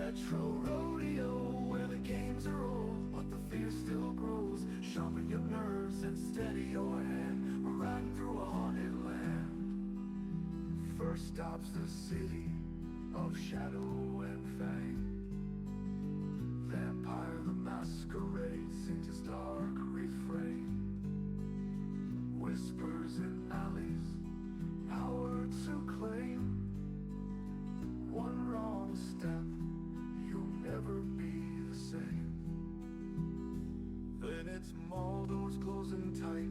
retro rodeo, where the games are old, but the fear still grows. Sharpen your nerves and steady your hand. We're riding through a haunted land. First stops the city of shadow and fang. Vampire the masquerade sings his dark refrain. Whispers in alleys, power to claim. One wrong step, you'll never be the same. Then it's mall doors closing tight.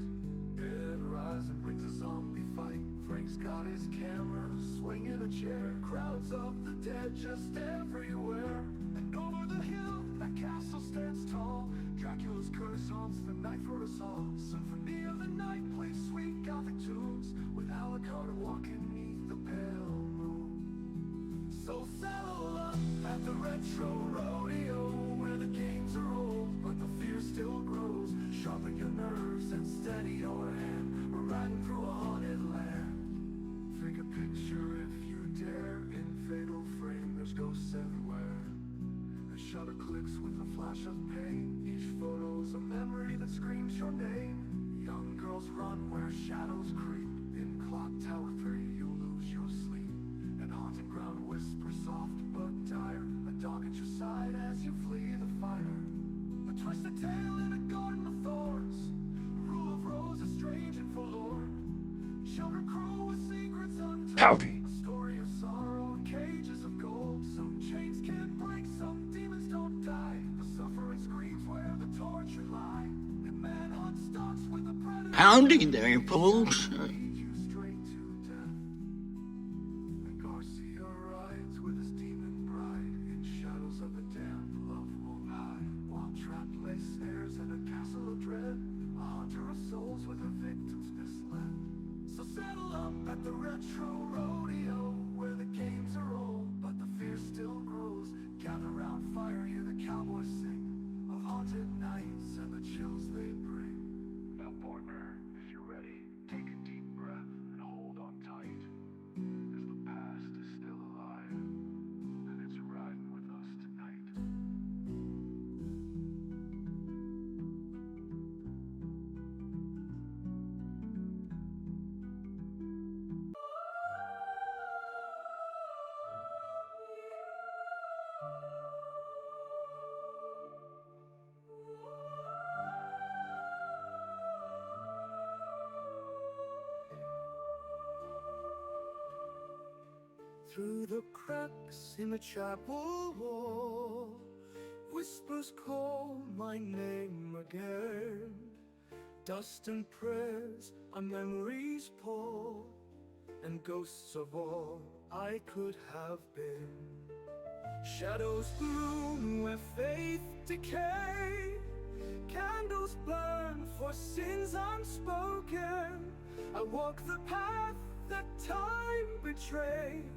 Dead rising brings a zombie fight. Frank's got his camera, swinging a chair. Crowds of the dead just everywhere. And over the hill, that castle stands tall. Dracula's curse haunts the night for us all. Symphony of the night plays sweet gothic tunes, with Alucard walking beneath the pale moon. So saddle up at the retro rodeo, where the games are old, but the fear still grows. Sharpen your nerves and steady your hand. We're riding through a haunted land. Take a picture if you dare. In fatal frame, there's ghosts everywhere. The shutter clicks with a flash of pain. Each photo's a memory that screams your name. Young girls run where shadows creep. In Clock Tower 3, you'll lose your sleep. And haunted ground whispers soft but dire. A dog at your side as you flee the fire. A twisted tale in a garden of thorns. Rule of rose, a strange and forlorn. Children crow with secrets untold. Howdy. A story of sorrow and cages of gold. Some chains can't break, some demons don't die. The suffering screams where the tortured lie. And manhunt stalks with a predator. Howdy there, folks. Lead you straight to death. And Garcia rides with his demon bride. In shadows of the damned, love won't hide. While trapped lay snares in a castle of dread. A hunter of souls with her victims misled. So saddle up at the retro rodeo, where the games are old, but the fear still grows. Gather round fire, hear the cowboys sing of haunted nights and the chills they bring. Now partner, if you're ready, take a deep breath and hold on tight. As the past is still alive, and it's riding with us tonight. Through the cracks in the chapel wall, whispers call my name again. Dust and prayers on memories pour, and ghosts of all I could have been. Shadows bloom where faith decay. Candles burn for sins unspoken. I walk the path that time betrayed,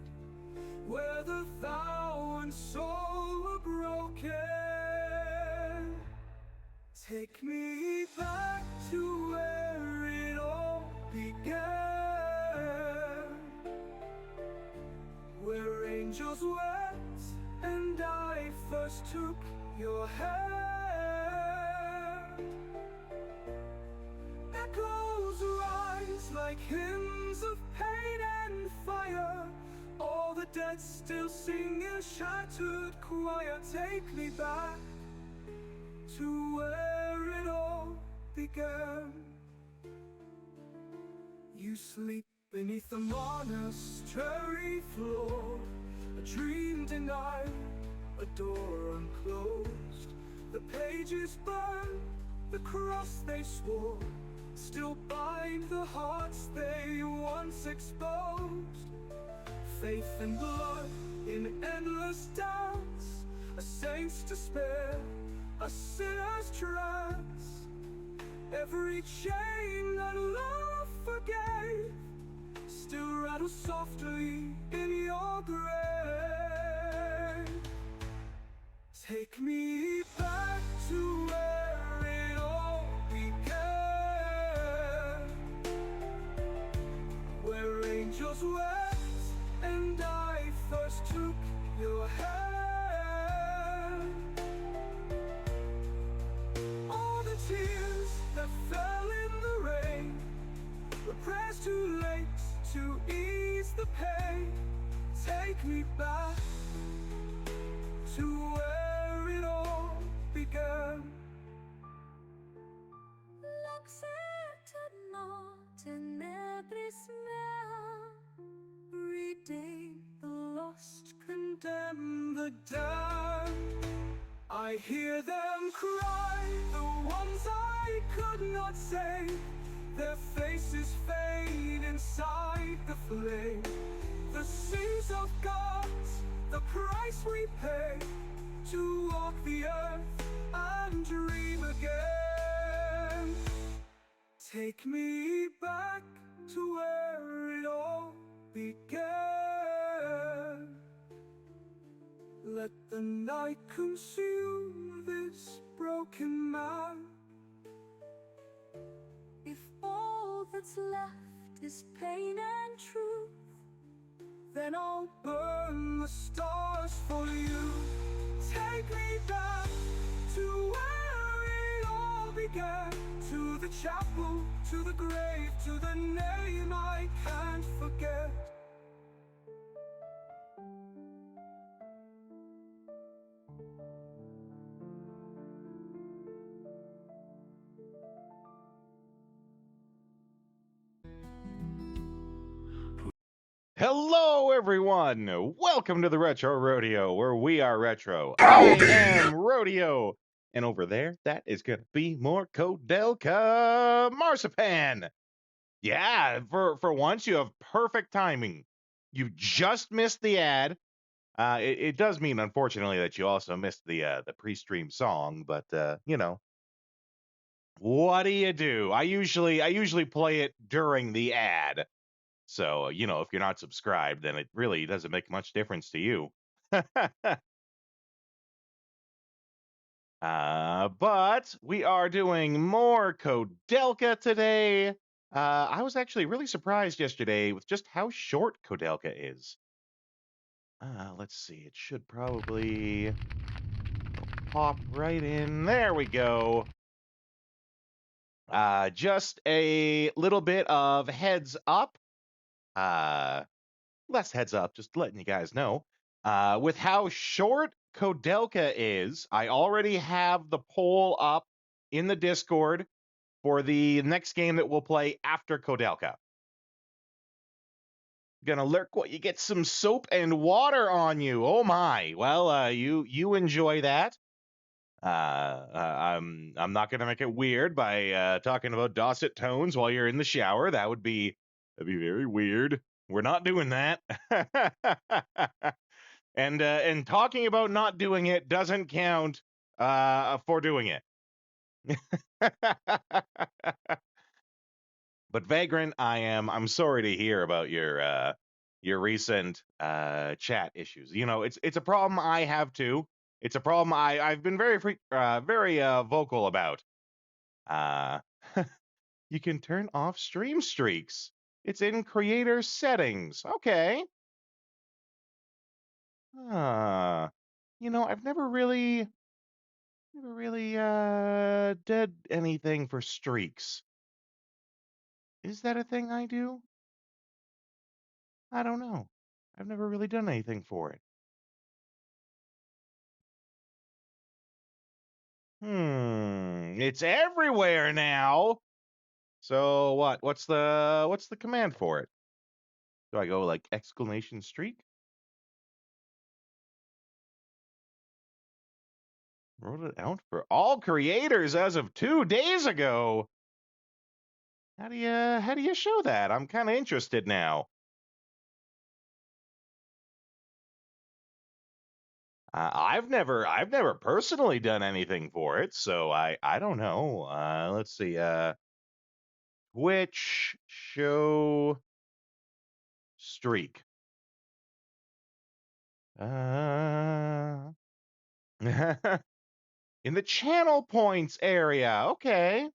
where the vow and soul were broken. Take me back to where it all began, where angels wept and I first took your hand. Echoes rise like hymns of pain and fire. All the dead still sing in shattered choir. Take me back to where it all began. You sleep beneath the monastery floor, a dream denied, a door unclosed. The pages burn, the cross they swore, still bind the hearts they once exposed. Faith and blood in endless dance, a saint's despair, a sinner's trance. Every chain that love forgave still rattles softly in your grave. Take me back to where it all began, where angels wept and I first took your hand. Redeem the lost, condemn the damned. I hear them cry, the ones I could not save. Their faces fade inside the flame. The sins of gods, the price we pay to walk the earth and dream again. Take me back to where it all began. Let the night consume this broken man. If all that's left is pain and truth, then I'll burn the stars for you. Take me back to where it all began. To the chapel, to the grave, to the name I can't forget. Hello, everyone! Welcome to the Retro Rodeo, where we are retro. I am Rodeo, and over there, that is going to be more Koudelka marzipan. Yeah, for once, you have perfect timing. You just missed the ad. It does mean, unfortunately, that you also missed the pre-stream song, but you know, what do you do? I usually play it during the ad. So, you know, if you're not subscribed, then it really doesn't make much difference to you. But we are doing more Koudelka today. I was actually really surprised yesterday with just how short Koudelka is. Let's see. It should probably pop right in. There we go. Just a little bit of heads up. Less heads up, just letting you guys know. With how short Koudelka is, I already have the poll up in the Discord for the next game that we'll play after Koudelka. Gonna lurk what you get some soap and water on you. Oh my. Well, you enjoy that. I'm not gonna make it weird by talking about Dosset tones while you're in the shower. That'd be very weird. We're not doing that. And talking about not doing it doesn't count for doing it. But Vagrant, I'm sorry to hear about your recent chat issues. You know, it's a problem I have too. It's a problem I've been very vocal about. Uh, you can turn off stream streaks. It's in creator settings. Okay. You know, I've never really did anything for streaks. Is that a thing I do? I don't know. I've never really done anything for it. It's everywhere now. So what? What's the command for it? Do I go like exclamation streak? Wrote it out for all creators as of 2 days ago. How do you show that? I'm kind of interested now. I've never personally done anything for it, so I don't know. Let's see. Twitch show streak. Uh, in the channel points area. Okay.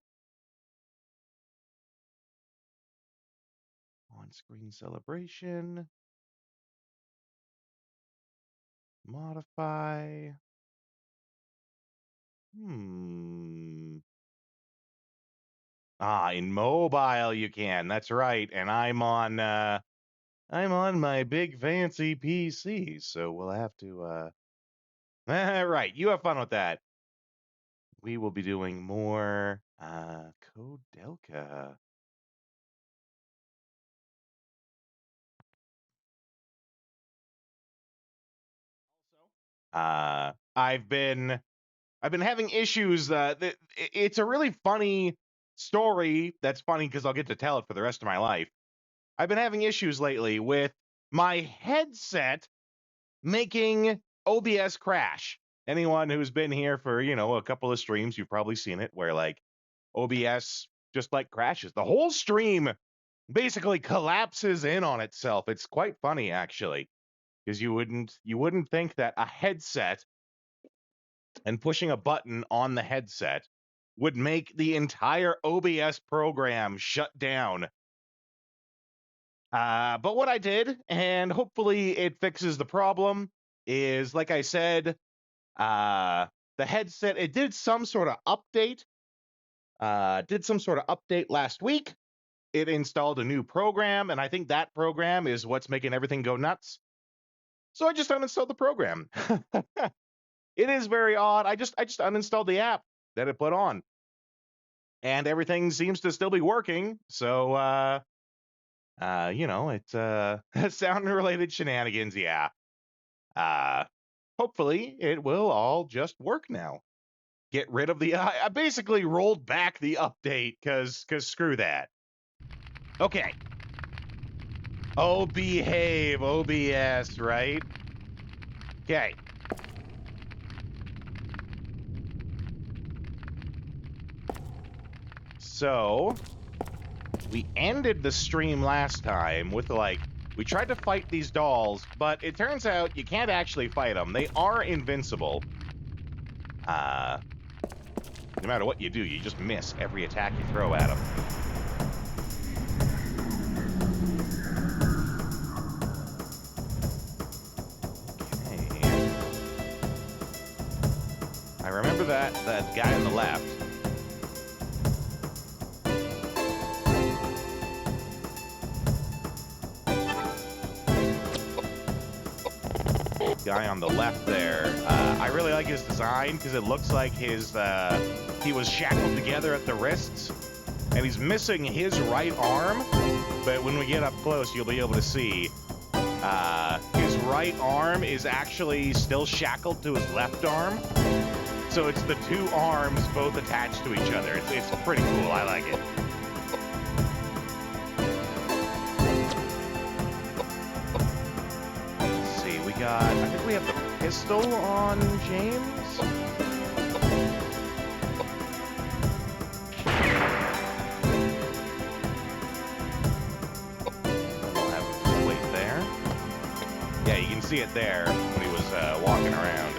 On screen celebration. Modify. In mobile you can. That's right. And I'm on my big fancy PC, so we'll have to right, you have fun with that. We will be doing more Koudelka. I've been having issues. It's a really funny story. That's funny because I'll get to tell it for the rest of my life. I've been having issues lately with my headset making OBS crash. Anyone who's been here for, a couple of streams, you've probably seen it where like OBS just like crashes. The whole stream basically collapses in on itself. It's quite funny actually, because you wouldn't think that a headset and pushing a button on the headset would make the entire OBS program shut down. But what I did, and hopefully it fixes the problem, is, like I said, the headset, it did some sort of update. Last week. It installed a new program, and I think that program is what's making everything go nuts. So I just uninstalled the program. It is very odd. I just uninstalled the app that it put on, and everything seems to still be working. So it's sound-related shenanigans. Yeah. Hopefully it will all just work now. Get rid of the. I basically rolled back the update because screw that. Okay. Oh, behave, OBS, right? Okay. So, we ended the stream last time with, we tried to fight these dolls, but it turns out you can't actually fight them. They are invincible. No matter what you do, you just miss every attack you throw at them. Okay. I remember that guy on the left. Guy on the left there. I really like his design because it looks like he was shackled together at the wrists, and he's missing his right arm. But when we get up close, you'll be able to see his right arm is actually still shackled to his left arm. So it's the two arms both attached to each other. It's pretty cool. I like it. I think we have the pistol on James. We'll have him just wait there. Yeah, you can see it there when he was walking around.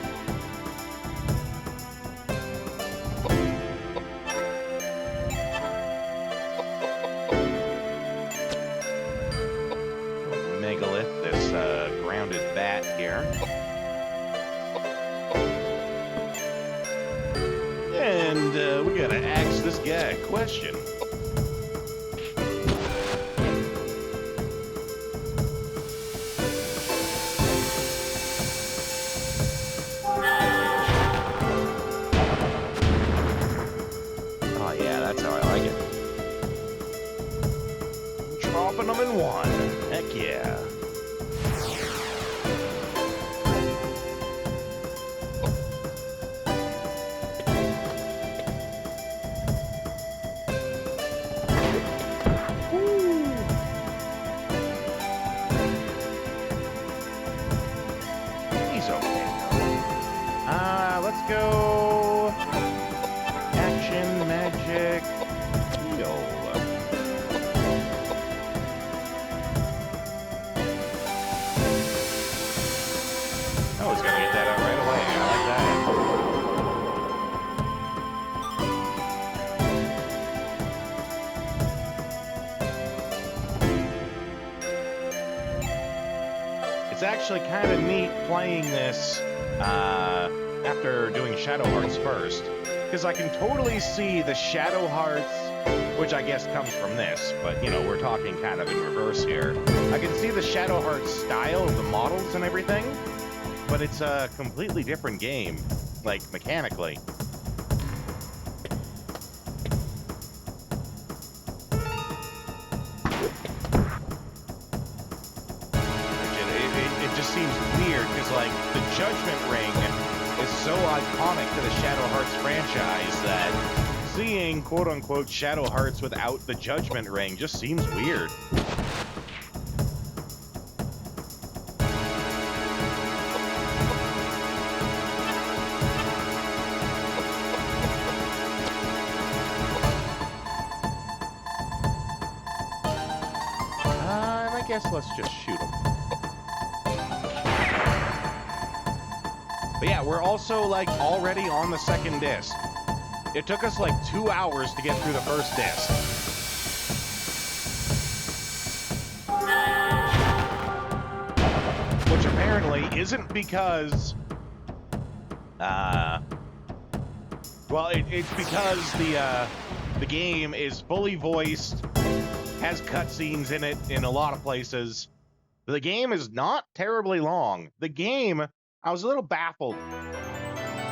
Megalith, this grounded bat here. And we gotta ask this guy a question. Oh yeah, that's how I like it. Dropping them in one. Heck yeah. Let's go action, magic, heal. Oh, he's gonna get that out right away. I like that. It's actually kind of neat playing this after doing Shadow Hearts first, because I can totally see the Shadow Hearts, which I guess comes from this, but, we're talking kind of in reverse here. I can see the Shadow Hearts style of the models and everything, but it's a completely different game, like, mechanically. It just seems weird, because, like, the Judgment Ring so iconic to the Shadow Hearts franchise that seeing quote-unquote Shadow Hearts without the Judgment Ring just seems weird. I guess let's just shoot him. But yeah, we're also, like, already on the second disc. It took us, like, 2 hours to get through the first disc. Which apparently isn't because... well, it's because the game is fully voiced, has cutscenes in it in a lot of places. The game is not terribly long. The game... I was a little baffled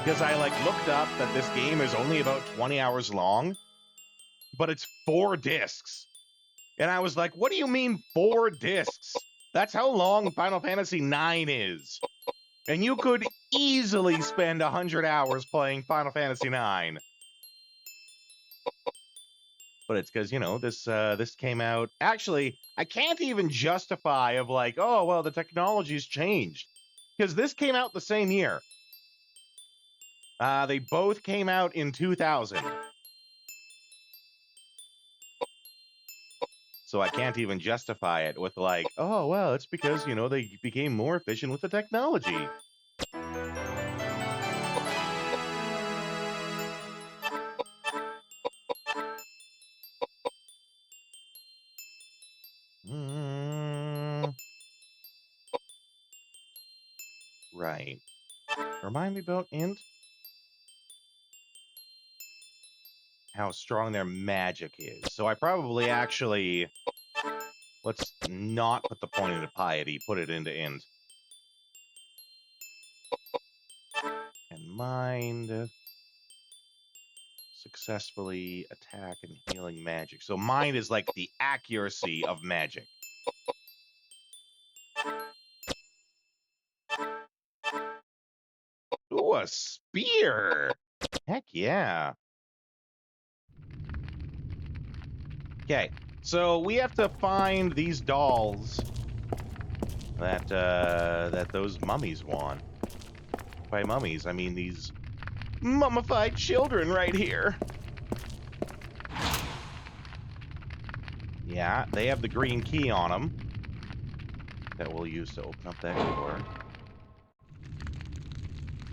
because I looked up that this game is only about 20 hours long, but it's 4 discs. And I was like, what do you mean 4 discs? That's how long Final Fantasy IX is. And you could easily spend 100 hours playing Final Fantasy IX. But it's because, you know, this came out... Actually, I can't even justify of like, oh, well, the technology's changed. Because this came out the same year. They both came out in 2000. So I can't even justify it with like, oh, well, it's because, you know, they became more efficient with the technology. Right. Remind me about int? How strong their magic is. So I probably actually... Let's not put the point into piety, put it into int. And mind... Successfully attack and healing magic. So mind is like the accuracy of magic. Ooh, a spear! Heck yeah. Okay, so we have to find these dolls that that those mummies want. By mummies, I mean these mummified children right here. Yeah, they have the green key on them that we'll use to open up that door.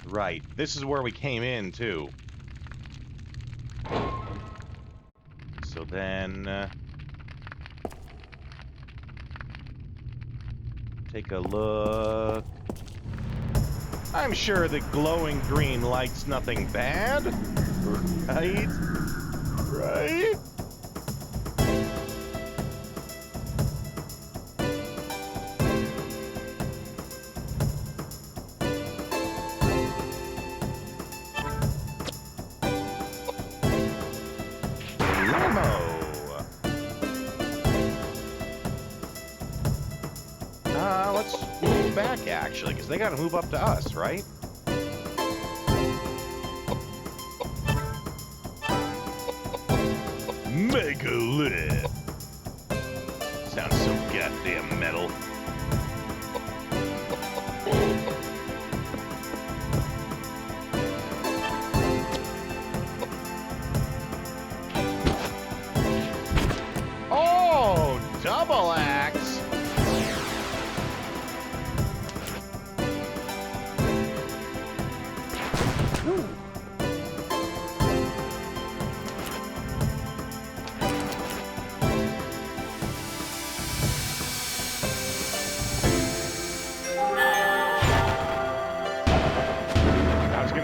Right, this is where we came in, too. So then... take a look. I'm sure the glowing green light's nothing bad. Right? Right? Let's move back, actually, because they gotta move up to us, right? Megalith! Sounds so goddamn metal. Oh, double axe!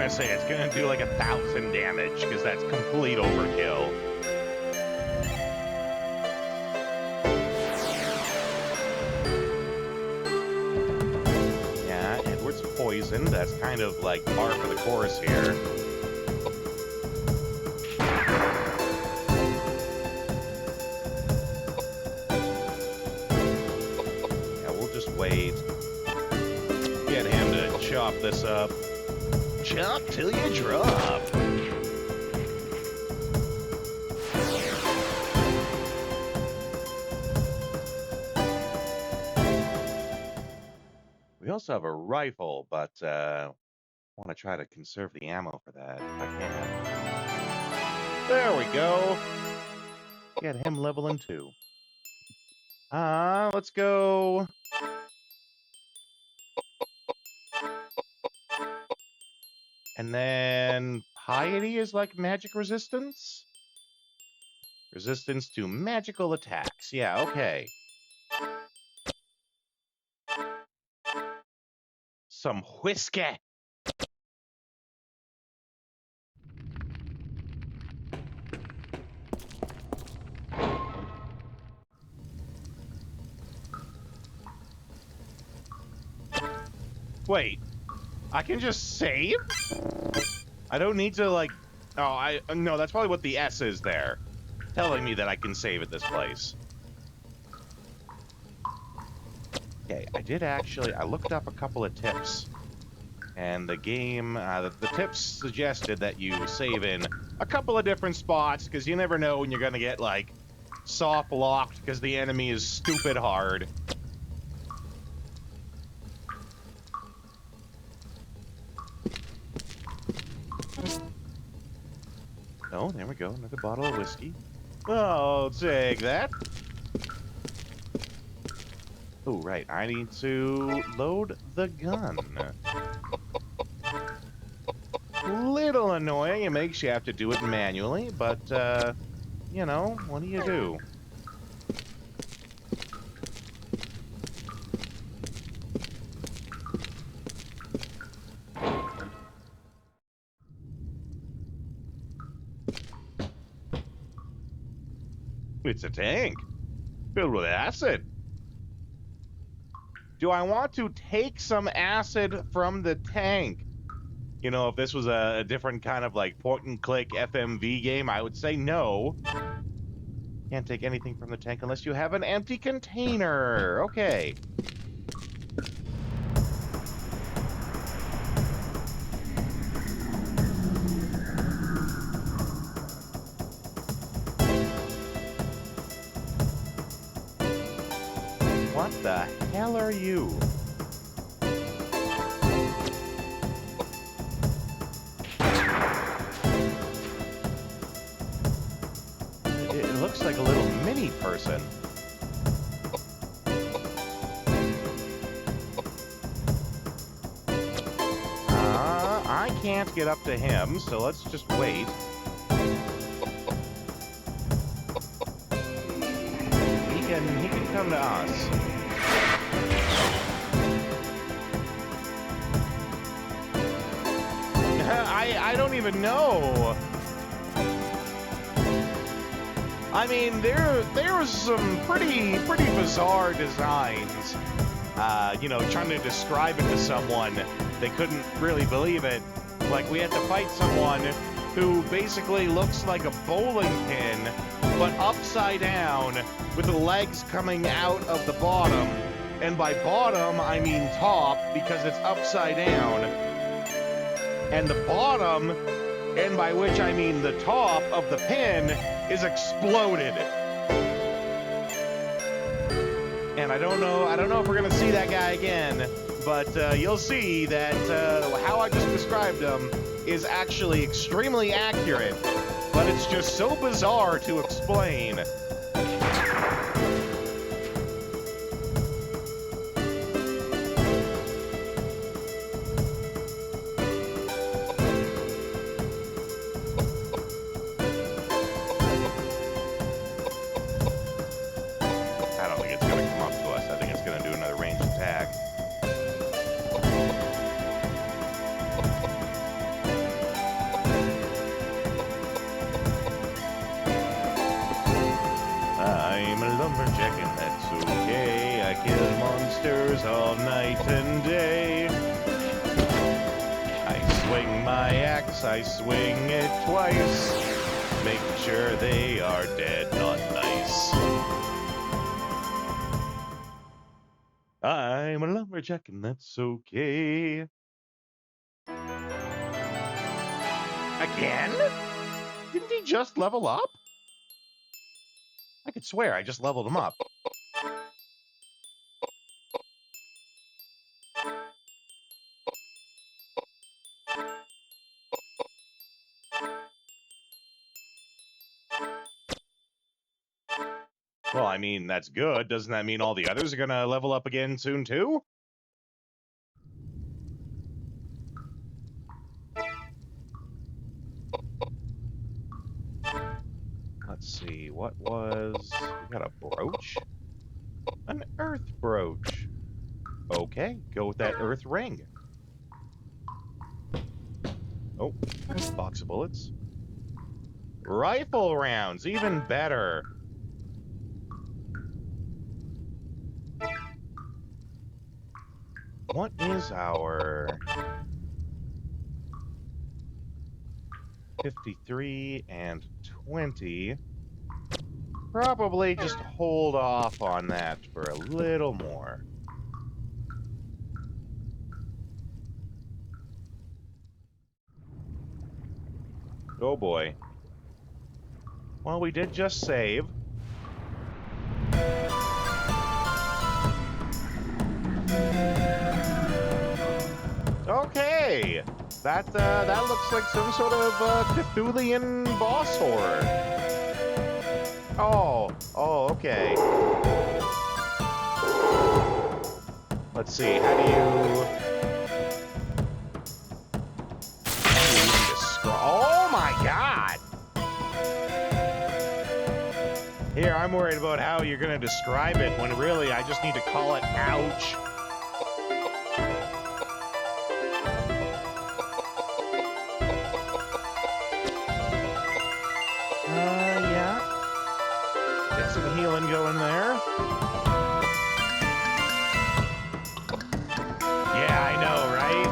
Say it's gonna do like 1,000 damage because that's complete overkill. Yeah, Edward's poisoned. That's kind of like par for the course here. Yeah, we'll just wait. Get him to chop this up. Chuck till you drop. We also have a rifle, but I want to try to conserve the ammo for that if I can. There we go. Get him leveling too. Let's go. And then piety is like magic resistance? Resistance to magical attacks. Yeah, okay. Some whiskey. Wait, I can just save? I don't need to, like... Oh, no, that's probably what the S is there. Telling me that I can save at this place. Okay, I did actually... I looked up a couple of tips. And the game... the tips suggested that you save in a couple of different spots, because you never know when you're going to get, like, soft-locked because the enemy is stupid hard. Oh, there we go. Another bottle of whiskey. I'll take that. Oh, right. I need to load the gun. Little annoying. It makes you have to do it manually, but, you know, what do you do? It's a tank filled with acid. Do I want to take some acid from the tank? You know, if this was a different kind of like point-and-click FMV game, I would say no. Can't take anything from the tank unless you have an empty container. Okay. What the hell are you? It looks like a little mini person. I can't get up to him, so let's just wait. He can come to us. I don't even know. I mean, there was some pretty bizarre designs. You know, trying to describe it to someone, they couldn't really believe it. Like, we had to fight someone who basically looks like a bowling pin, but upside down, with the legs coming out of the bottom. And by bottom, I mean top, because it's upside down. And the bottom, and by which I mean the top of the pin, is exploded. And I don't know if we're gonna see that guy again, but you'll see that how I just described him is actually extremely accurate, but it's just so bizarre to explain. All night and day. I swing my axe, I swing it twice. Make sure they are dead, not nice. I'm a lumberjack and that's okay. Again? Didn't he just level up? I could swear I just leveled him up. Well, I mean, that's good. Doesn't that mean all the others are gonna level up again soon, too? Let's see, what was... We got a brooch? An earth brooch. Okay, go with that earth ring. Oh, box of bullets. Rifle rounds, even better. What is our 53 and 20? Probably just hold off on that for a little more. Oh boy. Well, we did just save. Okay, that looks like some sort of Cthulhian boss horror. Oh, okay. Let's see, how do you even describe? Oh my God! Here, I'm worried about how you're gonna describe it when really I just need to call it ouch. Yeah. Get some healing going there. Yeah, I know, right?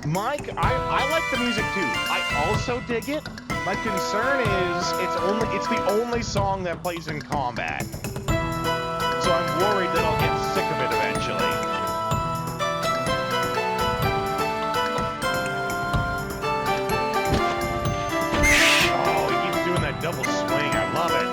Mike, I like the music too. I also dig it. My concern is it's the only song that plays in combat. So I'm worried that I'll get sick of it eventually. Oh, he keeps doing that double swing. I love it.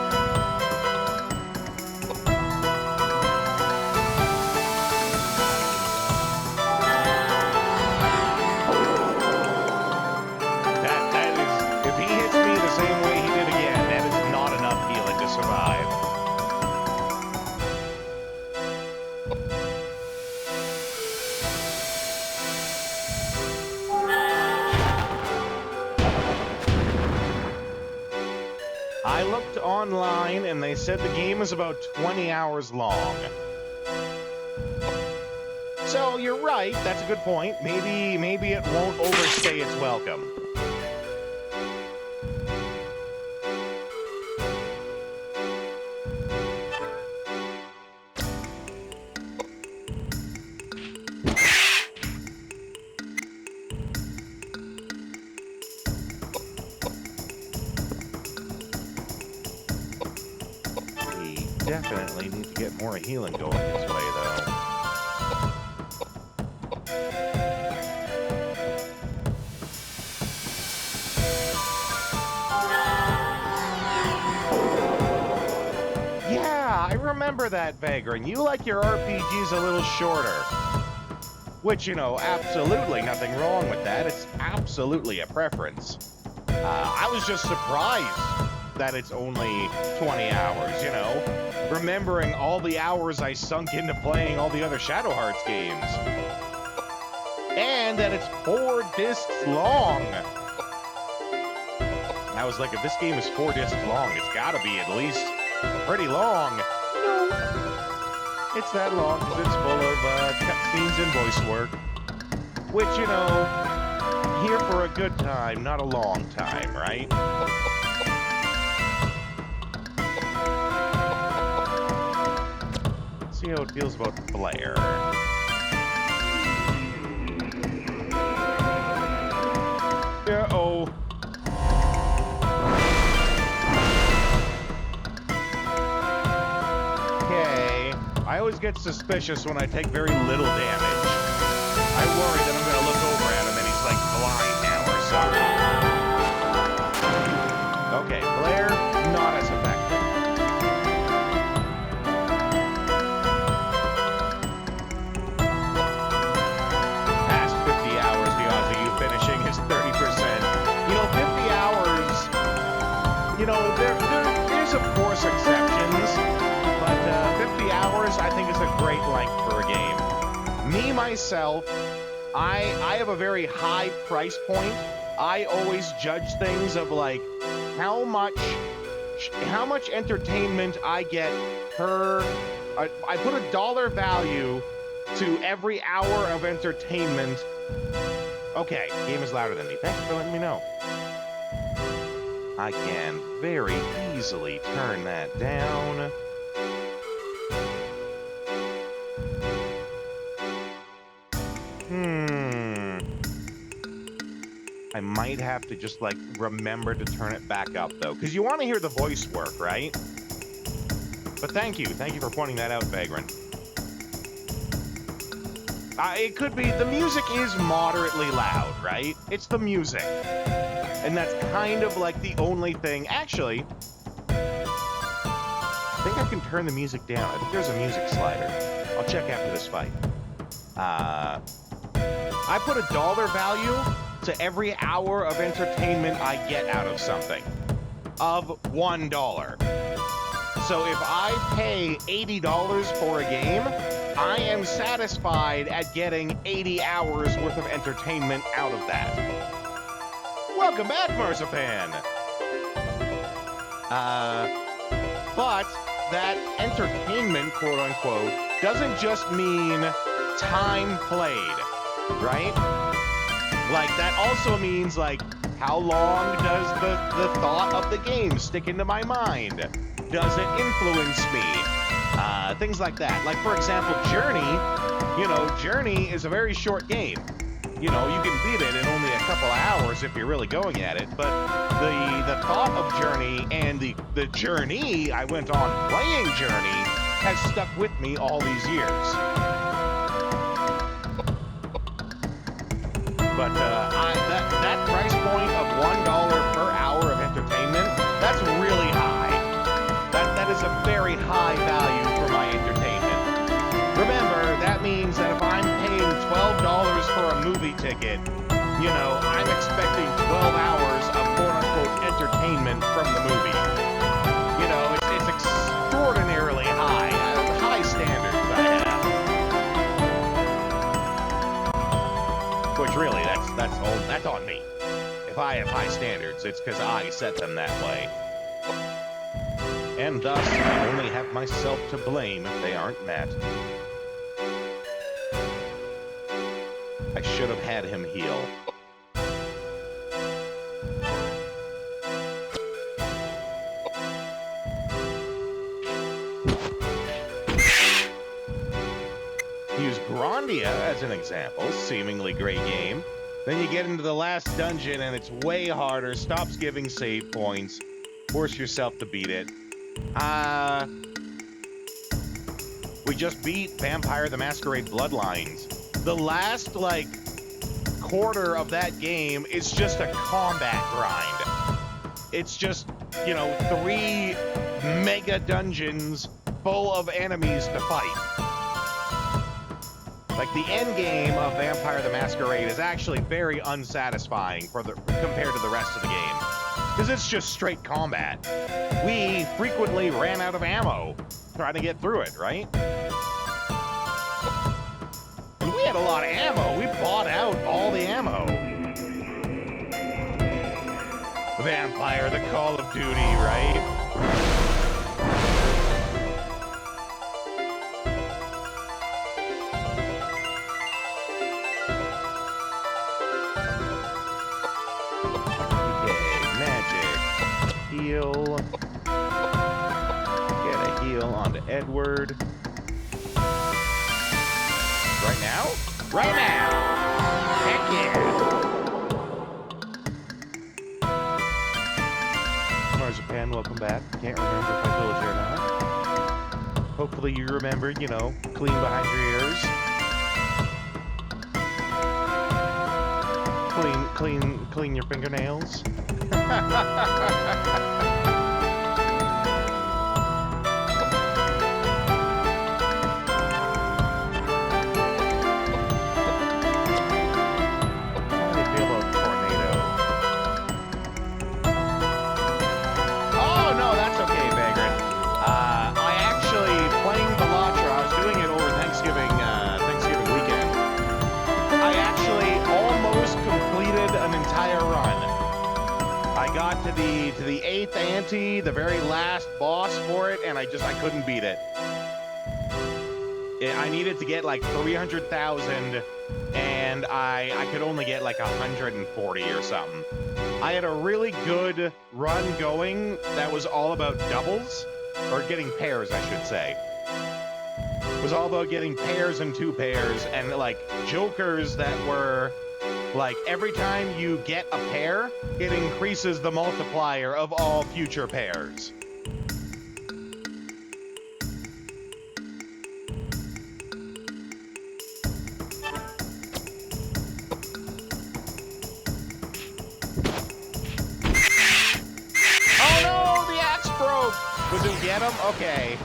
I looked online and they said the game is about 20 hours long. So you're right, that's a good point. Maybe it won't overstay its welcome. Definitely need to get more healing going this way, though. Yeah, I remember that, Vagrant. You like your RPGs a little shorter. Which, you know, absolutely nothing wrong with that. It's absolutely a preference. I was just surprised that it's only 20 hours, you know? Remembering all the hours I sunk into playing all the other Shadow Hearts games. And that it's 4 discs long. I was like, if this game is 4 discs long, it's gotta be at least pretty long. No. It's that long because it's full of cutscenes and voice work. Which, you know, here for a good time, not a long time, right? See how it feels about Flare. always get suspicious when I take very little damage. I worry that I'm gonna look over at him and he's like blind now or something. Okay, Blair, not as effective. Past 50 hours, the odds of you finishing is 30%. You know, 50 hours, you know, there's of course exceptions, but 50 hours I think is a great length for a game. Me, myself, I have a very high price point. I always judge things of like how much entertainment I get per. I put a dollar value to every hour of entertainment. Okay, game is louder than me. Thank you for letting me know. I can very easily turn that down. I might have to just, like, remember to turn it back up, though. Because you want to hear the voice work, right? But thank you. Thank you for pointing that out, Vagrant. It could be... The music is moderately loud, right? It's the music. And that's kind of, like, the only thing... Actually... I think I can turn the music down. I think there's a music slider. I'll check after this fight. I put a dollar value to every hour of entertainment I get out of something. Of $1. So if I pay $80 for a game, I am satisfied at getting 80 hours worth of entertainment out of that. Welcome back, Marzipan! But that entertainment, quote-unquote, doesn't just mean time played, right? Like, that also means, like, how long does the thought of the game stick into my mind? Does it influence me? Things like that. Like, for example, Journey, you know, Journey is a very short game. You know, you can beat it in only a couple hours if you're really going at it, but the thought of Journey and the journey I went on playing Journey has stuck with me all these years. But that price point of $1 per hour of entertainment, that's really high. That is a very high value for my entertainment. Remember, that means that if I'm paying $12 for a movie ticket, you know, I'm expecting 12 hours of quote-unquote entertainment from the movie. You know, it's extraordinarily high. High standards I have. Which really, that's on me. If I have high standards, it's because I set them that way. And thus, I only have myself to blame if they aren't met. I should have had him heal. Use Grandia as an example. Seemingly great game. Then you get into the last dungeon and it's way harder. Stops giving save points. Force yourself to beat it. We just beat Vampire the Masquerade Bloodlines. The last, like, quarter of that game is just a combat grind. It's just, you know, 3 mega dungeons full of enemies to fight. Like, the end game of Vampire the Masquerade is actually very unsatisfying compared to the rest of the game. Because it's just straight combat. We frequently ran out of ammo trying to get through it, right? And we had a lot of ammo. We bought out all the ammo. Vampire, the Call of Duty, right? Heal. Get a heal onto Edward. Right now? Right now! Heck yeah! Marzipan, welcome back. Can't remember if I told you or not. Hopefully you remember, you know, clean behind your ears. Clean your fingernails. How do you feel about tornado? Oh, no, that's okay, Vagrant. I actually, playing Balatro, I was doing it over Thanksgiving weekend. I actually almost completed an entire run. I got to the 8th ante, the very last boss for it, and I couldn't beat it. I needed to get like 300,000, and I could only get like 140 or something. I had a really good run going that was all about doubles, or getting pairs, I should say. It was all about getting pairs and 2 pairs, and like jokers that were like every time you get a pair, it increases the multiplier of all future pairs. Oh no, the axe broke! Was it get him? Okay.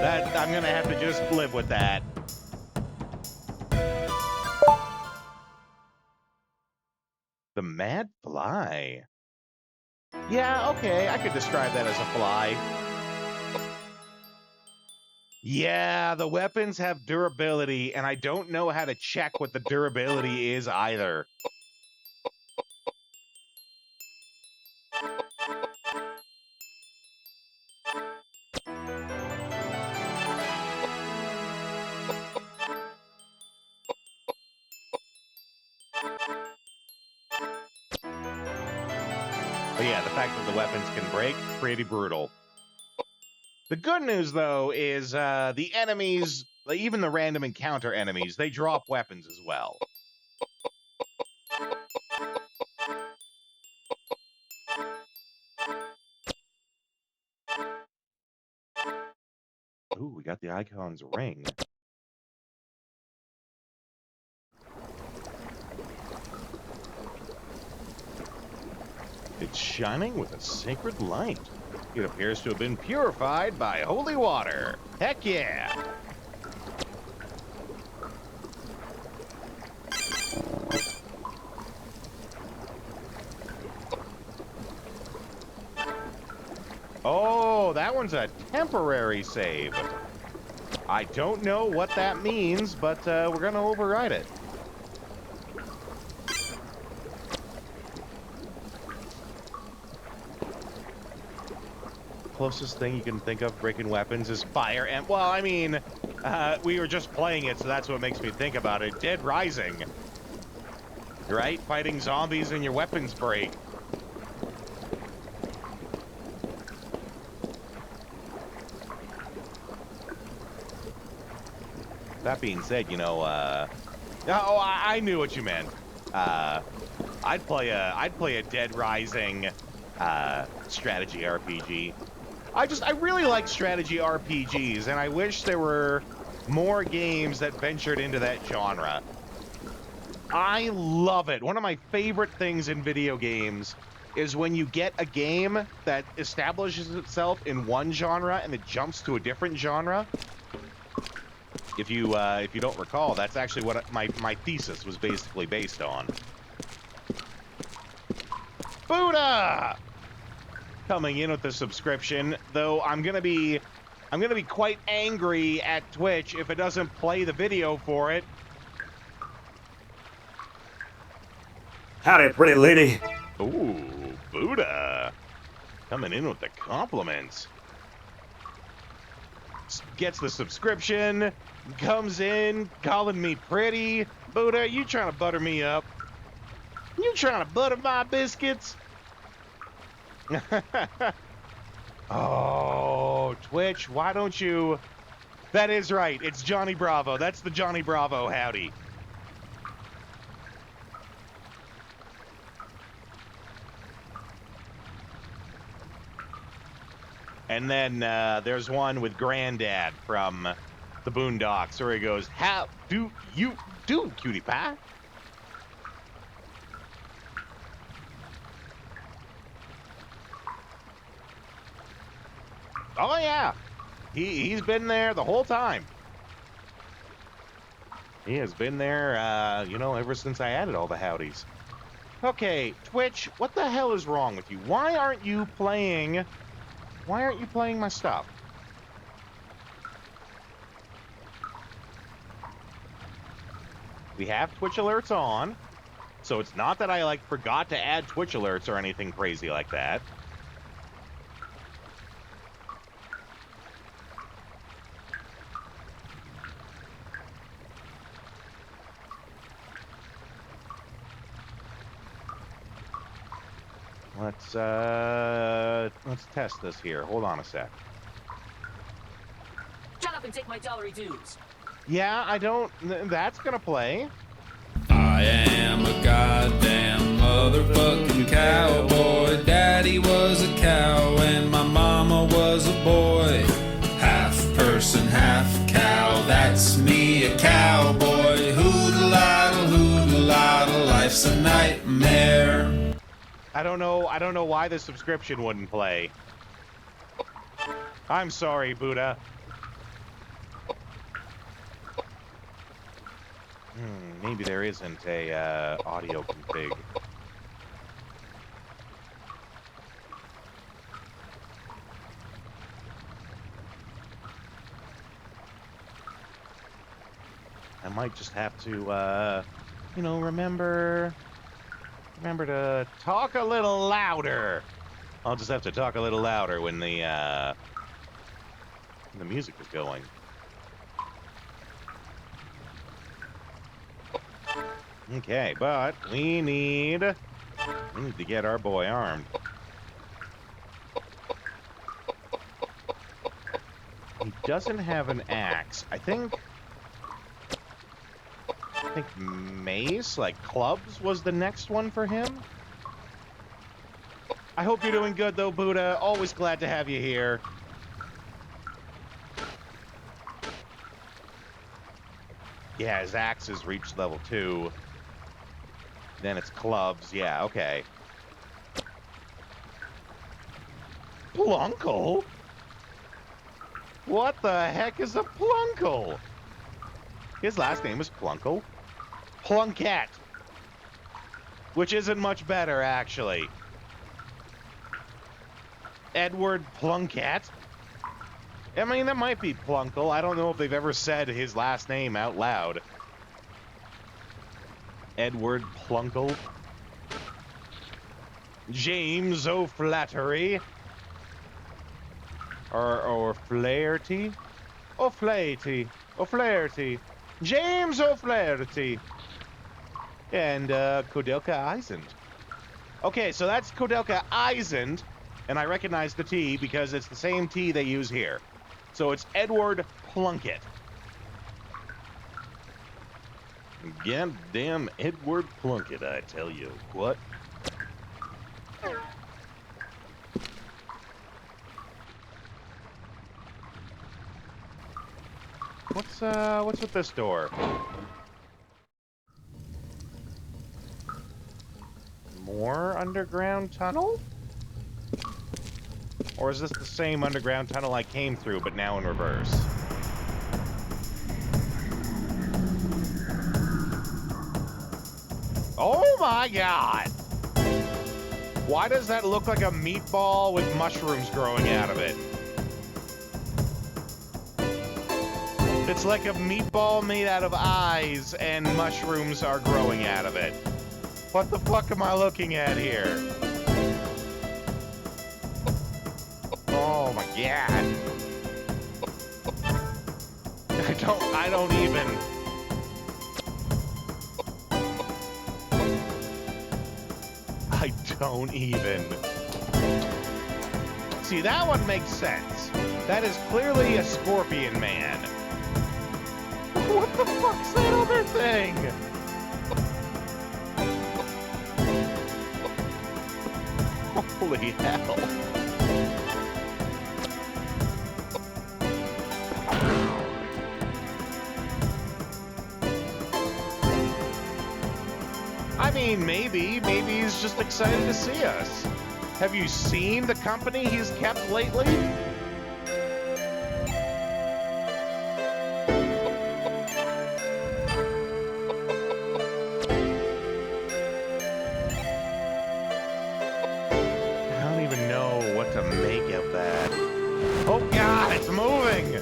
That I'm gonna have to just live with that. The mad fly. Yeah, okay, I could describe that as a fly. Yeah, the weapons have durability, and I don't know how to check what the durability is either. But yeah, the fact that the weapons can break, pretty brutal. The good news, though, is the enemies, even the random encounter enemies, they drop weapons as well. Ooh, we got the icon's ring. It's shining with a sacred light. It appears to have been purified by holy water. Heck yeah! Oh, that one's a temporary save. I don't know what that means, but we're going to override it. Closest thing you can think of breaking weapons is fire and, well, I mean, we were just playing it, so that's what makes me think about it. Dead Rising. Right? Fighting zombies and your weapons break. That being said, you know, I knew what you meant. I'd play a Dead Rising strategy RPG. I really like strategy RPGs, and I wish there were more games that ventured into that genre. I love it. One of my favorite things in video games is when you get a game that establishes itself in one genre and it jumps to a different genre. If you don't recall, that's actually what my thesis was basically based on. Buddha! Coming in with the subscription, though I'm gonna be quite angry at Twitch if it doesn't play the video for it. Howdy, pretty lady. Ooh, Buddha. Coming in with the compliments. Gets the subscription, comes in, calling me pretty. Buddha, you trying to butter me up? You trying to butter my biscuits? Oh, Twitch, why don't you... That is right, it's Johnny Bravo. That's the Johnny Bravo howdy. And then there's one with Granddad from the Boondocks where he goes, "How do you do, cutie pie?" Oh, yeah. He's been there the whole time. He has been there, ever since I added all the howdies. Okay, Twitch, what the hell is wrong with you? Why aren't you playing my stuff? We have Twitch alerts on, so it's not that I, forgot to add Twitch alerts or anything crazy like that. Let's test this here. Hold on a sec. Shut up and take my dollary dues. Yeah, I don't... That's gonna play. I am a goddamn motherfucking cowboy. Daddy was a cow and my mama was a boy. Half person, half cow, that's me, a cowboy. Hoodle-idle, life's a nightmare. I don't know why the subscription wouldn't play. I'm sorry, Buddha. Maybe there isn't a audio config. I might just have to, remember to talk a little louder. I'll just have to talk a little louder when the music is going. Okay, but we need to get our boy armed. He doesn't have an axe. I think mace, clubs, was the next one for him. I hope you're doing good, though, Buddha. Always glad to have you here. Yeah, his axe has reached level 2. Then it's clubs. Yeah, okay. Plunkle? What the heck is a Plunkle? His last name is Plunkle. Plunkett. Which isn't much better, actually. Edward Plunkett? I mean, that might be Plunkle. I don't know if they've ever said his last name out loud. Edward Plunkle. James O'Flattery. Or Flaherty. O'Flaherty. O'Flaherty. James O'Flaherty. And Koudelka Eisend. Okay, so that's Koudelka Eisend. And I recognize the T because it's the same T they use here. So it's Edward Plunkett. Goddamn Edward Plunkett, I tell you what. What's with this door? More underground tunnel? Or is this the same underground tunnel I came through, but now in reverse? Oh my god! Why does that look like a meatball with mushrooms growing out of it? It's like a meatball made out of eyes and mushrooms are growing out of it. What the fuck am I looking at here? Oh my god. I don't even. I don't even. See, that one makes sense. That is clearly a scorpion man. What the fuck's that other thing? Holy hell. mean, maybe he's just excited to see us. Have you seen the company he's kept lately? I don't even know what to make of that. Oh God, it's moving!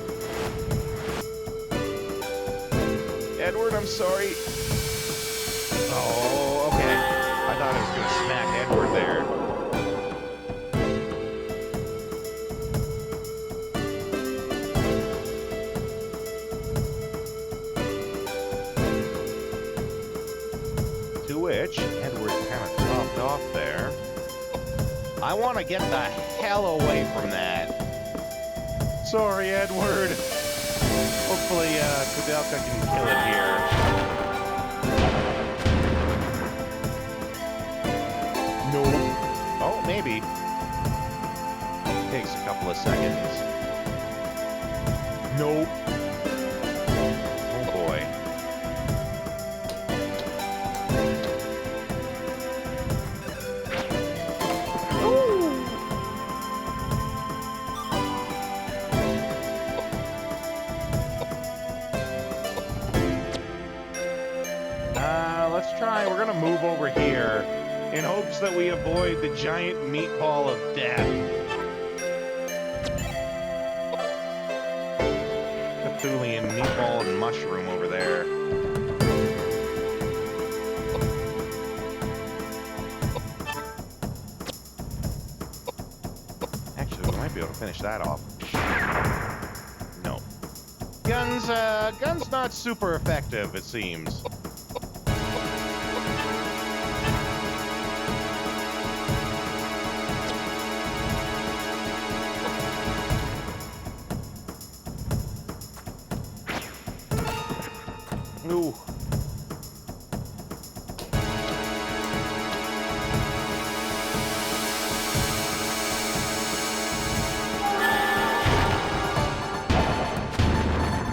Edward, I'm sorry. Oh, okay. I thought I was gonna smack Edward there. To which Edward kind of chopped off there. I want to get the hell away from that. Sorry, Edward. Hopefully, Koudelka can kill it here. No. Oh, maybe. Takes a couple of seconds. Nope. Oh boy. Let's try. We're gonna move over here in hopes that we avoid the giant meatball of death. Cthulian meatball and mushroom over there. Actually, we might be able to finish that off. No. Gun's not super effective, it seems. Ooh.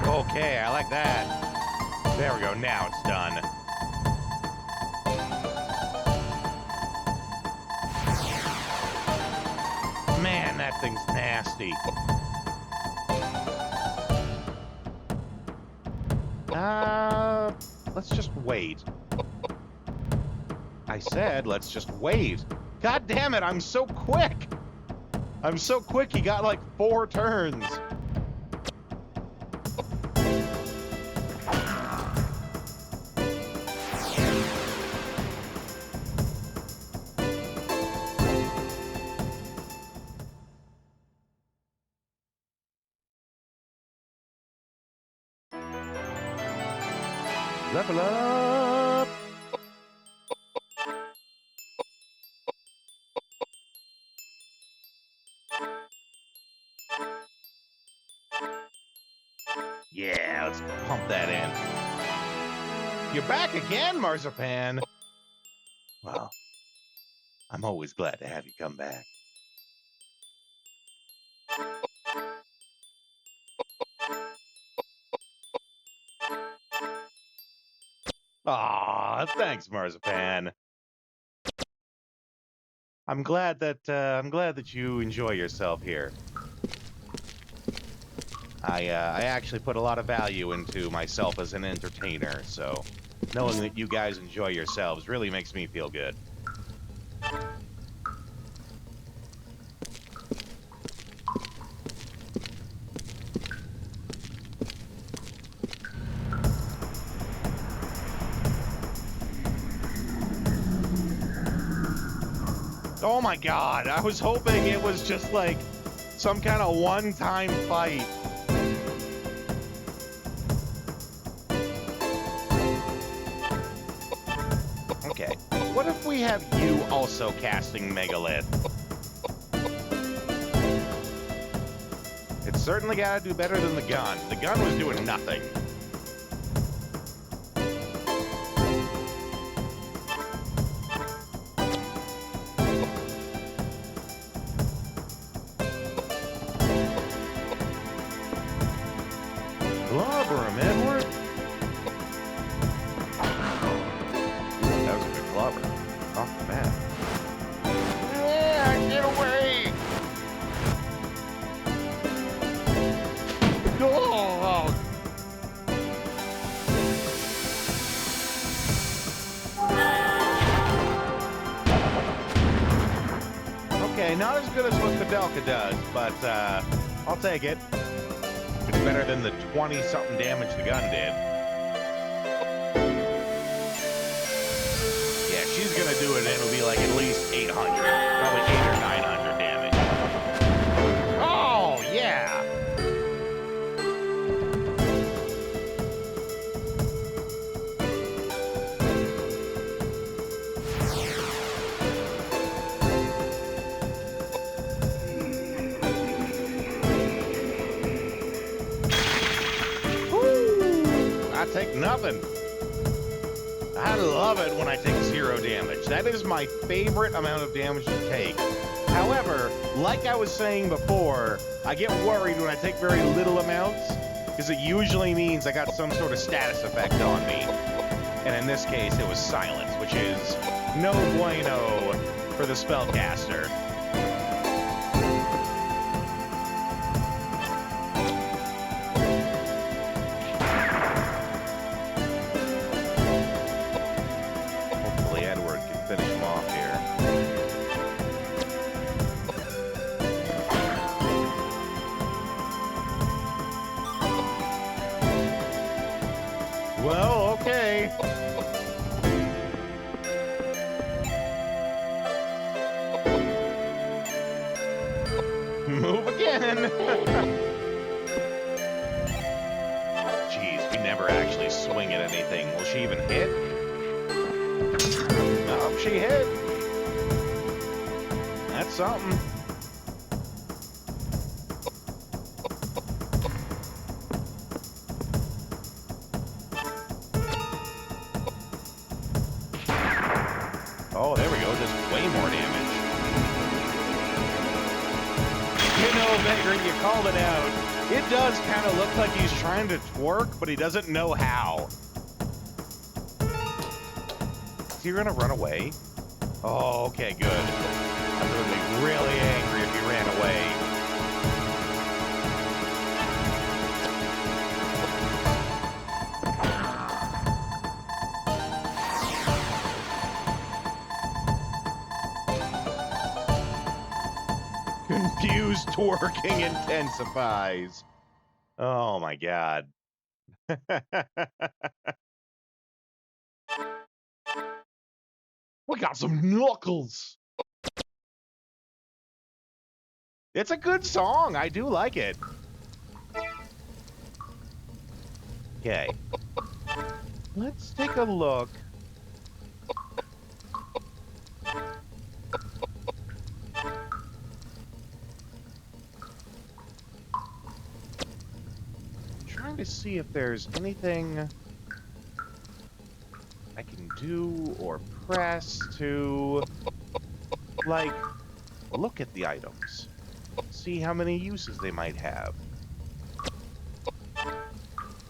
Okay, I like that. There we go, now it's done. Man, that thing's nasty. Let's just wait. I said, let's just wait. God damn it, I'm so quick! I'm so quick, he got like 4 turns. Level up! Yeah, let's pump that in. You're back again, Marzipan! Well, I'm always glad to have you come back. Aw, thanks, Marzipan. I'm glad that you enjoy yourself here. I actually put a lot of value into myself as an entertainer, so knowing that you guys enjoy yourselves really makes me feel good. Oh my god, I was hoping it was just like some kind of one-time fight. Okay, what if we have you also casting Megalith? It's certainly gotta do better than the gun. The gun was doing nothing. Clobber him, Edward. That was a good clobber. Okay, not as good as what Koudelka does, but I'll take it. It's better than the 20-something damage the gun did. Yeah, she's gonna do it, and it'll be like at least 800. Probably 800 or 900 damage. Oh, yeah! I take nothing. I love it when I take 0 damage. That is my favorite amount of damage to take. However, like I was saying before, I get worried when I take very little amounts, because it usually means I got some sort of status effect on me. And in this case, it was silence, which is no bueno for the spellcaster. Finish him off here. Well, okay. Move again. Jeez, we never actually swing at anything. Will she even hit? She hit. That's something. Oh, there we go. Just way more damage. You know, Vagrant, you called it out. It does kind of look like he's trying to twerk, but he doesn't know how. You're gonna run away? Oh, okay, good. I was gonna be really angry if you ran away. Confused twerking intensifies. Oh my god. We got some knuckles. It's a good song. I do like it. Okay. Let's take a look. Trying to see if there's anything I can do or press to, like, look at the items, see how many uses they might have.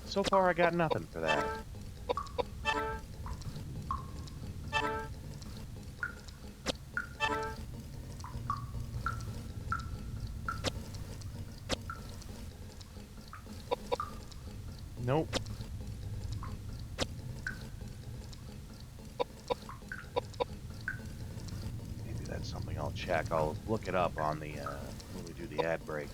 So far, I got nothing for that. Nope. Something I'll check. I'll look it up on the when we do the ad break.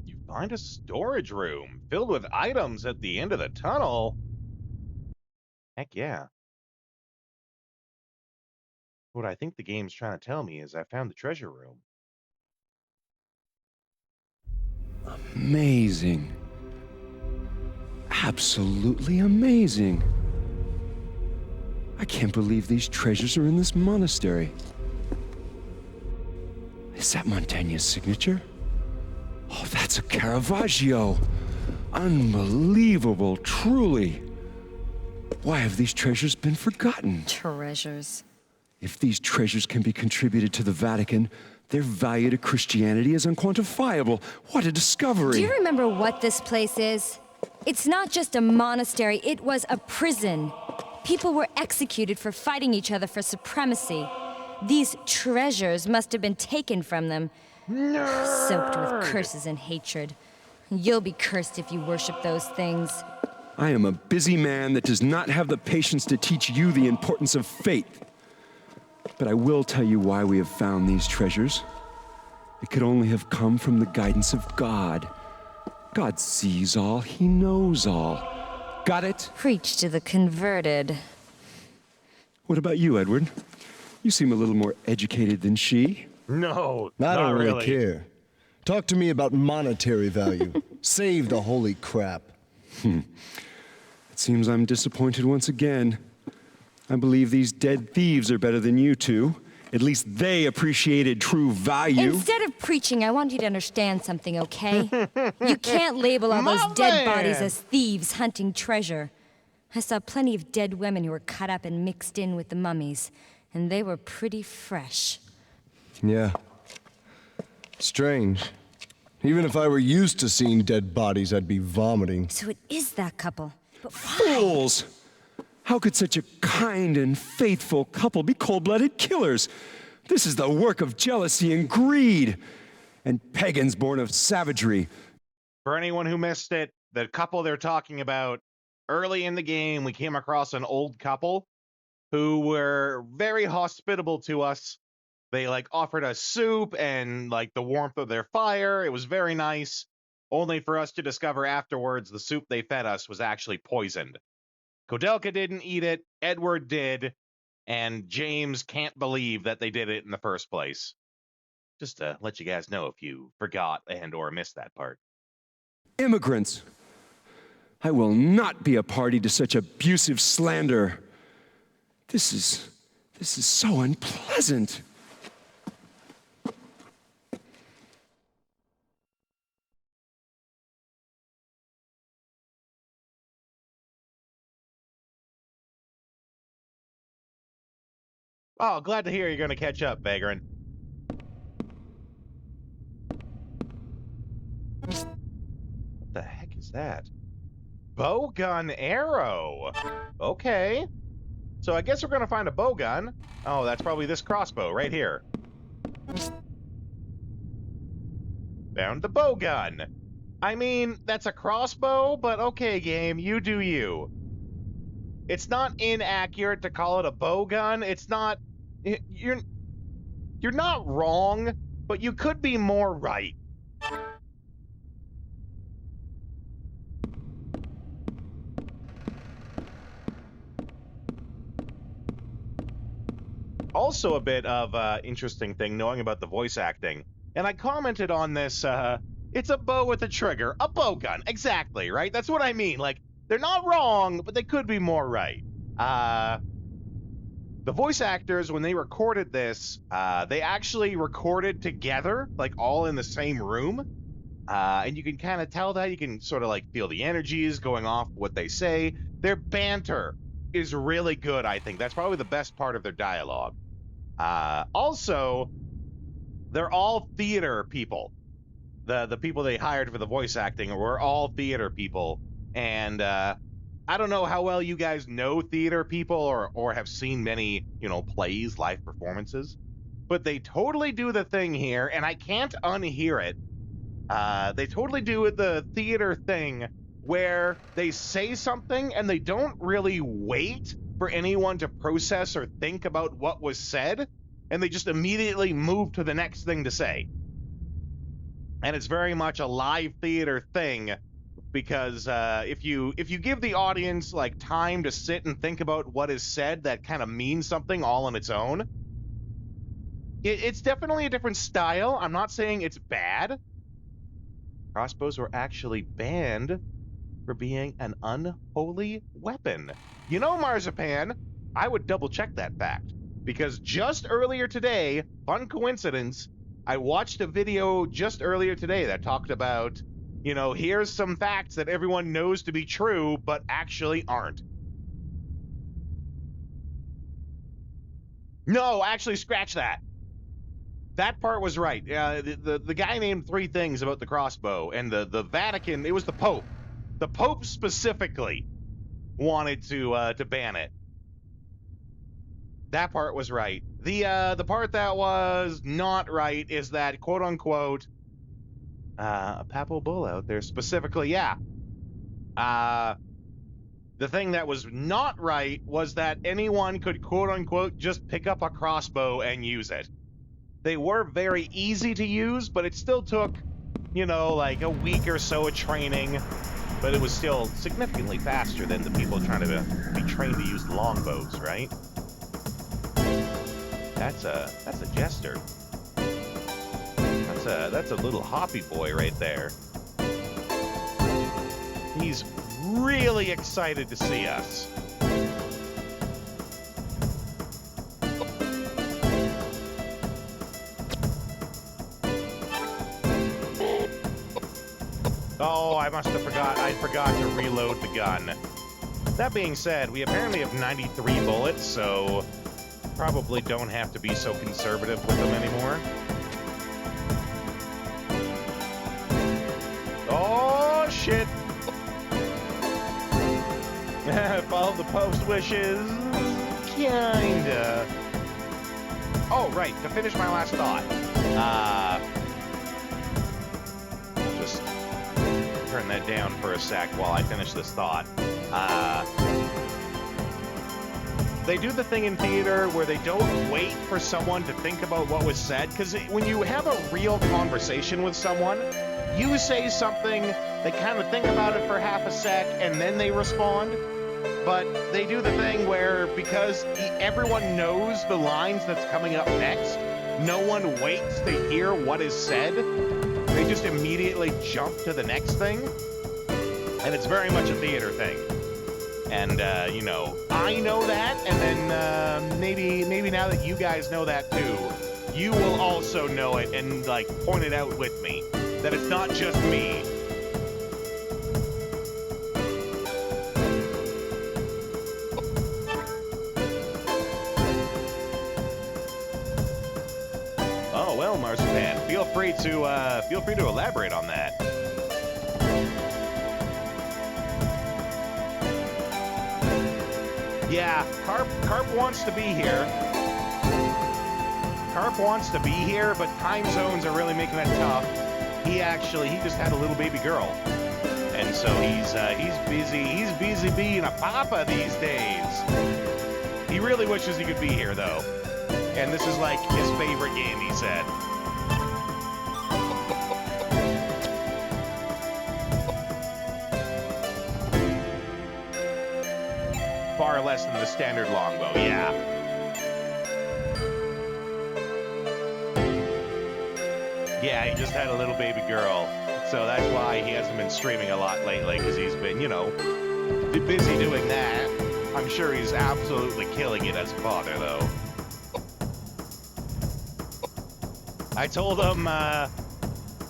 You find a storage room filled with items at the end of the tunnel. Heck yeah. What I think the game's trying to tell me is I found the treasure room. Amazing. Absolutely amazing. I can't believe these treasures are in this monastery. Is that Montaigne's signature? Oh, that's a Caravaggio. Unbelievable, truly. Why have these treasures been forgotten? Treasures. If these treasures can be contributed to the Vatican, their value to Christianity is unquantifiable. What a discovery! Do you remember what this place is? It's not just a monastery, it was a prison. People were executed for fighting each other for supremacy. These treasures must have been taken from them, soaked with curses and hatred. You'll be cursed if you worship those things. I am a busy man that does not have the patience to teach you the importance of faith. But I will tell you why we have found these treasures. It could only have come from the guidance of God. God sees all, He knows all. Got it? Preach to the converted. What about you, Edward? You seem a little more educated than she. No, I not don't really really. care. Talk to me about monetary value. Save the holy crap. It seems I'm disappointed once again. I believe these dead thieves are better than you two. At least they appreciated true value. Instead of preaching, I want you to understand something, okay? You can't label all My those dead bodies man. as thieves hunting treasure. I saw plenty of dead women who were cut up and mixed in with the mummies, and they were pretty fresh. Yeah. Strange. Even if I were used to seeing dead bodies, I'd be vomiting. So it is that couple. But why? Fools! How could such a kind and faithful couple be cold-blooded killers? This is the work of jealousy and greed, and pagans born of savagery. For anyone who missed it, the couple they're talking about, early in the game, we came across an old couple who were very hospitable to us. They offered us soup and the warmth of their fire. It was very nice, only for us to discover afterwards the soup they fed us was actually poisoned. Koudelka didn't eat it, Edward did, and James can't believe that they did it in the first place. Just to let you guys know if you forgot and or missed that part. Immigrants! I will not be a party to such abusive slander. This is so unpleasant. Oh, glad to hear you're going to catch up, Vagrant. What the heck is that? Bow gun arrow. Okay. So I guess we're going to find a bow gun. Oh, that's probably this crossbow right here. Found the bow gun. I mean, that's a crossbow, but okay, game, you do you. It's not inaccurate to call it a bow gun. It's not... You're not wrong, but you could be more right. Also a bit of interesting thing knowing about the voice acting. And I commented on this, it's a bow with a trigger. A bow gun, exactly, right? That's what I mean. They're not wrong, but they could be more right. The voice actors, when they recorded this, they actually recorded together, all in the same room. And you can kind of tell that. You can sort of feel the energies going off what they say. Their banter is really good, I think. That's probably the best part of their dialogue. Also, they're all theater people. The people they hired for the voice acting were all theater people. And I don't know how well you guys know theater people or have seen many, plays, live performances, but they totally do the thing here, and I can't unhear it. They totally do the theater thing where they say something and they don't really wait for anyone to process or think about what was said, and they just immediately move to the next thing to say. And it's very much a live theater thing. Because if you give the audience time to sit and think about what is said that kind of means something all on its own, it's definitely a different style. I'm not saying it's bad. Crossbows were actually banned for being an unholy weapon. Marzipan, I would double check that fact. Because just earlier today, fun coincidence, I watched a video just earlier today that talked about here's some facts that everyone knows to be true, but actually aren't. No, actually, scratch that. That part was right. The guy named 3 things about the crossbow, and the Vatican, it was the Pope. The Pope specifically wanted to ban it. That part was right. The part that was not right is that, quote unquote, a papal bull out there specifically, yeah. The thing that was not right was that anyone could, quote unquote, just pick up a crossbow and use it. They were very easy to use, but it still took, you know, like a week or so of training. But it was still significantly faster than the people trying to be trained to use longbows, right? That's a jester. That's a little hoppy boy right there. He's really excited to see us. Oh, I must have forgot. I forgot to reload the gun. That being said, we apparently have 93 bullets, so probably don't have to be so conservative with them anymore. Oh, shit. Follow the post wishes. Kinda. Oh, right. To finish my last thought. Just turn that down for a sec while I finish this thought. They do the thing in theater where they don't wait for someone to think about what was said, because when you have a real conversation with someone, you say something, they kind of think about it for half a sec, and then they respond. But they do the thing where, because everyone knows the lines that's coming up next, no one waits to hear what is said. They just immediately jump to the next thing. And it's very much a theater thing. And, you know, I know that, and then maybe now that you guys know that too, you will also know it and, like, point it out with me. That it's not just me. Oh, well, Marzipan, feel free to elaborate on that. Yeah, Carp wants to be here. Carp wants to be here, but time zones are really making it tough. He just had a little baby girl. And so he's busy being a papa these days. He really wishes he could be here though. And this is like his favorite game, he said. Far less than the standard longbow, yeah. Yeah, he just had a little baby girl. So that's why he hasn't been streaming a lot lately, because he's been, you know, busy doing that. I'm sure he's absolutely killing it as a father, though. I told him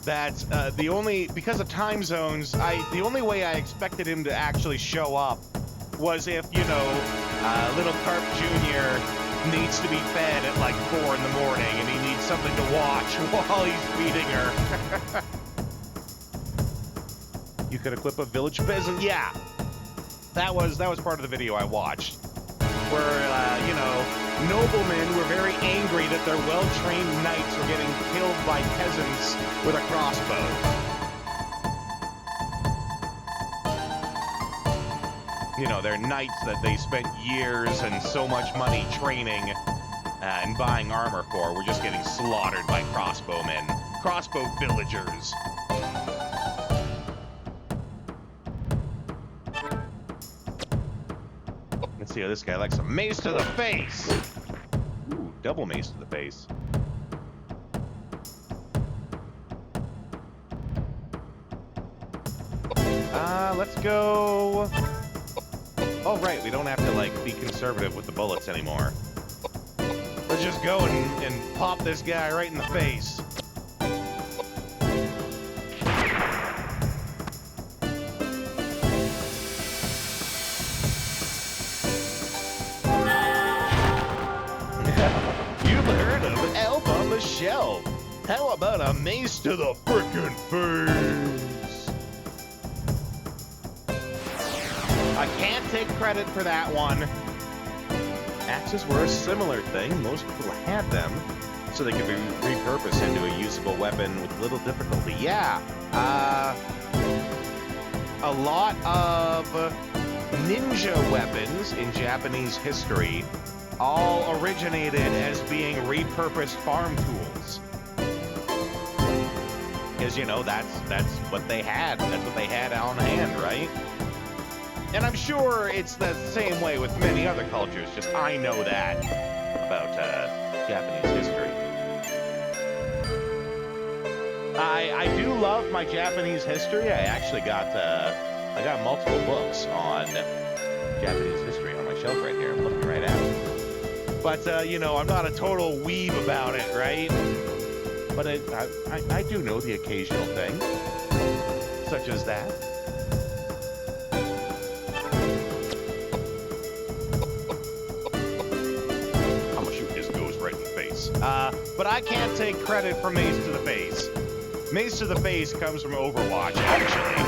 that because of time zones, the only way I expected him to actually show up was if, you know, little Carp Jr. needs to be fed at like 4 in the morning and he needs something to watch while he's feeding her. You could equip a village peasant. Yeah, that was part of the video I watched, where you know, noblemen were very angry that their well-trained knights were getting killed by peasants with a crossbow. You know, they're knights that they spent years and so much money training and buying armor for were just getting slaughtered by crossbowmen, crossbow villagers. Let's see how this guy likes a mace to the face. Ooh, double mace to the face. Let's go. Oh, right, we don't have to, like, be conservative with the bullets anymore. Let's just go and pop this guy right in the face. You've heard of Elf on the Shelf. How about a mace to the frickin' face? I can't take credit for that one. Axes were a similar thing. Most people had them, so they could be repurposed into a usable weapon with little difficulty. Yeah, a lot of ninja weapons in Japanese history all originated as being repurposed farm tools. Because, you know, that's what they had. That's what they had on hand, right? And I'm sure it's the same way with many other cultures, just I know that about Japanese history. I do love my Japanese history. I actually got multiple books on Japanese history on my shelf right here. I'm looking right at it. But, you know, I'm not a total weeb about it, right? But I do know the occasional thing, such as that. I'm gonna shoot this ghost right in the face. But I can't take credit for Mace to the Face. Mace to the Face comes from Overwatch, actually.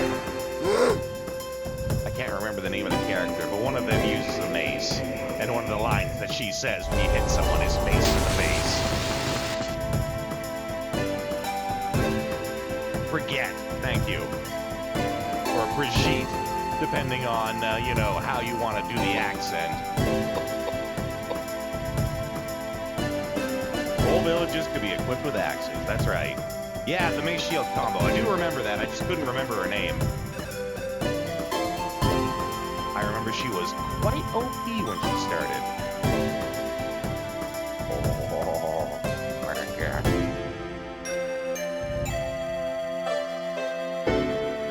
I can't remember the name of the character, but one of them uses a mace. And one of the lines that she says when you hit someone is Mace to the Face. Forget, thank you. Or Brigitte, depending on, you know, how you want to do the accent. Whole villages could be equipped with axes, that's right. Yeah, the Mace Shield combo. I do remember that. I just couldn't remember her name. I remember she was quite OP when she started. Oh, my God.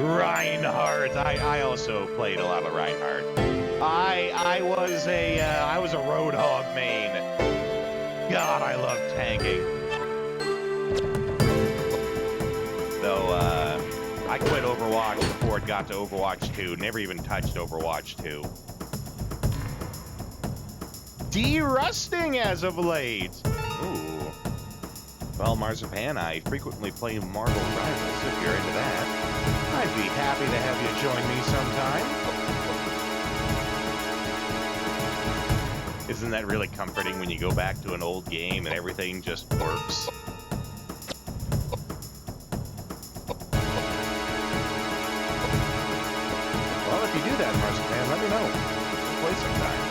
Reinhardt. I also played a lot of Reinhardt. I was a Roadhog main. God, I love tanking. Though, I quit Overwatch before it got to Overwatch 2. Never even touched Overwatch 2. De-rusting as of late. Ooh. Well, Marzipan, I frequently play Marvel Rivals if you're into that. I'd be happy to have you join me sometime. Isn't that really comforting when you go back to an old game and everything just works? Well, if you do that, Marzipan, let me know. We'll play sometime.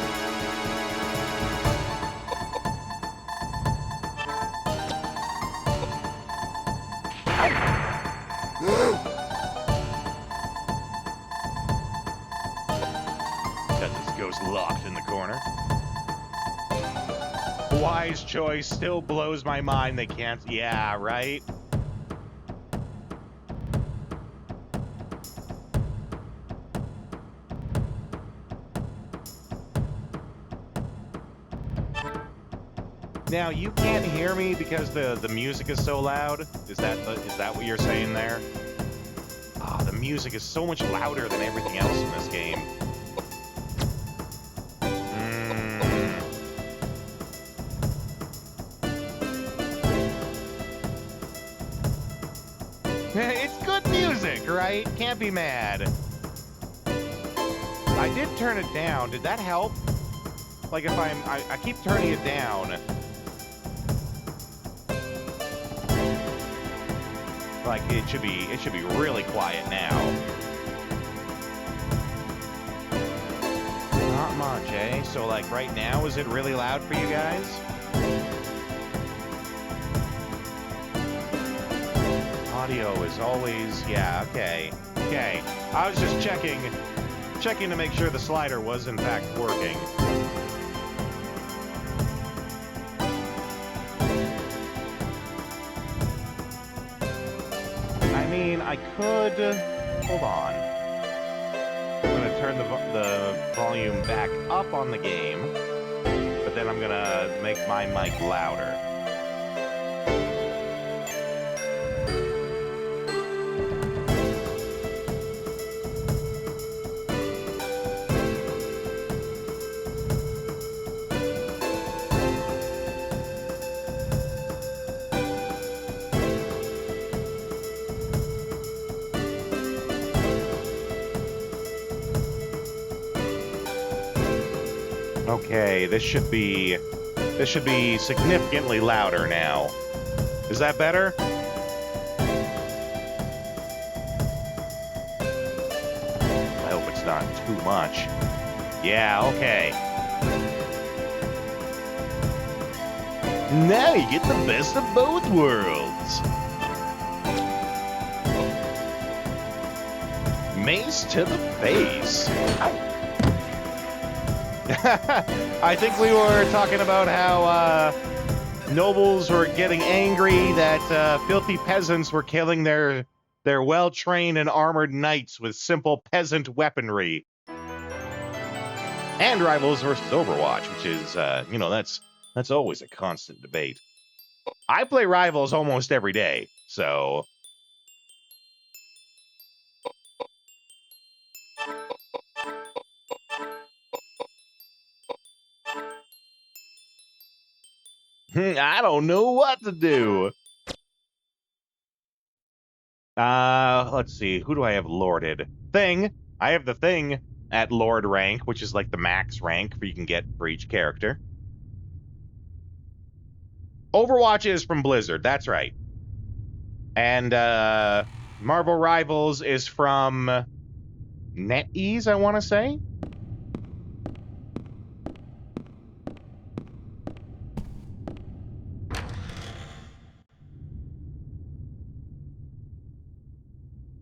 Got this ghost locked in the corner. Wise choice, still blows my mind they can't. Yeah, right? Now, you can't hear me because the music is so loud? Is that what you're saying there? Ah, the music is so much louder than everything else in this game. It's good music, right? Can't be mad. I did turn it down. Did that help? Like if I keep turning it down. Like it should be really quiet now. Not much, eh? So like right now, is it really loud for you guys? Audio is always, yeah, okay. Okay. I was just checking to make sure the slider was in fact working. I mean, I could... Hold on. I'm going to turn the volume back up on the game, but then I'm going to make my mic louder. Okay, this should be significantly louder now. Is that better? I hope it's not too much. Yeah, okay. Now you get the best of both worlds. Mace to the face. I think we were talking about how nobles were getting angry that filthy peasants were killing their well-trained and armored knights with simple peasant weaponry. And Rivals versus Overwatch, which is, that's always a constant debate. I play Rivals almost every day, so... I don't know what to do. Let's see. Who do I have lorded? Thing. I have the Thing at Lord rank, which is like the max rank you can get for each character. Overwatch is from Blizzard. That's right. And Marvel Rivals is from NetEase, I want to say.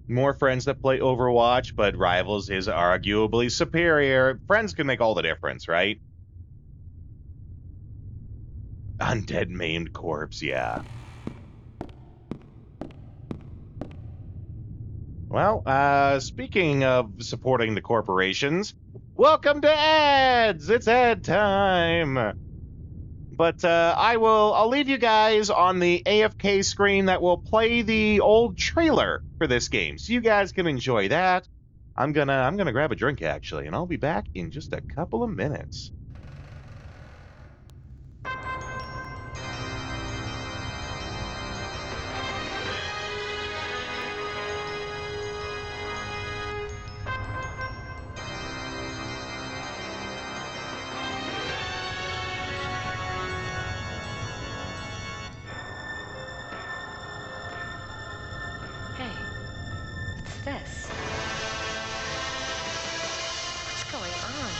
More friends that play Overwatch, but Rivals is arguably superior. Friends can make all the difference, right? Undead maimed corpse, yeah. Well, speaking of supporting the corporations, welcome to ads! It's ad time! But I'll leave you guys on the AFK screen that will play the old trailer for this game, so you guys can enjoy that. I'm gonna grab a drink actually, and I'll be back in just a couple of minutes. Hey, what's this? What's going on?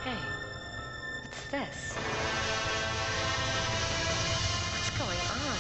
Hey, what's this? What's going on?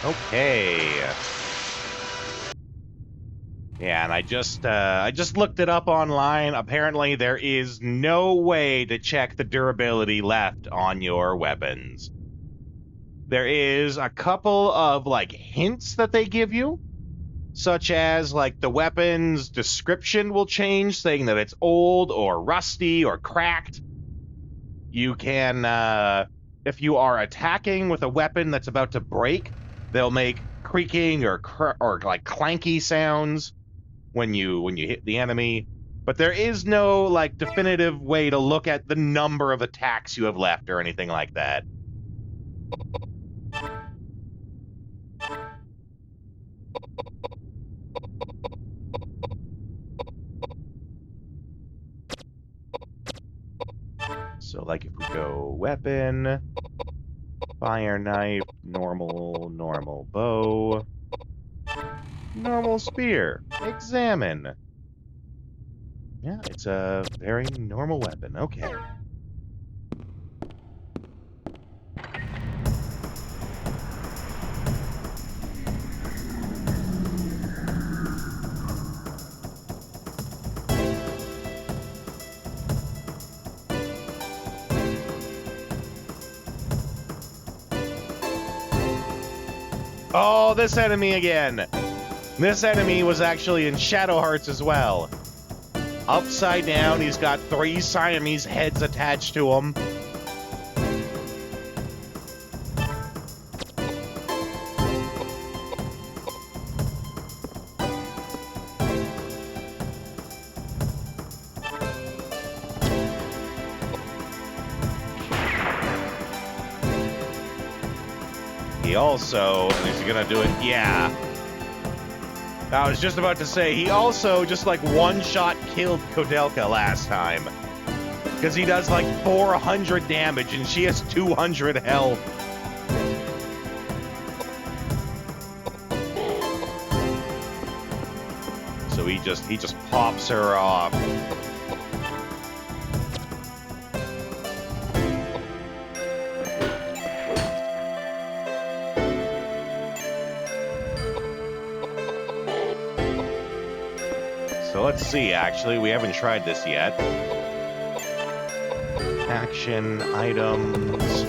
Okay. Yeah, and I just looked it up online. Apparently, there is no way to check the durability left on your weapons. There is a couple of like hints that they give you, such as like the weapon's description will change, saying that it's old or rusty or cracked. You can, if you are attacking with a weapon that's about to break, they'll make creaking or like clanky sounds when you hit the enemy. But there is no like definitive way to look at the number of attacks you have left or anything like that. So like if we go weapon, fire knife, normal bow, normal spear, examine. Yeah, it's a very normal weapon. Okay. Oh, this enemy again. This enemy was actually in Shadow Hearts as well. Upside down, he's got 3 Siamese heads attached to him. He also, is he gonna do it? Yeah. I was just about to say, he also just like one-shot killed Koudelka last time. Because he does like 400 damage and she has 200 health. So he just pops her off. So let's see, actually, we haven't tried this yet. Action, items,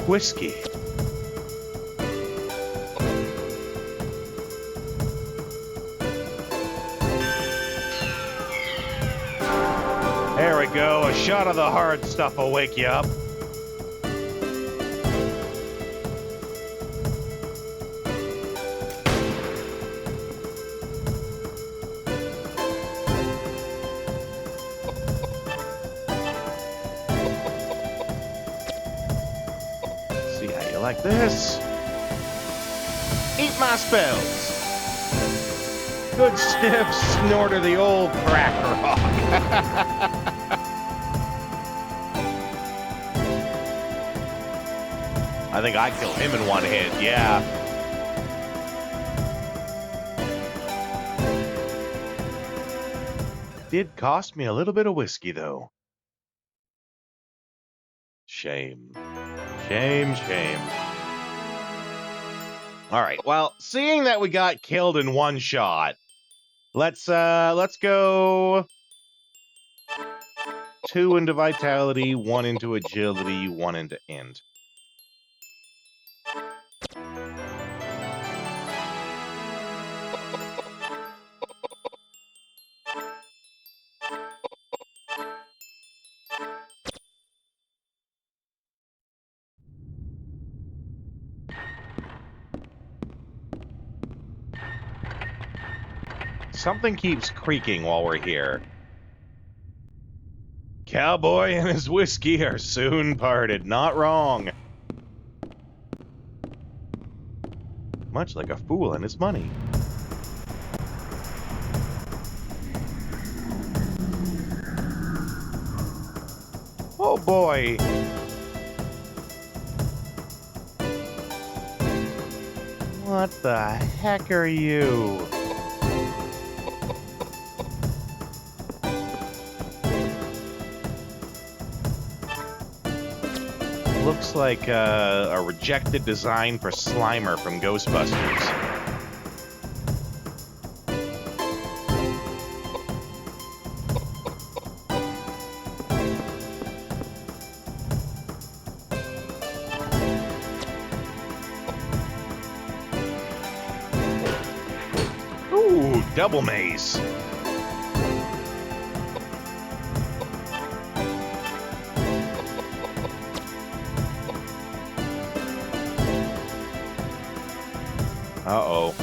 whiskey. There we go, a shot of the hard stuff will wake you up. Like this. Eat my spells. Good stiff snort of the old crack rock. I think I killed him in one hit, yeah. Did cost me a little bit of whiskey, though. Shame. Shame, shame. All right. Well, seeing that we got killed in one shot, let's go 2 into vitality, 1 into agility, 1 into int. Something keeps creaking while we're here. Cowboy and his whiskey are soon parted. Not wrong. Much like a fool and his money. Oh boy. What the heck are you? looks like a rejected design for Slimer from Ghostbusters. Ooh, double maze. Uh-oh.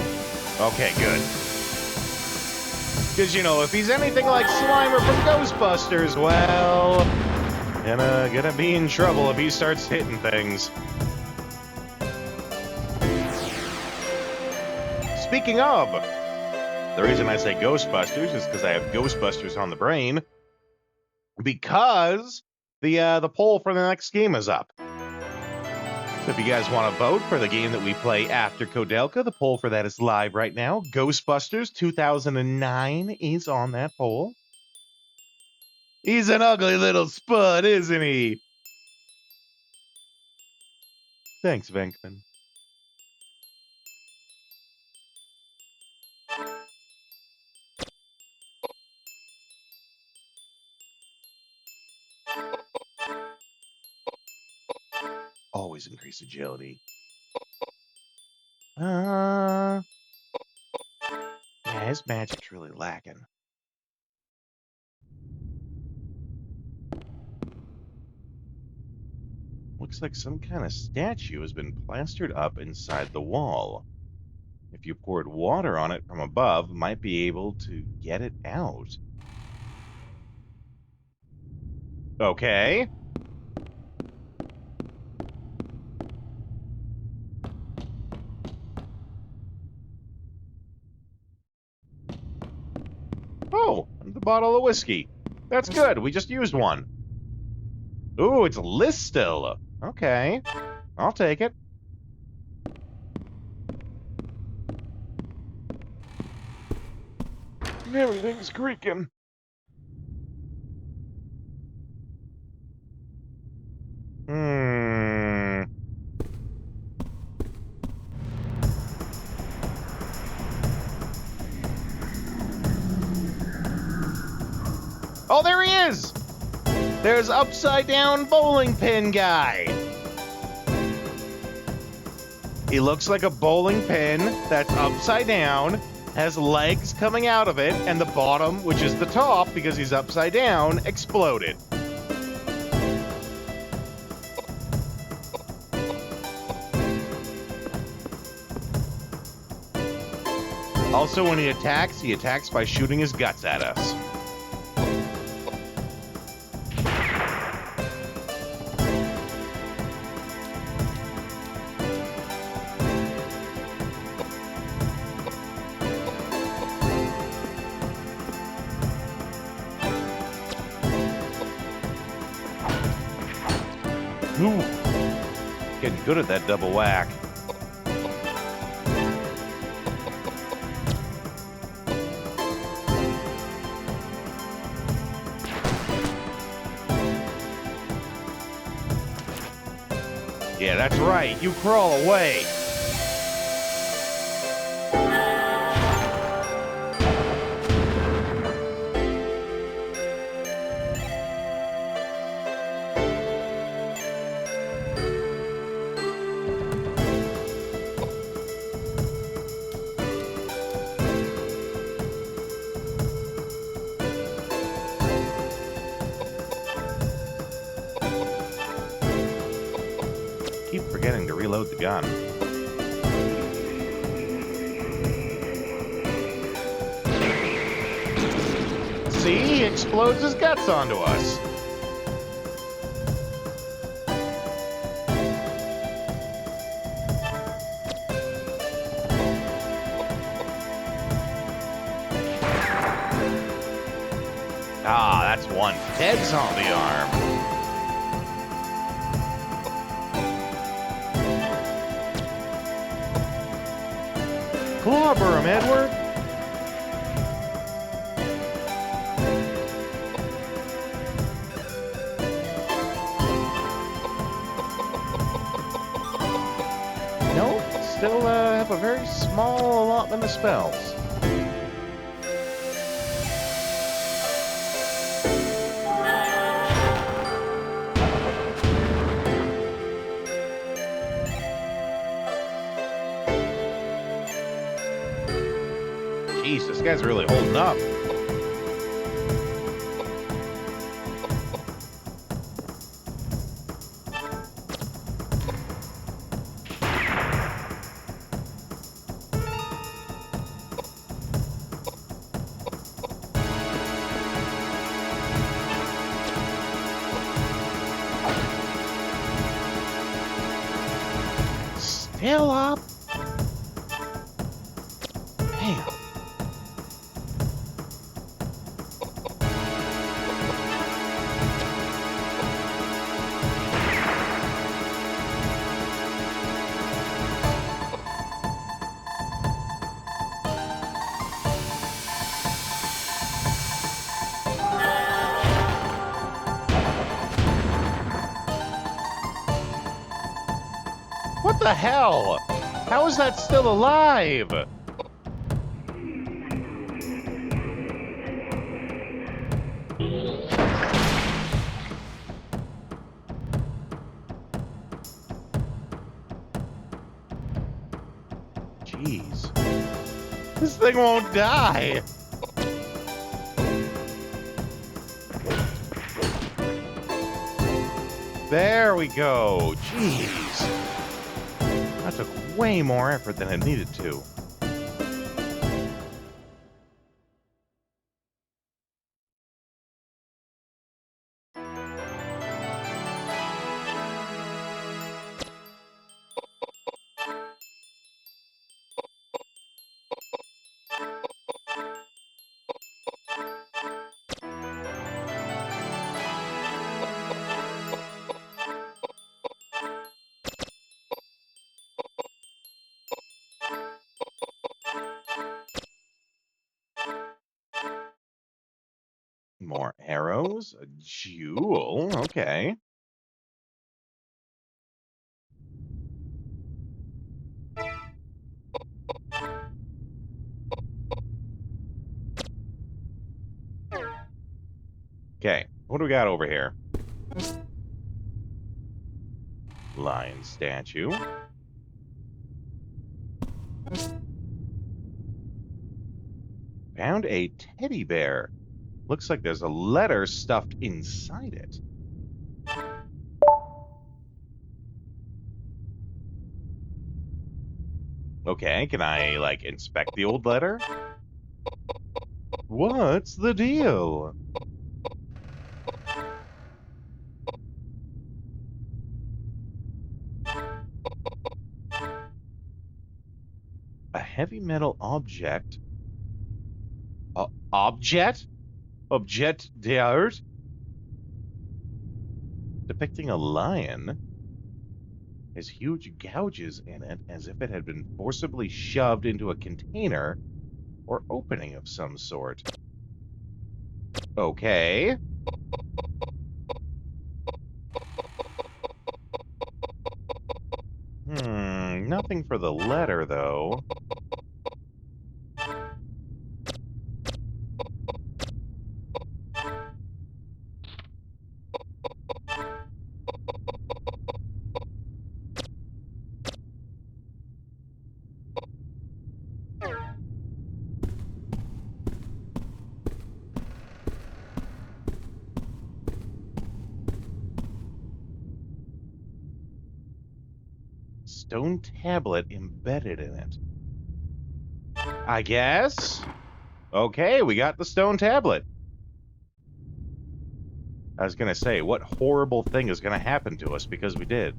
Okay, good. Because, you know, if he's anything like Slimer from Ghostbusters, well, gonna be in trouble if he starts hitting things. Speaking of, the reason I say Ghostbusters is because I have Ghostbusters on the brain. Because the poll for the next game is up. So if you guys want to vote for the game that we play after Koudelka, the poll for that is live right now. Ghostbusters 2009 is on that poll. He's an ugly little spud, isn't he? Thanks, Venkman. Always increase agility. Yeah, his magic's really lacking. Looks like some kind of statue has been plastered up inside the wall. If you poured water on it from above, might be able to get it out. Okay. Oh, the bottle of whiskey. That's good. We just used one. Ooh, it's list still. Okay. I'll take it. Everything's creaking. Oh, there he is! There's upside down bowling pin guy. He looks like a bowling pin that's upside down, has legs coming out of it, and the bottom, which is the top because he's upside down, exploded. Also, when he attacks by shooting his guts at us. Ooh, getting good at that double whack. Yeah, that's right. You crawl away. Keep forgetting to reload the gun. See? He explodes his guts onto us. Ah, that's one dead zombie arm. Clobber him, Edward. still have a very small allotment of spells. Jeez, this guy's really holding up. Still up? Damn. What the hell? How is that still alive? Jeez. This thing won't die. There we go. Jeez. That took way more effort than it needed to. More arrows, a jewel, okay. Okay, what do we got over here? Lion statue. Found a teddy bear. Looks like there's a letter stuffed inside it. Okay, can I, like, inspect the old letter? What's the deal? A heavy metal object. Object? Objet d'art? Depicting a lion. Has huge gouges in it, as if it had been forcibly shoved into a container or opening of some sort. Okay. Nothing for the letter, though. Stone tablet embedded in it. I guess. Okay, we got the stone tablet. I was gonna say, what horrible thing is gonna happen to us because we did?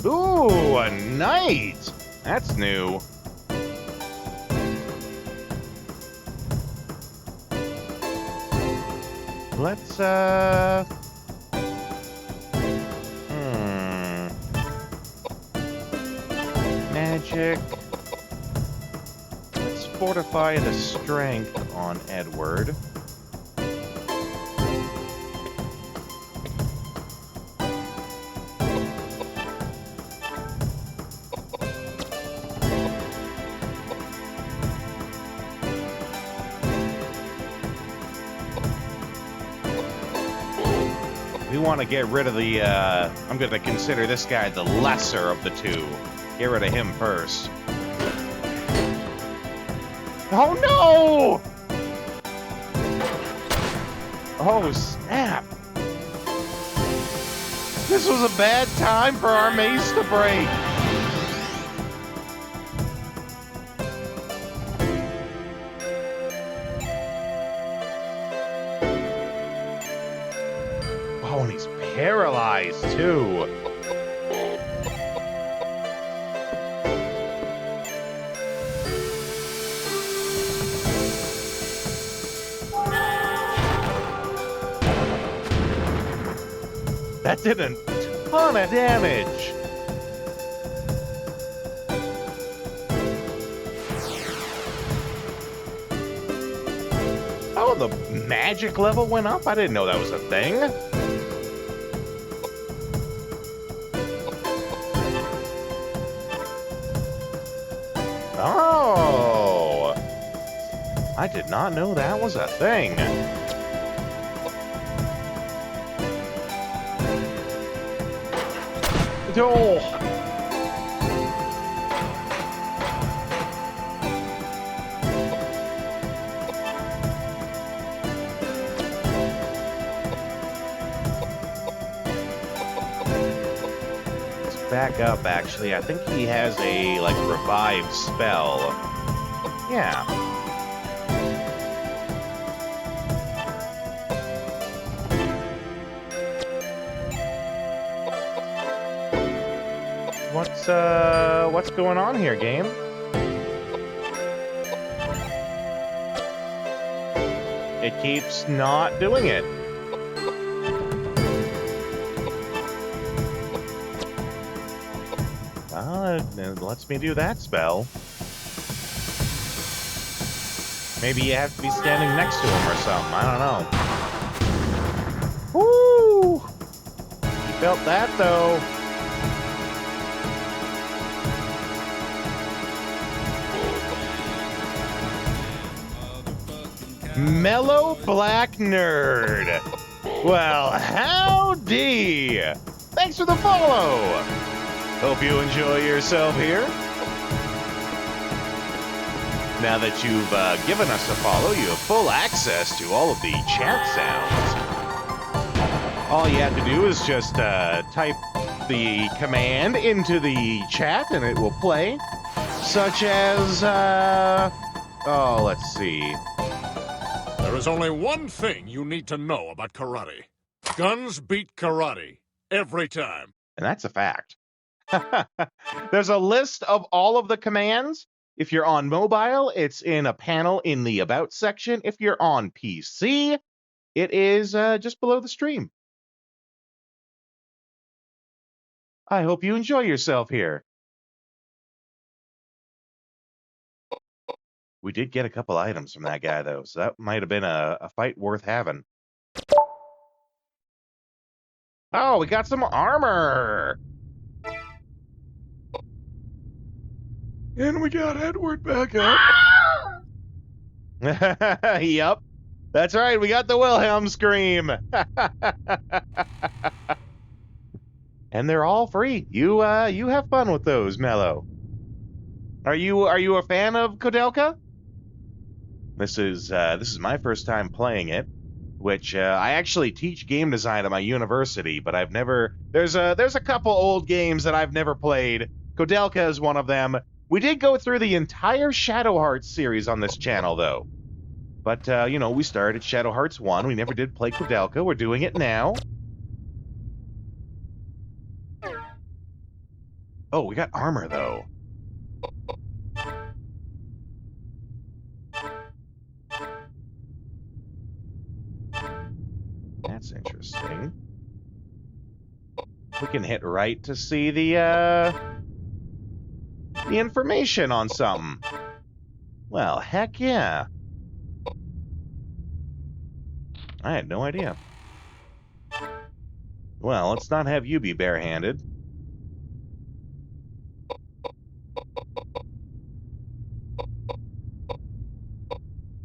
Ooh, a knight! That's new. Let's, Magic. Let's fortify the strength on Edward. We want to get rid of the, I'm going to consider this guy the lesser of the two. Get rid of him first. Oh, no! Oh, snap. This was a bad time for our mace to break. Oh, and he's paralyzed, too. That did a ton of damage. Oh, the magic level went up? I didn't know that was a thing. Oh. I did not know that was a thing. Oh. Let's back up, actually. I think he has a, like, revive spell. Yeah. What's going on here, game? It keeps not doing it. It lets me do that spell. Maybe you have to be standing next to him or something. I don't know. Woo! You felt that, though. Mellow Black Nerd. Well, howdy. Thanks for the follow. Hope you enjoy yourself here. Now that you've given us a follow, you have full access to all of the chat sounds. All you have to do is just type the command into the chat and it will play. Such as, oh, let's see. There is only one thing you need to know about karate. Guns beat karate. Every time. And that's a fact. There's a list of all of the commands. If you're on mobile, it's in a panel in the About section. If you're on PC, it is just below the stream. I hope you enjoy yourself here. We did get a couple items from that guy, though, so that might have been a fight worth having. Oh, we got some armor! And we got Edward back up. Yep. That's right, we got the Wilhelm scream. And they're all free. You have fun with those, Mello. Are you a fan of Koudelka? This is my first time playing it, which I actually teach game design at my university, but I've never. There's a couple old games that I've never played. Koudelka is one of them. We did go through the entire Shadow Hearts series on this channel, though. But we started Shadow Hearts 1. We never did play Koudelka. We're doing it now. Oh, we got armor though. That's interesting. We can hit right to see the information on something. Well, heck yeah. I had no idea. Well, let's not have you be barehanded.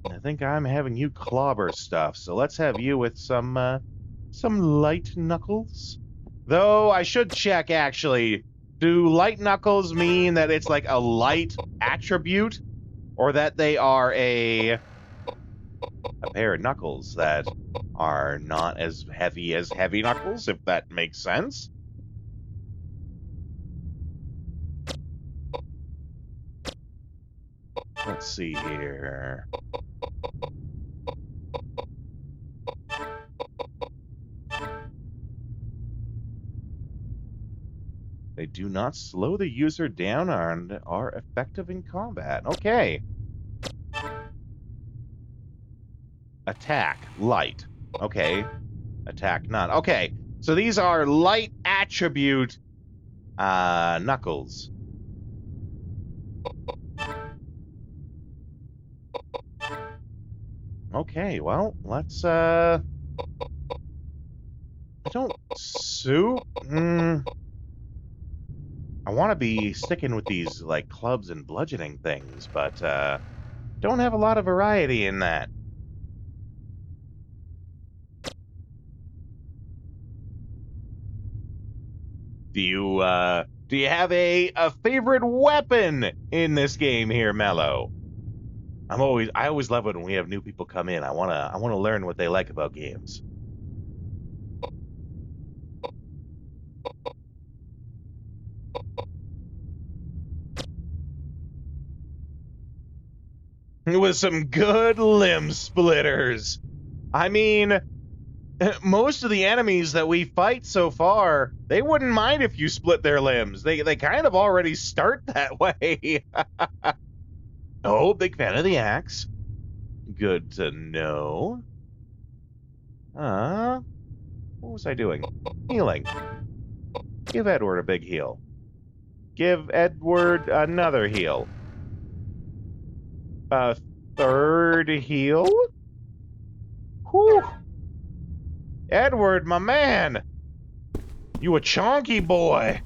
I think I'm having you clobber stuff, so let's have you with some some light knuckles. Though I should check, actually. Do light knuckles mean that it's like a light attribute? Or that they are a pair of knuckles that are not as heavy knuckles, if that makes sense? Let's see here. They do not slow the user down and are effective in combat. Okay. Attack, light. Okay. Attack, none. Okay. So these are light attribute knuckles. Okay, well, let's I don't I want to be sticking with these, like, clubs and bludgeoning things, but, don't have a lot of variety in that. Do you have a favorite weapon in this game here, Mello? I always love it when we have new people come in. I wanna learn what they like about games. With some good limb splitters. I mean, most of the enemies that we fight so far, they wouldn't mind if you split their limbs. They kind of already start that way. Oh, big fan of the axe. Good to know. What was I doing? Healing. Give Edward a big heal. Give Edward another heal. A third heal? Whew. Edward, my man! You a chonky boy!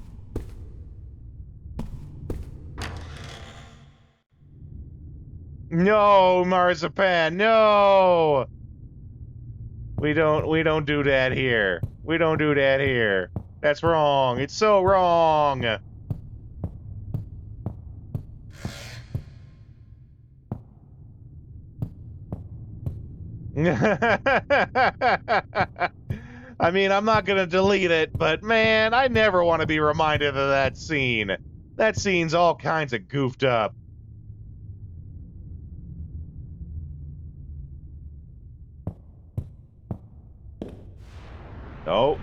No, Marzipan, no! We don't do that here. We don't do that here. That's wrong. It's so wrong. I mean, I'm not gonna delete it, but man, I never want to be reminded of that scene. That scene's all kinds of goofed up. Oh.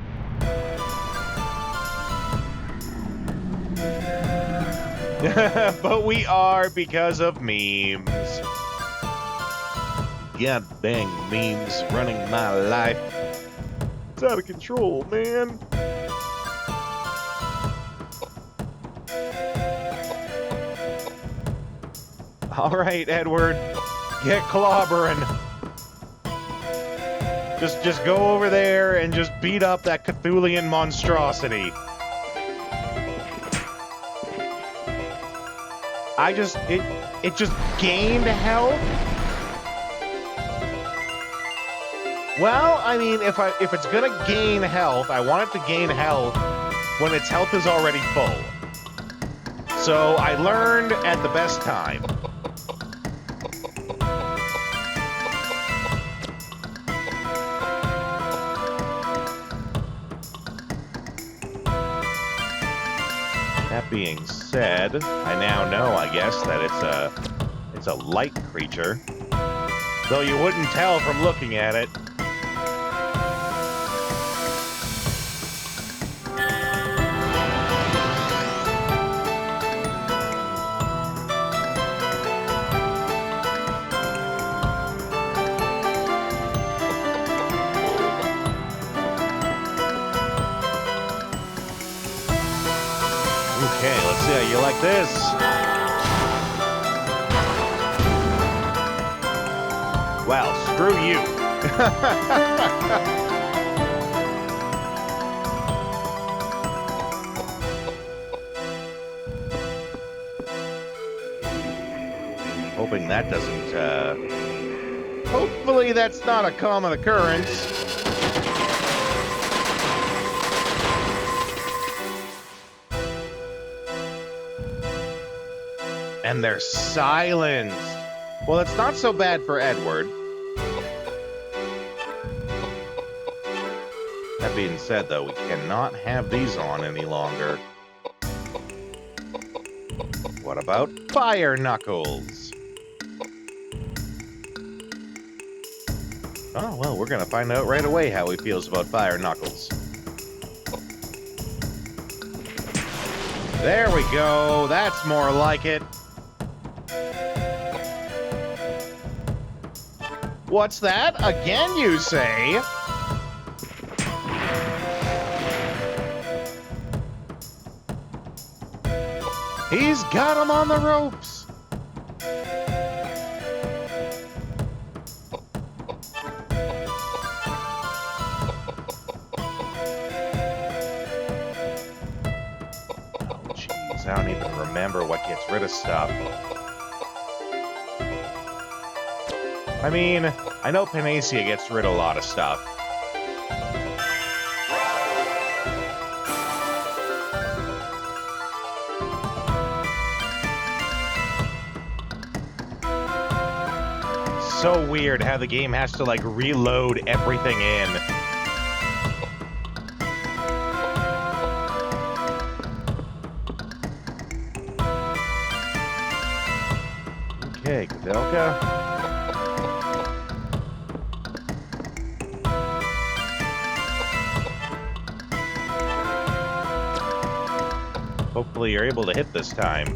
But we are because of memes. God dang memes running my life. It's out of control, man. All right, Edward. Get clobbering. Just go over there and just beat up that Cthulian monstrosity. It just gained health? Well, I mean, if it's gonna gain health, I want it to gain health when its health is already full. So I learned at the best time. That being said, I now know, I guess, that it's a light creature. Though you wouldn't tell from looking at it. Okay, let's see how you like this. Well, screw you. Hoping that doesn't, hopefully that's not a common occurrence. and they're silenced. Well, it's not so bad for Edward. That being said, though, we cannot have these on any longer. What about Fire Knuckles? Oh, well, we're gonna find out right away how he feels about Fire Knuckles. There we go. That's more like it. What's that? Again, you say? He's got him on the ropes. Oh, jeez, I don't even remember what gets rid of stuff. I mean, I know Panacea gets rid of a lot of stuff. So weird how the game has to, like, reload everything in. Okay, Koudelka. Hopefully you're able to hit this time.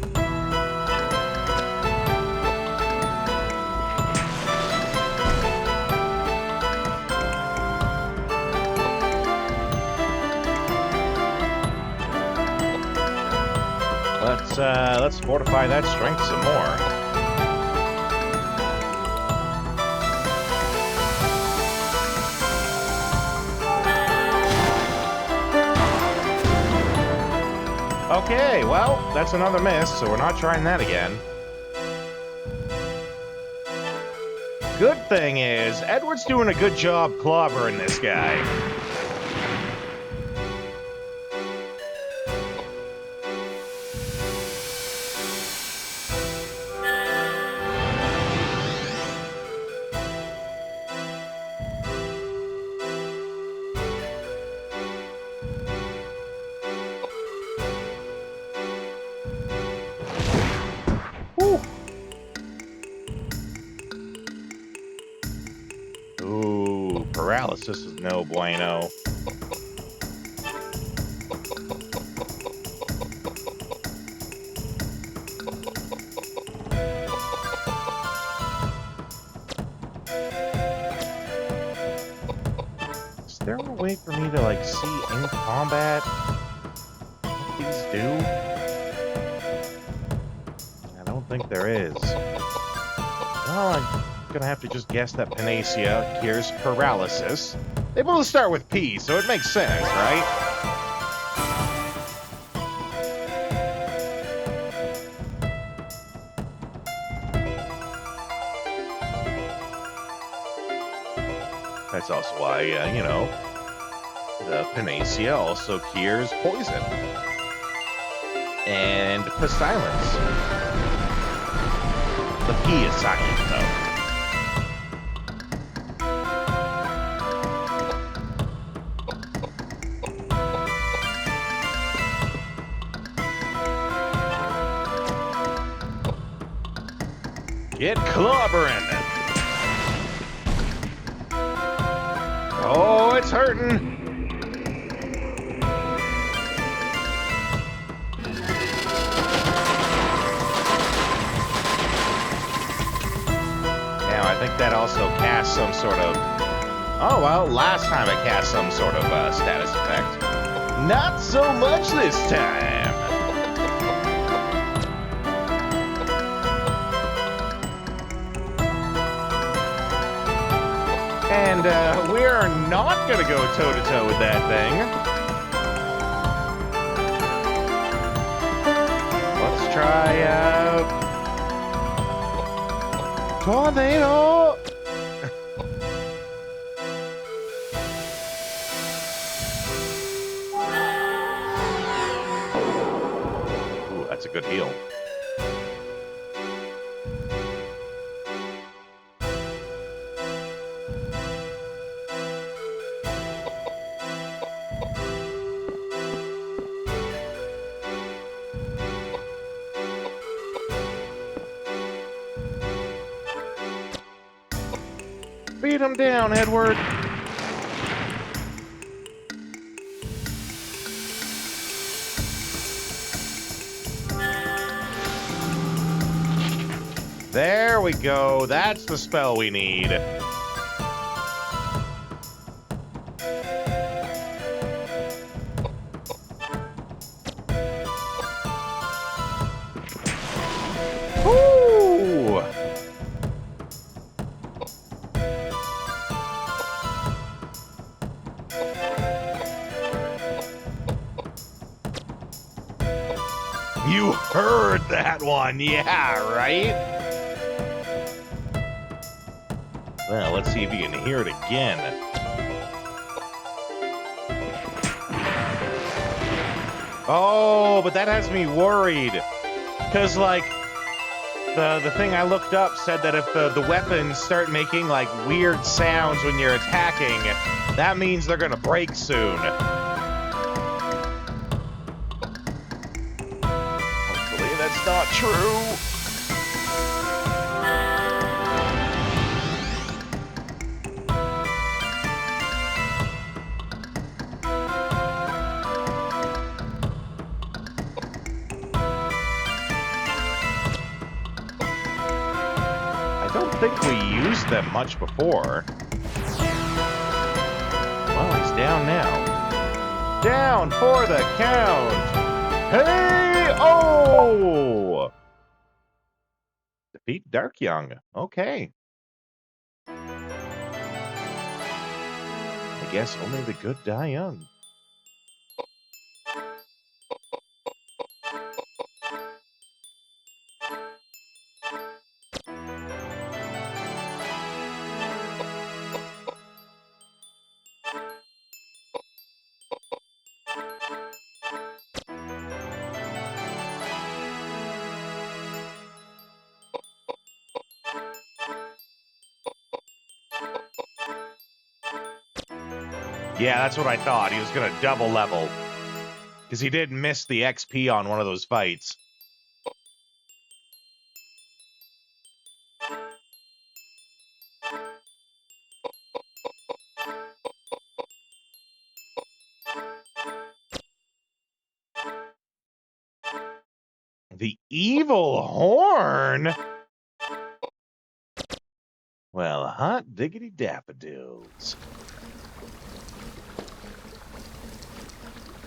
Let's fortify that strength some more. Okay, well, that's another miss, so we're not trying that again. Good thing is, Edward's doing a good job clobbering this guy. Ooh, paralysis is no bueno. Is there a way for me to, like, see in combat what these do? I don't think there is. Well, I'm gonna have to just guess that Panacea cures paralysis. They both start with P, so it makes sense, right? That's also why, you know, the Panacea also cures poison. And silence. The P is silent, though. Get clobbering! Oh, it's hurting! Now, I think that also casts some sort of... Oh, well, last time it cast some sort of status effect. Not so much this time! And we are not going to go toe-to-toe with that thing. Let's try Tornado! Ooh, that's a good heal. beat him down, Edward. There we go. That's the spell we need. Woo! You heard that one, yeah, right? Well, let's see if you can hear it again. Oh, but that has me worried. Because, like, the thing I looked up said that if the weapons start making, like, weird sounds when you're attacking, that means they're gonna break soon. Hopefully that's not true. I don't think we used them much before. Well, he's down now. Down for the count. Hey, oh! Defeat Dark Young. Okay. I guess only the good die young. Yeah, that's what I thought. He was going to double level. Because he did miss the XP on one of those fights. The evil horn? Well, hot diggity daffodils.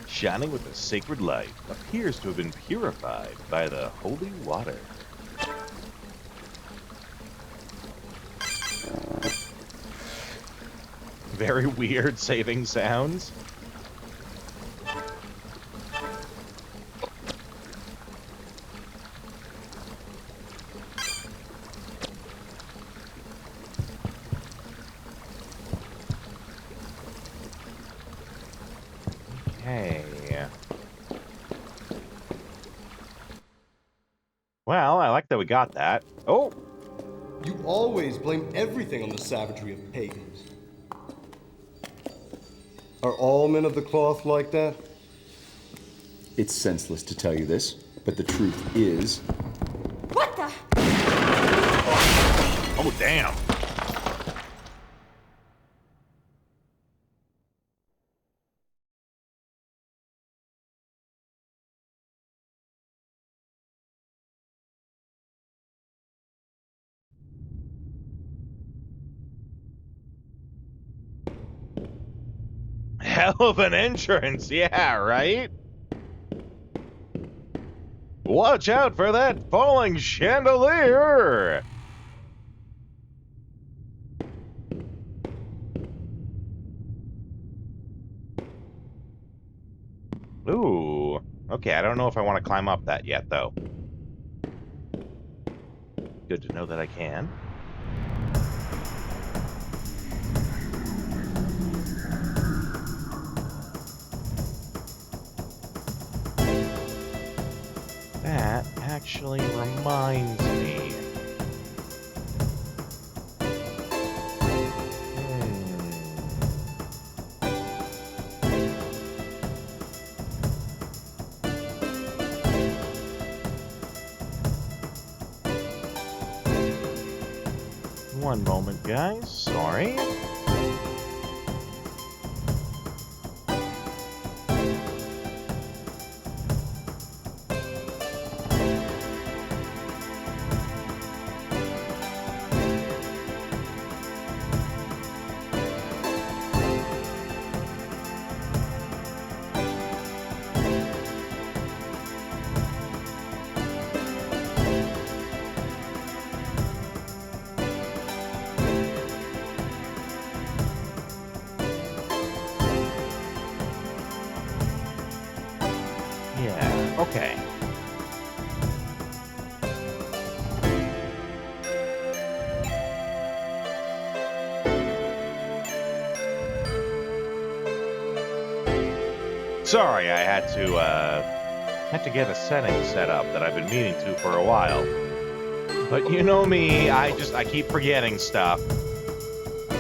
Shining with a sacred light, appears to have been purified by the holy water. Very weird saving sounds. Okay. Well, I like that we got that. Oh! You always blame everything on the savagery of pagans. Are all men of the cloth like that? It's senseless to tell you this, but the truth is... What the? Oh, damn. Hell of an entrance, yeah, right? Watch out for that falling chandelier! Ooh. Okay, I don't know if I want to climb up that yet, though. Good to know that I can. That actually reminds me. One moment, guys. Sorry. Yeah, okay. Sorry, I had to get a setting set up that I've been meaning to for a while. But you know me, I keep forgetting stuff.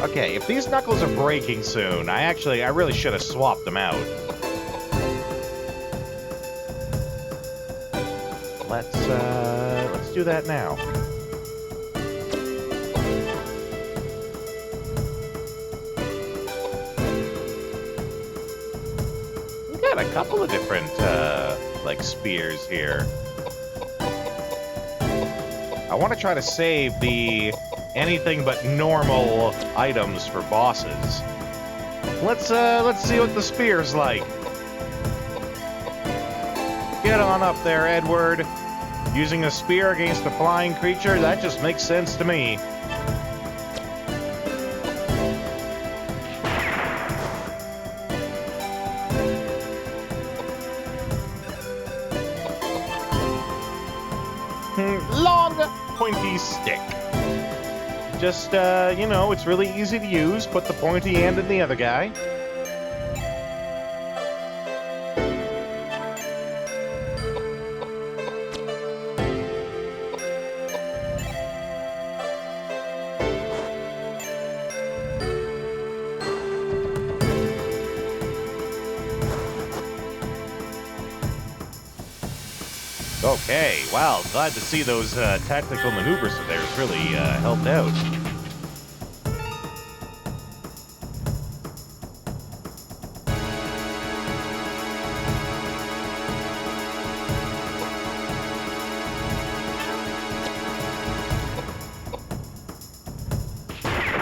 Okay, if these knuckles are breaking soon, I really should have swapped them out. Let's do that now. We got a couple of different, like, spears here. I want to try to save the anything but normal items for bosses. Let's see what the spear's like. Get on up there, Edward. Using a spear against a flying creature, that just makes sense to me. Long, pointy stick. Just, you know, it's really easy to use. Put the pointy end in the other guy. Okay, wow, glad to see those tactical maneuvers of theirs really helped out.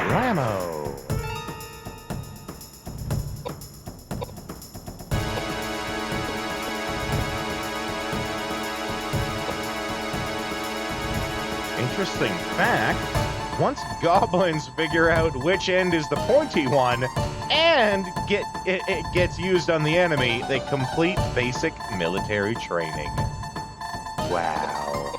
Blammo! Interesting fact, once goblins figure out which end is the pointy one and it gets used on the enemy, they complete basic military training. Wow.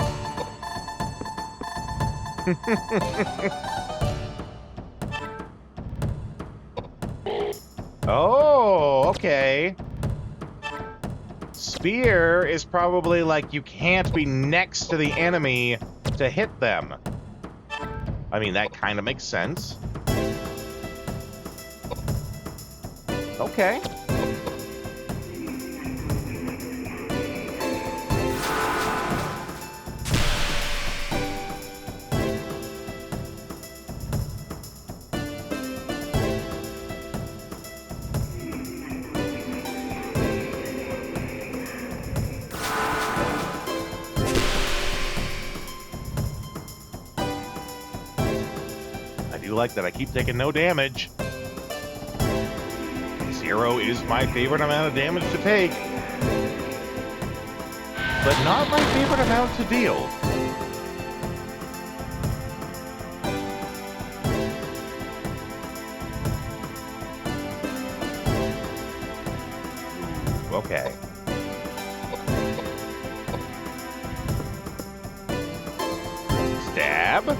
Oh, okay. Spear is probably like you can't be next to the enemy to hit them. I mean, that kind of makes sense. Okay. Like that I keep taking no damage. 0 is my favorite amount of damage to take, but not my favorite amount to deal. Okay. Stab.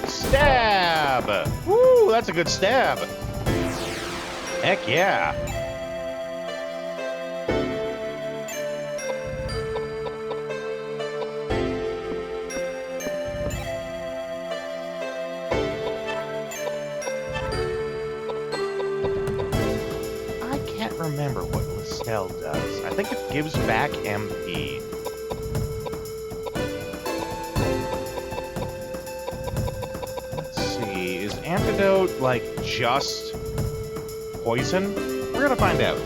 Stab! Woo, that's a good stab. Heck yeah. I can't remember what Listel does. I think it gives back MP. antidote, like, just poison? We're gonna find out.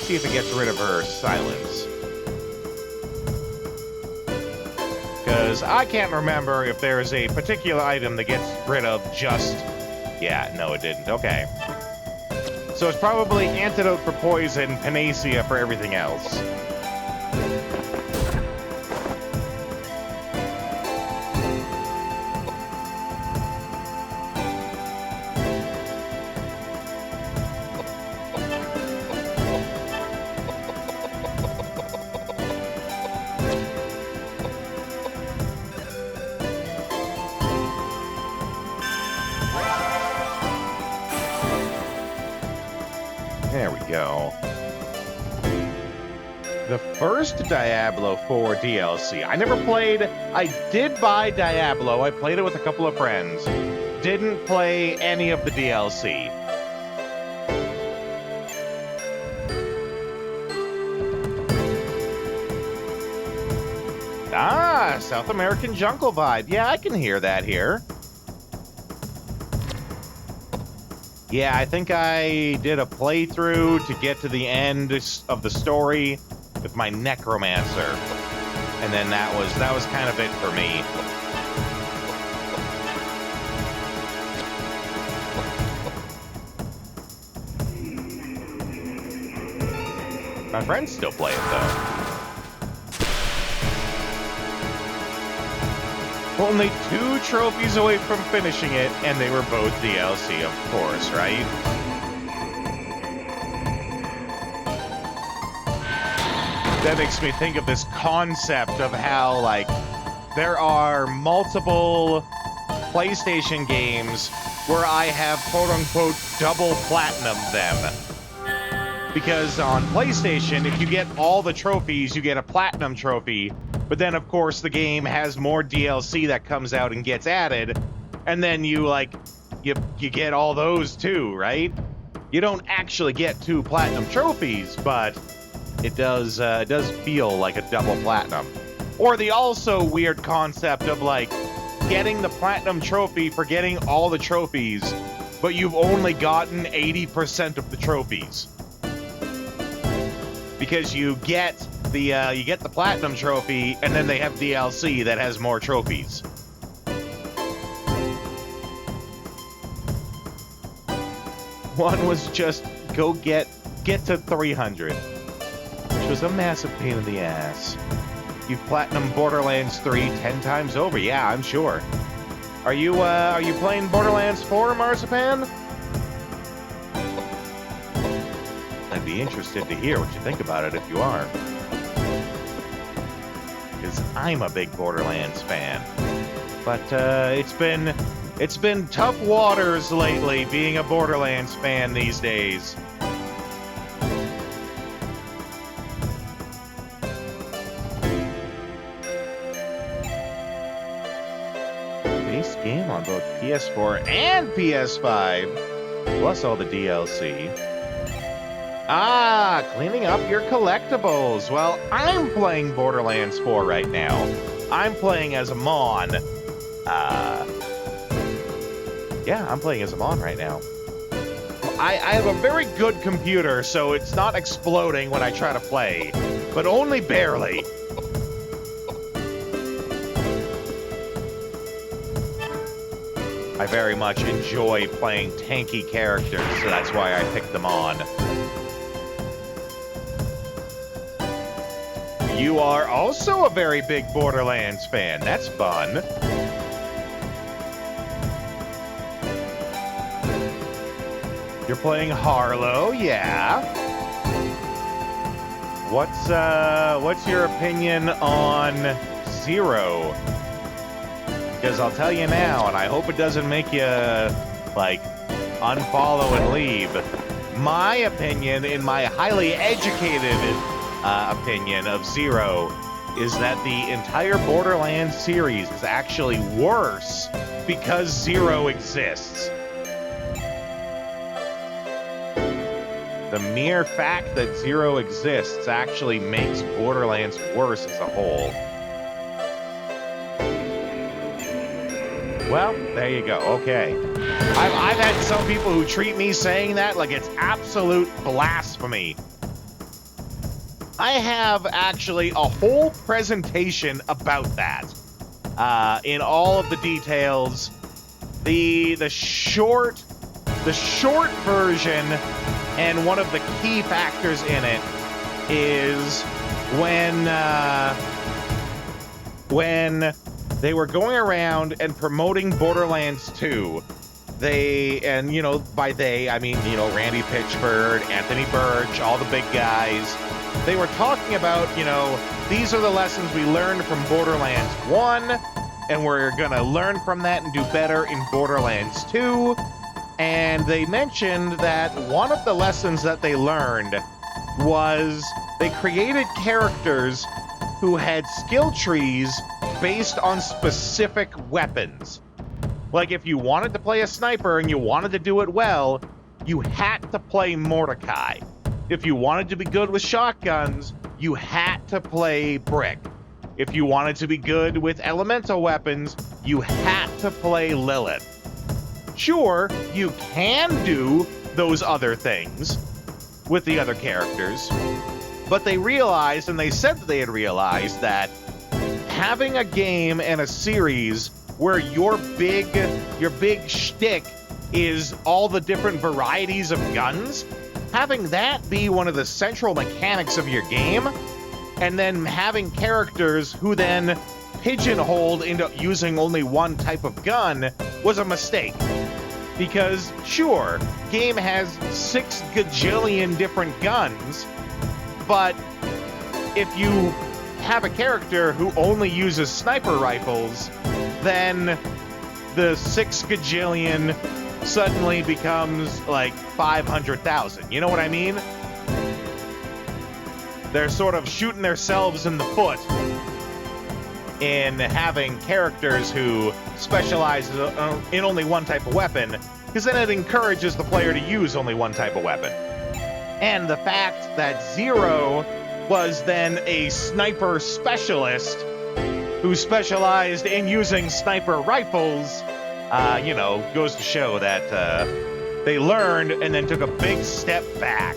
See if it gets rid of her silence. Because I can't remember if there is a particular item that gets rid of just... Yeah, no, it didn't. Okay. So it's probably antidote for poison, panacea for everything else. There we go. The first Diablo 4 DLC. I never played... I did buy Diablo. I played it with a couple of friends. Didn't play any of the DLC. Ah, South American jungle vibe. Yeah, I can hear that here. Yeah, I think I did a playthrough to get to the end of the story with my necromancer. And then that was kind of it for me. My friends still play it though. Only 2 trophies away from finishing it, and they were both DLC, of course, right? That makes me think of this concept of how, like, there are multiple PlayStation games where I have, quote-unquote, double platinum them. Because on PlayStation, if you get all the trophies, you get a platinum trophy. But then, of course, the game has more DLC that comes out and gets added. And then you get all those too, right? You don't actually get 2 platinum trophies, but it does feel like a double platinum. Or the also weird concept of, like, getting the platinum trophy for getting all the trophies, but you've only gotten 80% of the trophies. Because you get the platinum trophy, and then they have DLC that has more trophies. One was just go get to 300, which was a massive pain in the ass. You've platinum Borderlands 3 10 times over. Yeah, I'm sure. Are you playing Borderlands 4, Marzipan? I'd be interested to hear what you think about it if you are. Because I'm a big Borderlands fan. But it's been tough waters lately being a Borderlands fan these days. Base game on both PS4 and PS5, plus all the DLC. Ah, cleaning up your collectibles. Well, I'm playing Borderlands 4 right now. I'm playing as a Mon. Yeah, I'm playing as a Mon right now. I have a very good computer, so it's not exploding when I try to play, but only barely. I very much enjoy playing tanky characters, so that's why I picked them on. You are also a very big Borderlands fan. That's fun. You're playing Harlow, yeah. What's your opinion on Zero? Because I'll tell you now, and I hope it doesn't make you, like, unfollow and leave. My opinion, in my highly educated opinion of Zero, is that the entire Borderlands series is actually worse because Zero exists. The mere fact that Zero exists actually makes Borderlands worse as a whole. Well, there you go. Okay. I've had some people who treat me saying that like it's absolute blasphemy. I have actually a whole presentation about that. In all of the details. The short version, and one of the key factors in it is when they were going around and promoting Borderlands 2, and you know, by they, I mean, you know, Randy Pitchford, Anthony Birch, all the big guys, they were talking about, you know, these are the lessons we learned from Borderlands 1, and we're gonna learn from that and do better in Borderlands 2. And they mentioned that one of the lessons that they learned was they created characters who had skill trees based on specific weapons. Like, if you wanted to play a sniper and you wanted to do it well, you had to play Mordecai. If you wanted to be good with shotguns, you had to play Brick. If you wanted to be good with elemental weapons, you had to play Lilith. Sure, you can do those other things with the other characters, but they realized, and they said that they had realized, that having a game and a series where your big shtick is all the different varieties of guns, having that be one of the central mechanics of your game, and then having characters who then pigeonholed into using only one type of gun was a mistake. Because, sure, game has 6 gajillion different guns, but if you have a character who only uses sniper rifles, then the 6 gajillion suddenly becomes like 500,000. You know what I mean? They're sort of shooting themselves in the foot in having characters who specialize in only one type of weapon, because then it encourages the player to use only one type of weapon. And the fact that Zero was then a sniper specialist who specialized in using sniper rifles, you know, goes to show that they learned and then took a big step back.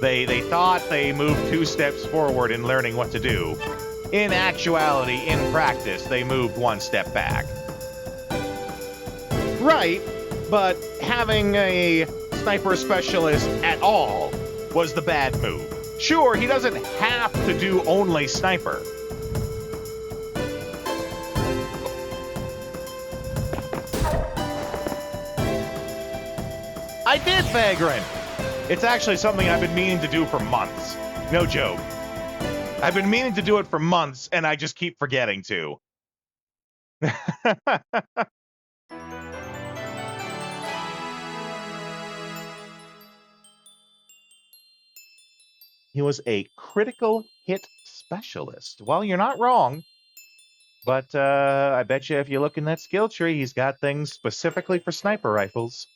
They thought they moved 2 steps forward in learning what to do. In actuality, in practice, they moved 1 step back. Right, but having a sniper specialist at all was the bad move. Sure, he doesn't have to do only sniper. I did Vagrant! It's actually something I've been meaning to do for months. No joke. I've been meaning to do it for months, and I just keep forgetting to. He was a critical hit specialist. Well, you're not wrong. But I bet you if you look in that skill tree, he's got things specifically for sniper rifles.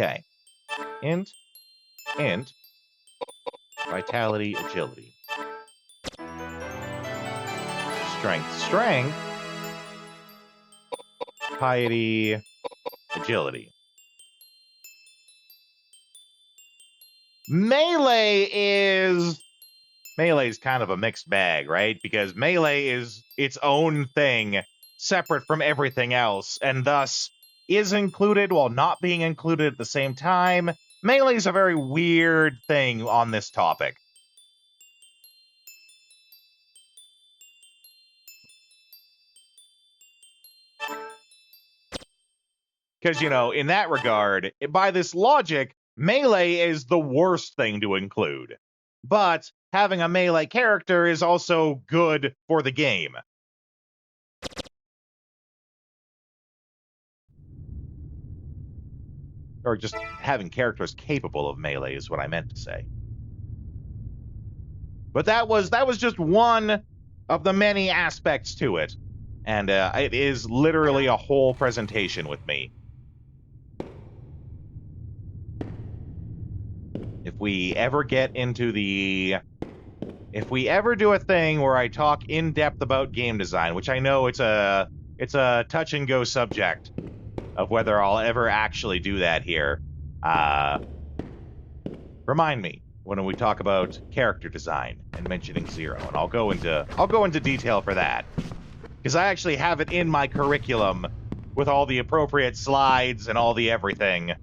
Okay. Int, vitality, agility. Strength, piety, agility. Melee's kind of a mixed bag, right? Because melee is its own thing, separate from everything else, and thus is included while not being included at the same time. Melee's a very weird thing on this topic. Because, you know, in that regard, by this logic, melee is the worst thing to include. But having a melee character is also good for the game. Or just having characters capable of melee is what I meant to say. But that was just one of the many aspects to it. And it is literally a whole presentation with me. If we ever get into the if we ever do a thing where I talk in depth about game design, which I know it's a touch and go subject of whether I'll ever actually do that here, remind me when we talk about character design and mentioning Zero, and I'll go into detail for that, because I actually have it in my curriculum with all the appropriate slides and all the everything.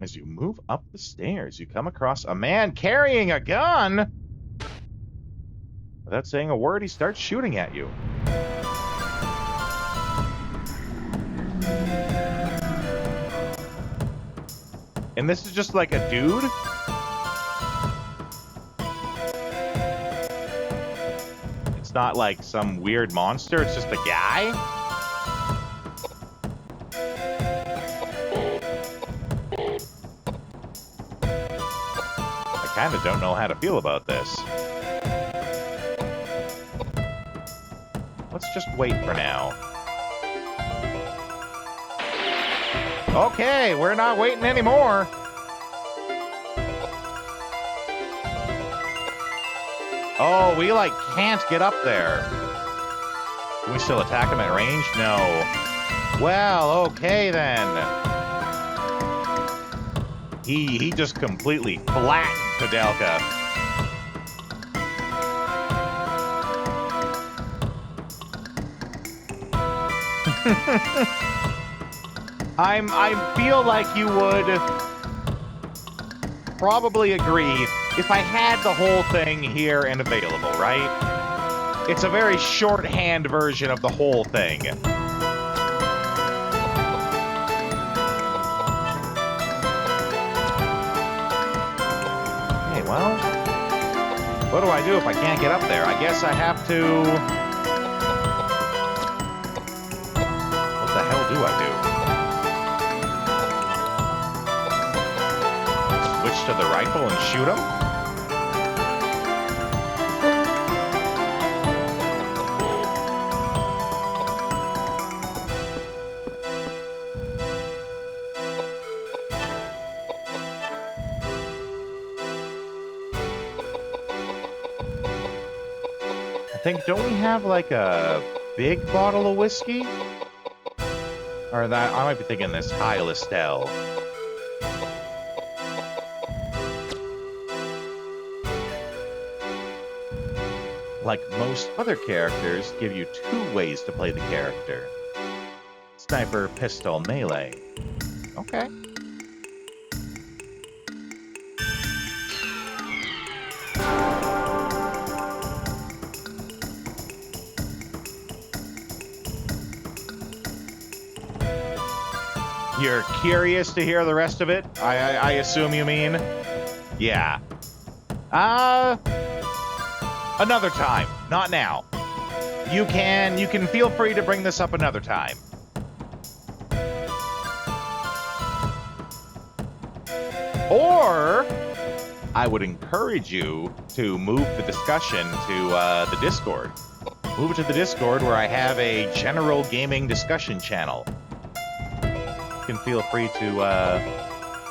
As you move up the stairs, you come across a man carrying a gun. Without saying a word, he starts shooting at you. And this is just like a dude? It's not like some weird monster, it's just a guy? I kind of don't know how to feel about this. Let's just wait for now. Okay, we're not waiting anymore. Oh, we, like, can't get up there. Can we still attack him at range? No. Well, okay, then. He just completely flattened Koudelka. I feel like you would probably agree if I had the whole thing here and available, right? It's a very shorthand version of the whole thing. Okay, well, what do I do if I can't get up there? I guess I have to... What the hell do I do? Switch to the rifle and shoot him? I think, don't we have like a big bottle of whiskey? Or that, I might be thinking this Kyle Estelle. Like most other characters, give you 2 ways to play the character. Sniper, pistol, melee. Okay. You're curious to hear the rest of it? I assume you mean? Yeah. Another time, not now. You can feel free to bring this up another time. Or I would encourage you to move the discussion to the Discord. Move it to the Discord where I have a general gaming discussion channel. You can feel free to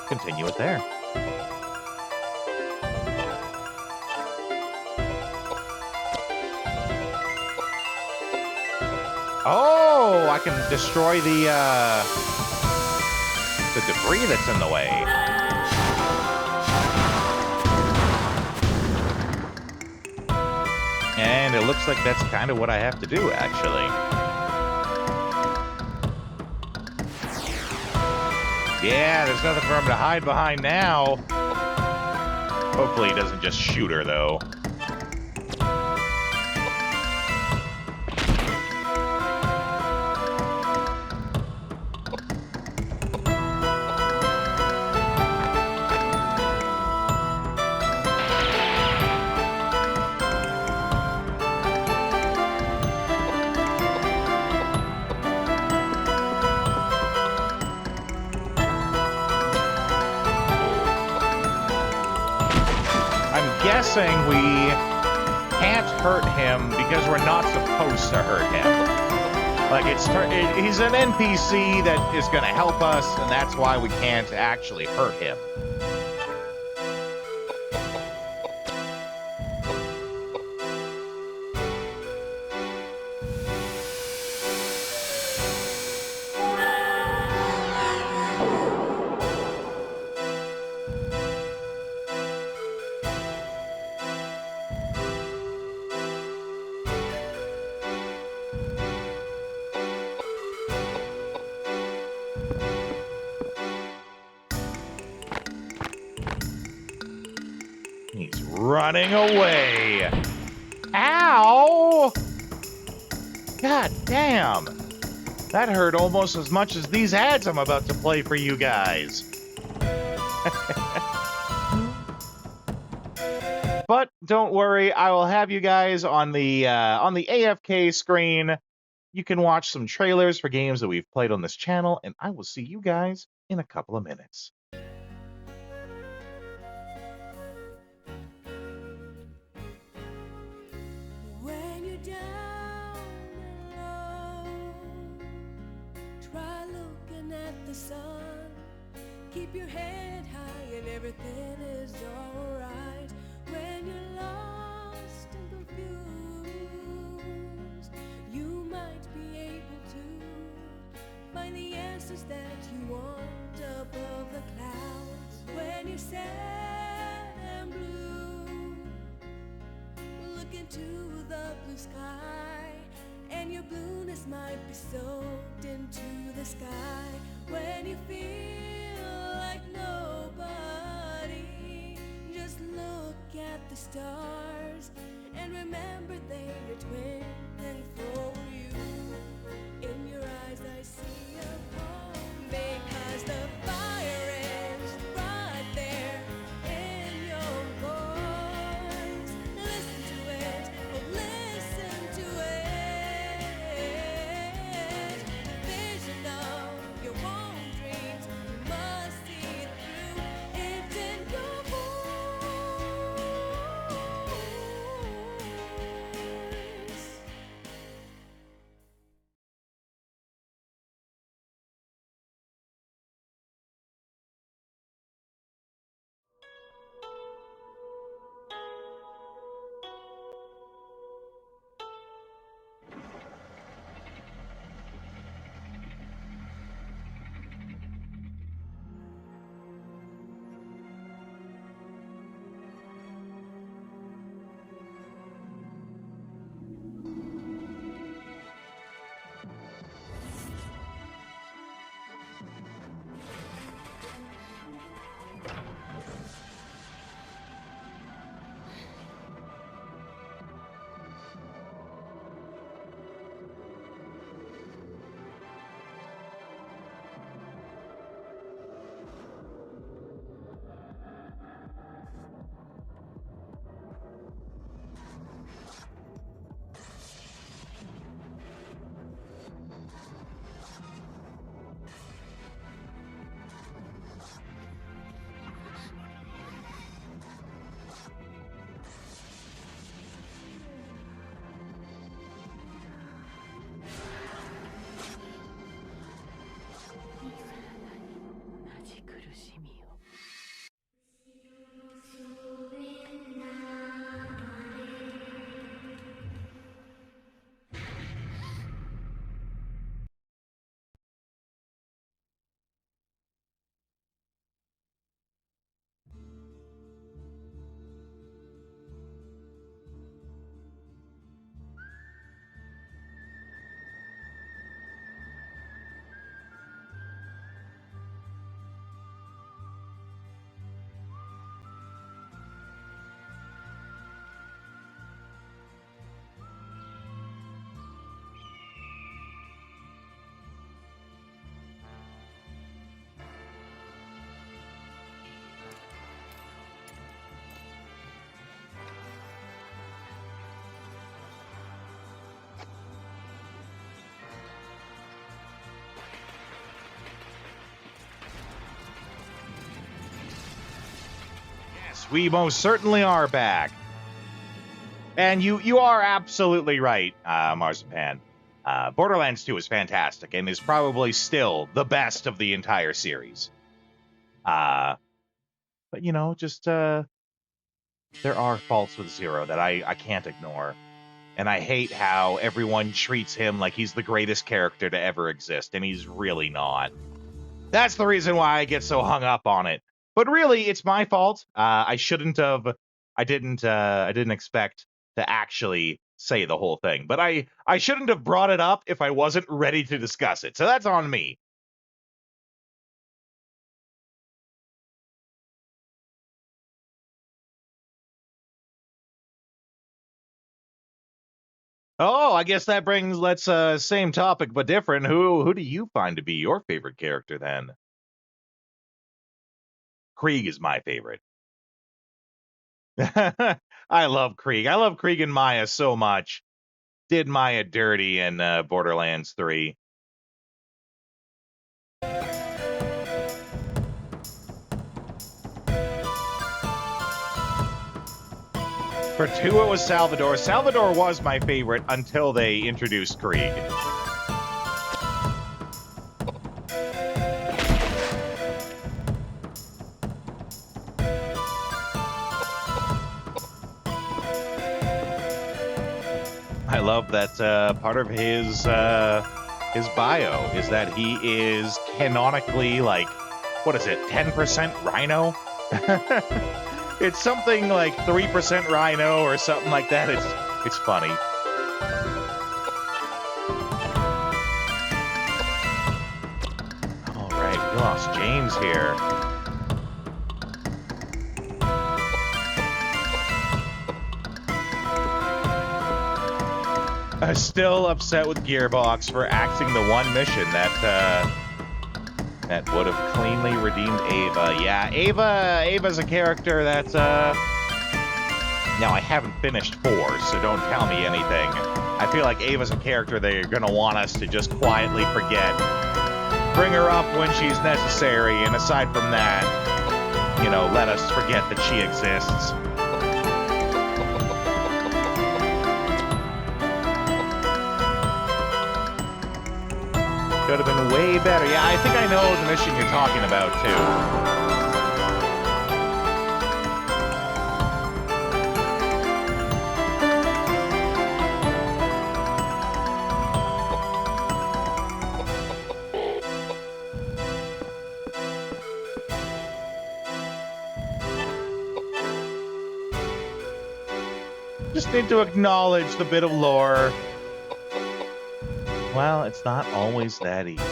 continue it there. Oh, I can destroy the debris that's in the way. And it looks like that's kind of what I have to do, actually. Yeah, there's nothing for him to hide behind now. Hopefully he doesn't just shoot her, though. Guessing we can't hurt him because we're not supposed to hurt him. Like, he's an NPC that is going to help us, and that's why we can't actually hurt him. He's running away. Ow! God damn. That hurt almost as much as these ads I'm about to play for you guys. But don't worry, I will have you guys on the AFK screen. You can watch some trailers for games that we've played on this channel, and I will see you guys in a couple of minutes. When you're down and low, try looking at the sun. Keep your head high and everything is alright. When you're lost and confused, you might be able to find the answers that you want above the clouds. When you're sad and blue, look into the blue sky, and your blueness might be soaked into the sky. When you feel like nobody, just look at the stars and remember they're twinkling for you. In your eyes I see a home, because the fire is right there in your voice. Listen to it, oh listen to it. The vision of your own dreams, you must see it through. It's in your voice. We most certainly are back. And you are absolutely right, Marzipan. Borderlands 2 is fantastic and is probably still the best of the entire series. But, you know, just, there are faults with Zero that I can't ignore. And I hate how everyone treats him like he's the greatest character to ever exist, and he's really not. That's the reason why I get so hung up on it. But really, it's my fault. I shouldn't have. I didn't expect to actually say the whole thing. But I shouldn't have brought it up if I wasn't ready to discuss it. So that's on me. Oh, I guess that brings, same topic but different. Who do you find to be your favorite character then? Krieg is my favorite. I love Krieg. I love Krieg and Maya so much. Did Maya dirty in Borderlands 3. For 2, it was Salvador. Salvador was my favorite until they introduced Krieg. I love that part of his bio is that he is canonically, like, what is it, 10% rhino? It's something like 3% rhino or something like that. It's funny. All right, we lost James here. I'm still upset with Gearbox for axing the one mission that would have cleanly redeemed Ava. Yeah, Ava's a character that's now I haven't finished 4, so don't tell me anything. I feel like Ava's a character they're gonna want us to just quietly forget. Bring her up when she's necessary, and aside from that, you know, let us forget that she exists. Could have been way better. Yeah, I think I know the mission you're talking about, too. Just need to acknowledge the bit of lore. Well, it's not always that easy.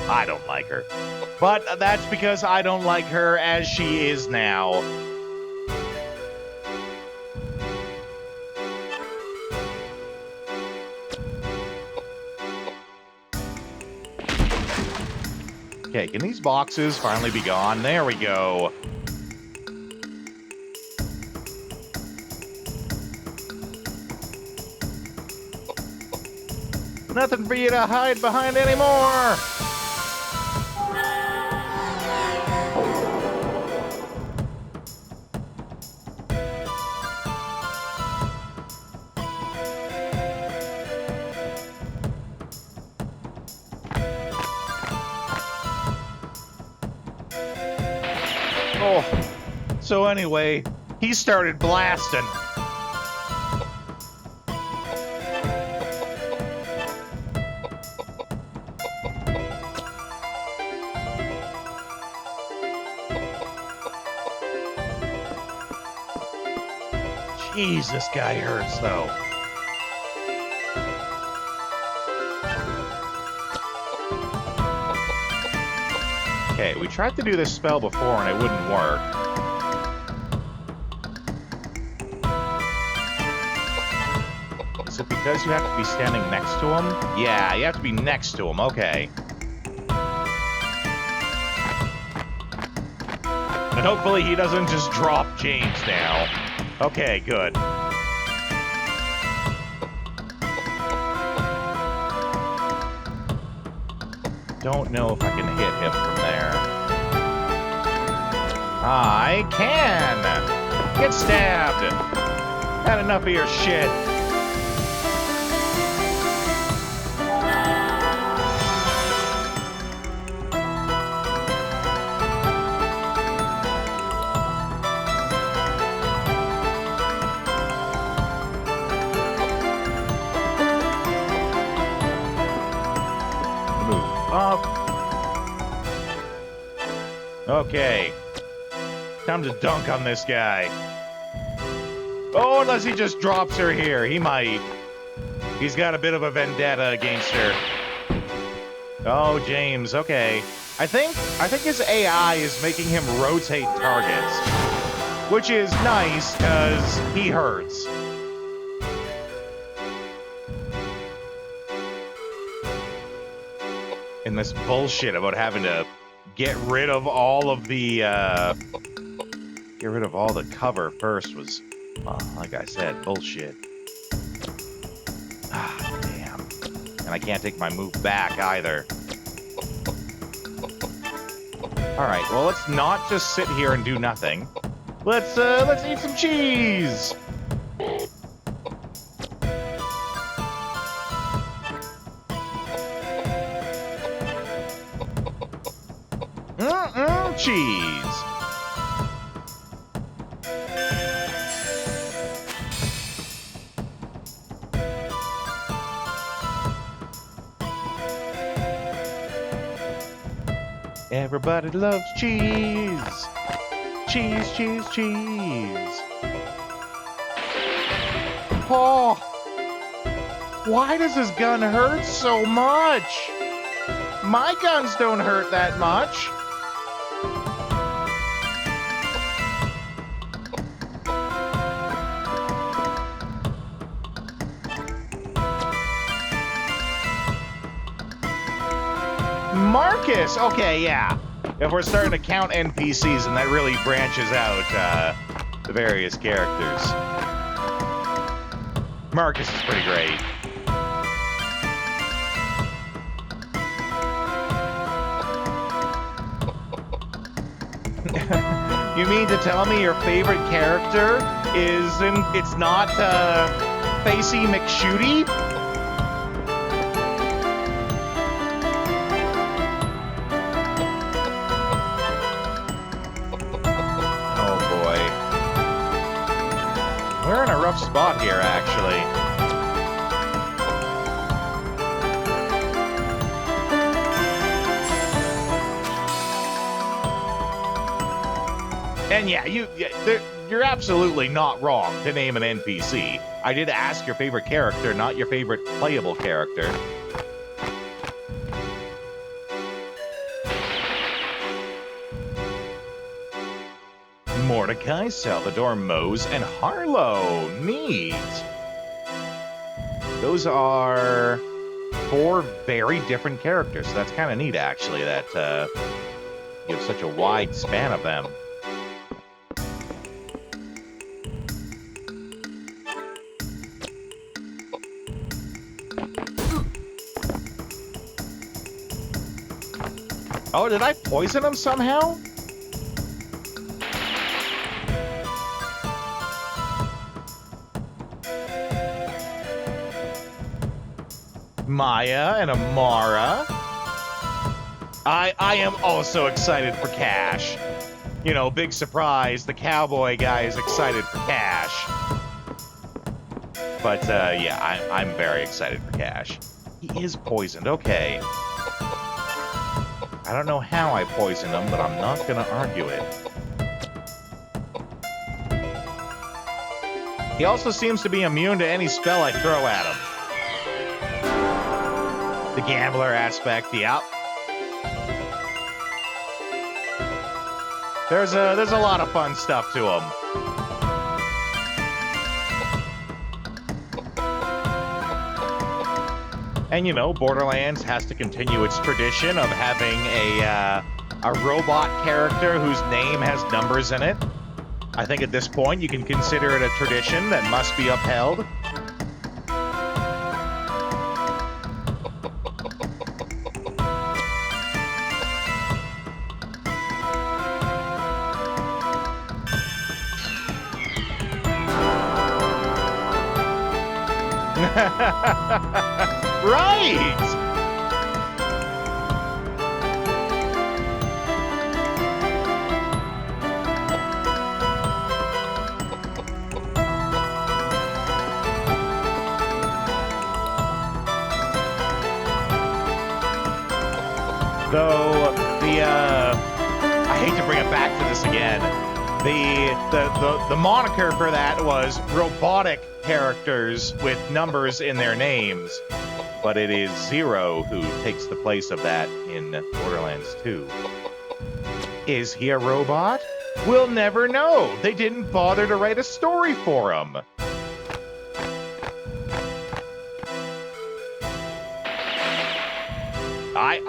I don't like her. But that's because I don't like her as she is now. Okay, can these boxes finally be gone? There we go. Nothing for you to hide behind anymore! Oh, so anyway, he started blasting. Jeez, this guy hurts, though. Okay, we tried to do this spell before and it wouldn't work. Is it because you have to be standing next to him? Yeah, you have to be next to him, okay. And hopefully he doesn't just drop James now. Okay, good. Don't know if I can hit him from there. I can! Get stabbed! Had enough of your shit. up. Okay. Time to dunk on this guy. Oh, unless he just drops her here. He might. He's got a bit of a vendetta against her. Oh, James. Okay. I think his AI is making him rotate targets, which is nice because he hurts. And this bullshit about having to get rid of all of the cover first was, well, like I said, bullshit. Ah, damn. And I can't take my move back either. All right, well, let's not just sit here and do nothing. Let's eat some cheese. Cheese. Everybody loves cheese. Cheese, cheese, cheese. Oh, why does his gun hurt so much? My guns don't hurt that much. Marcus! Okay, yeah. If we're starting to count NPCs, and that really branches out the various characters. Marcus is pretty great. You mean to tell me your favorite character it's not Facey McShooty? We're in a rough spot here, actually. And yeah, you're absolutely not wrong to name an NPC. I did ask your favorite character, not your favorite playable character. Mordecai, Salvador, Mose, and Harlow. Neat. Those are 4 very different characters. So that's kind of neat, actually, that you have such a wide span of them. Oh, did I poison him somehow? Maya and Amara. I am also excited for Cash. You know, big surprise, the cowboy guy is excited for Cash. But, yeah, I'm very excited for Cash. He is poisoned, okay. I don't know how I poisoned him, but I'm not gonna argue it. He also seems to be immune to any spell I throw at him. The gambler aspect, yep. There's a lot of fun stuff to him. And you know, Borderlands has to continue its tradition of having a robot character whose name has numbers in it. I think at this point you can consider it a tradition that must be upheld. Right! Though I hate to bring it back to this again. The moniker for that was robotic characters with numbers in their names, but it is Zero who takes the place of that in Borderlands 2. Is he a robot? We'll never know. They didn't bother to write a story for him.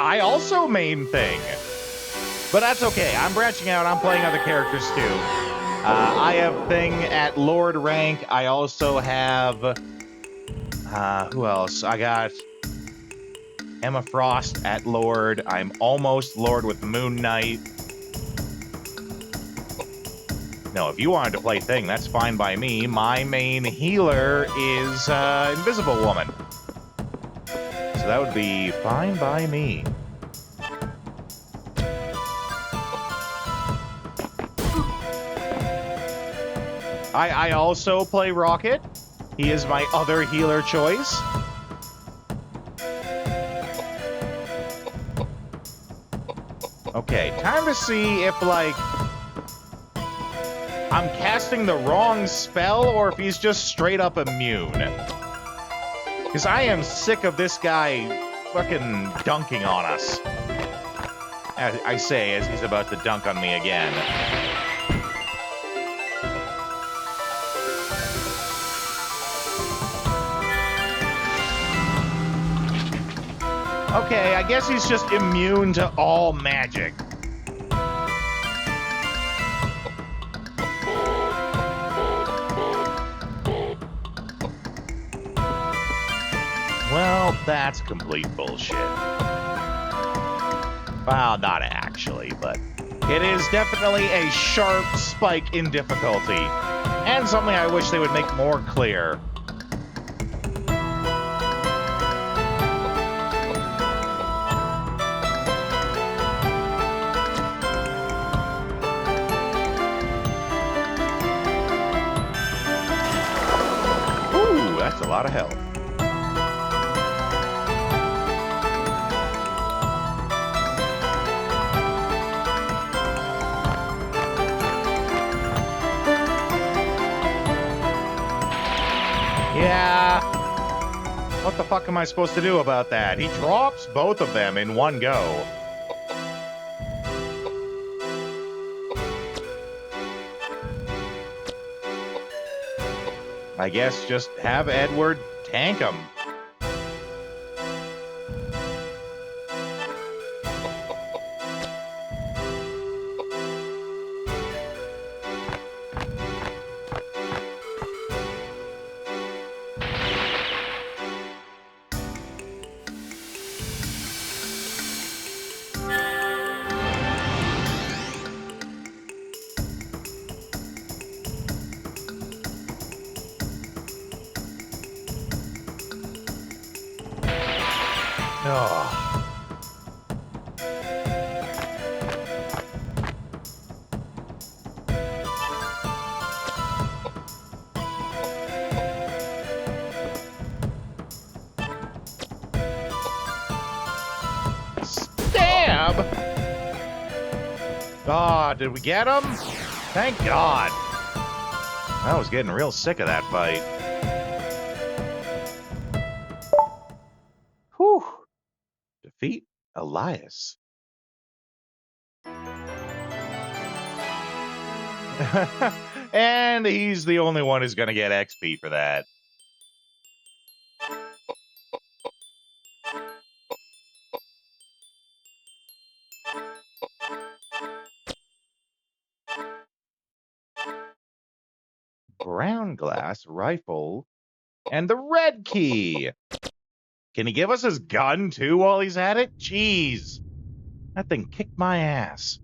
I also main thing. But that's okay. I'm branching out. I'm playing other characters too. I have Thing at Lord rank. I also have... who else? I got Emma Frost at Lord. I'm almost Lord with Moon Knight. No, if you wanted to play Thing, that's fine by me. My main healer is Invisible Woman. So that would be fine by me. I also play Rocket. He is my other healer choice. Okay, time to see if, like, I'm casting the wrong spell or if he's just straight up immune. Because I am sick of this guy fucking dunking on us. I say as he's about to dunk on me again. Okay, I guess he's just immune to all magic. Well, that's complete bullshit. Well, not actually, but it is definitely a sharp spike in difficulty. And something I wish they would make more clear. Ooh, that's a lot of health. Yeah. What the fuck am I supposed to do about that? He drops both of them in one go. I guess just have Edward tank him. Oh. Stab! Ah, did we get him? Thank God. I was getting real sick of that fight. Whew. Defeat Elias. And he's the only one who's going to get XP for that. Brown glass rifle and the red key. Can he give us his gun too while he's at it? Jeez. That thing kicked my ass.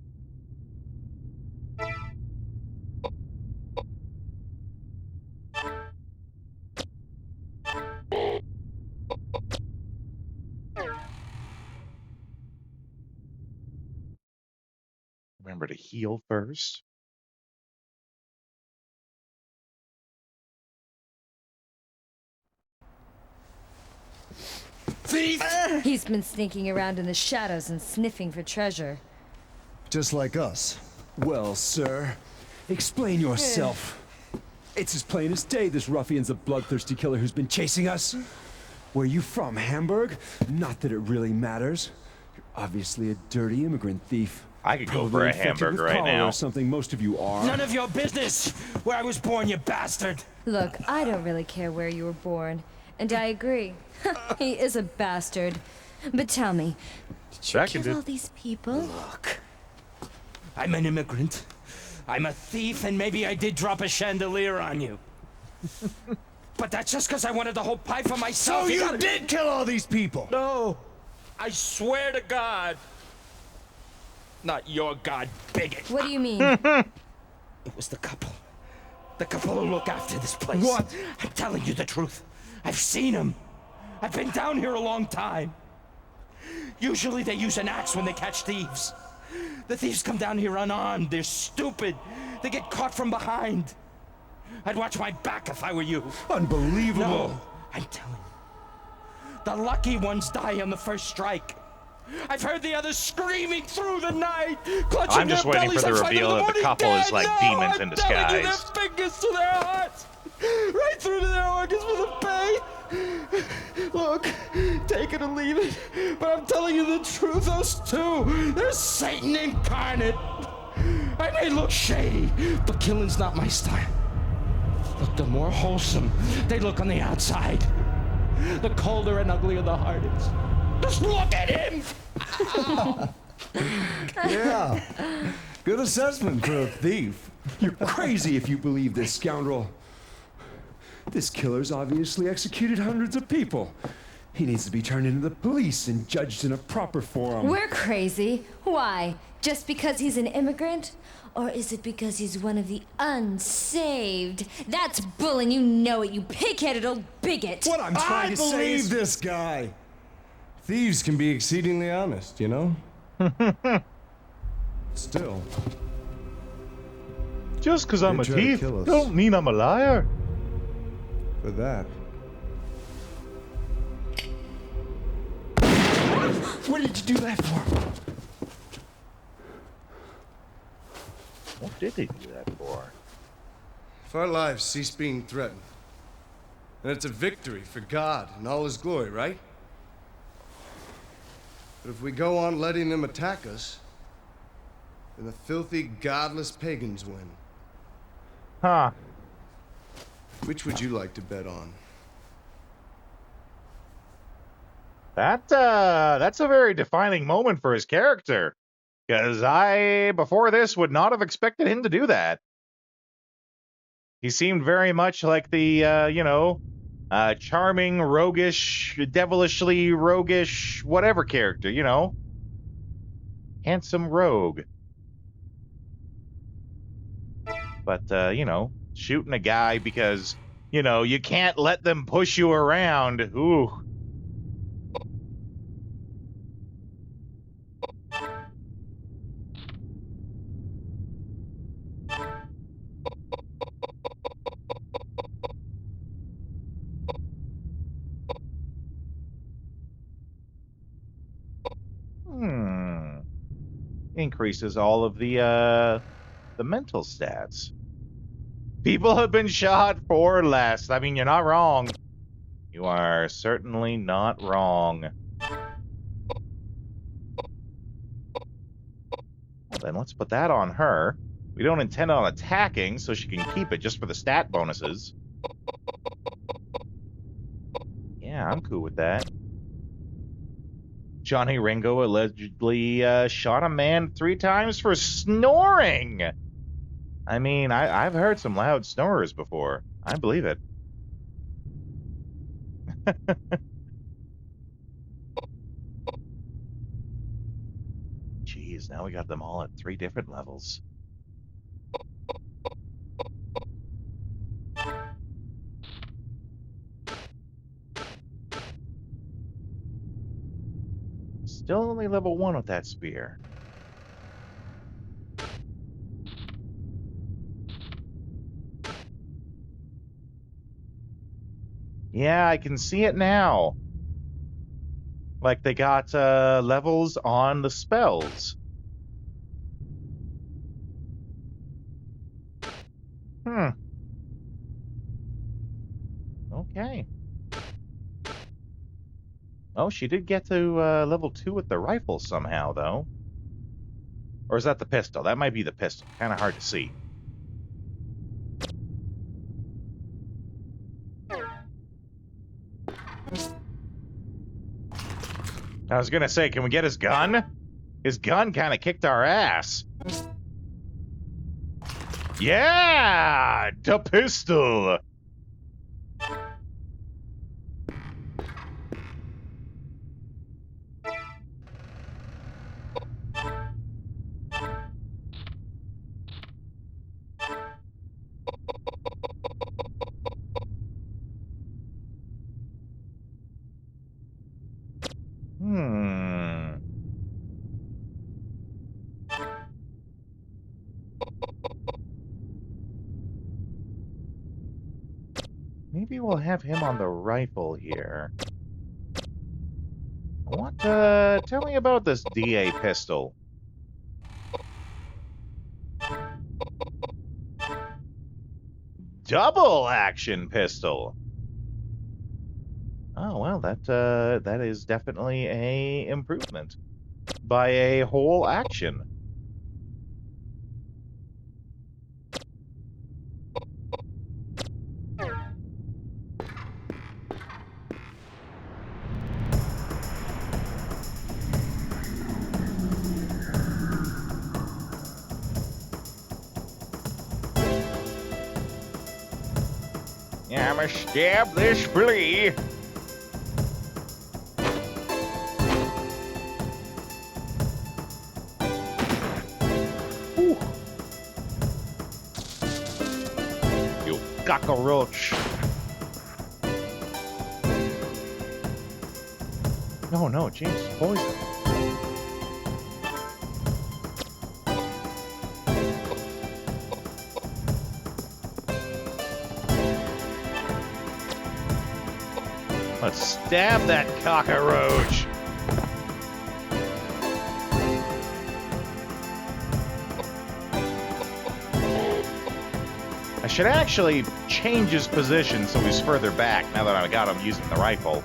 Remember to heal first. thief! He's been sneaking around in the shadows and sniffing for treasure. Just like us. Well, sir, explain yourself. It's as plain as day this ruffian's a bloodthirsty killer who's been chasing us. Where are you from, Hamburg? Not that it really matters. You're obviously a dirty immigrant thief. I could go Probably for a infected hamburger with right cholera now. or something most of you are. None of your business where I was born, you bastard! Look, I don't really care where you were born. And I agree. He is a bastard. But tell me, did you Seconded. kill all these people? Look, I'm an immigrant. I'm a thief, and maybe I did drop a chandelier on you. But that's just because I wanted the whole pie for myself. So you gotta- did kill all these people? No, I swear to God. Not your God, bigot. What do you mean? It was the couple. The couple who look after this place. What? I'm telling you the truth. I've seen them. I've been down here a long time. Usually they use an axe when they catch thieves. The thieves come down here unarmed. They're stupid. They get caught from behind. I'd watch my back if I were you. Unbelievable. No, I'm telling you. The lucky ones die on the first strike. I've heard the others screaming through the night, clutching I'm just their waiting for bellies the and finding reveal that the morning couple dead. is like No, demons in I'm telling you, disguise. their fingers to their hearts, right through to their organs for the pain. Look, take it or leave it, but I'm telling you the truth. Those two, they're Satan incarnate. I may look shady, but killing's not my style. Look, the more wholesome they look on the outside, the colder and uglier the heart is. Just look at him! Yeah. Good assessment for a thief. You're crazy if you believe this scoundrel. This killer's obviously executed hundreds of people. He needs to be turned into the police and judged in a proper forum. We're crazy. Why? Just because he's an immigrant? Or is it because he's one of the unsaved? That's bull and you know it, you pig-headed old bigot. What I'm trying I to say believe is... this guy. Thieves can be exceedingly honest, you know? Still. Just because I'm They a try to thief kill us. don't mean I'm a liar. For that. What did you do that for? What did they do that for? If our lives cease being threatened, then it's a victory for God and all his glory, right? But if we go on letting them attack us, then the filthy, godless pagans win. Huh. Which would you like to bet on? That's a very defining moment for his character. Because I, before this, would not have expected him to do that. He seemed very much like the, charming, roguish, devilishly roguish, whatever character, you know? Handsome rogue. But, shooting a guy because, you can't let them push you around. Ooh. Increases all of the mental stats. People have been shot for less. I mean, you're not wrong. You are certainly not wrong. Well, then let's put that on her. We don't intend on attacking, so she can keep it just for the stat bonuses. Yeah, I'm cool with that. Johnny Ringo allegedly shot a man 3 times for snoring. I mean, I've heard some loud snorers before. I believe it. Jeez, now we got them all at 3 different levels. Still only level 1 with that spear. Yeah, I can see it now. Like they got levels on the spells. Hmm. Okay. Oh, she did get to level 2 with the rifle somehow, though. Or is that the pistol? That might be the pistol. Kind of hard to see. I was gonna say, can we get his gun? His gun kind of kicked our ass. Yeah! The pistol! Hmm. Maybe we'll have him on the rifle here. What, tell me about this DA pistol. Double action pistol. Oh, well, that is definitely a improvement by a whole action. Yeah, I'ma stab this flea. Whew. You cockroach. No, James is poison. Let's stab that cockroach. I should actually change his position so he's further back now that I got him using the rifle.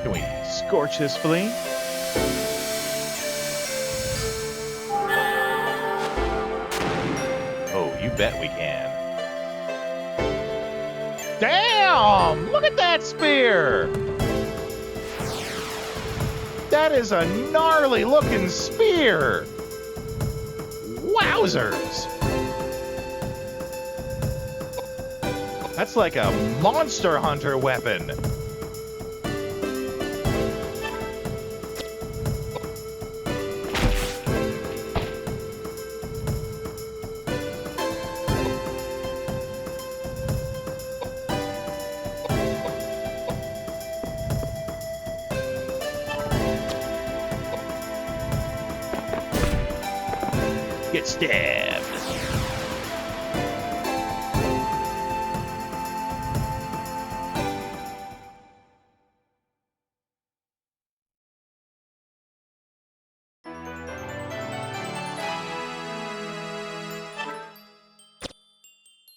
Can we scorch this flea? Oh, you bet we can. Damn! Look at that spear! That is a gnarly looking spear! Wowzers! That's like a monster hunter weapon. Get stabbed.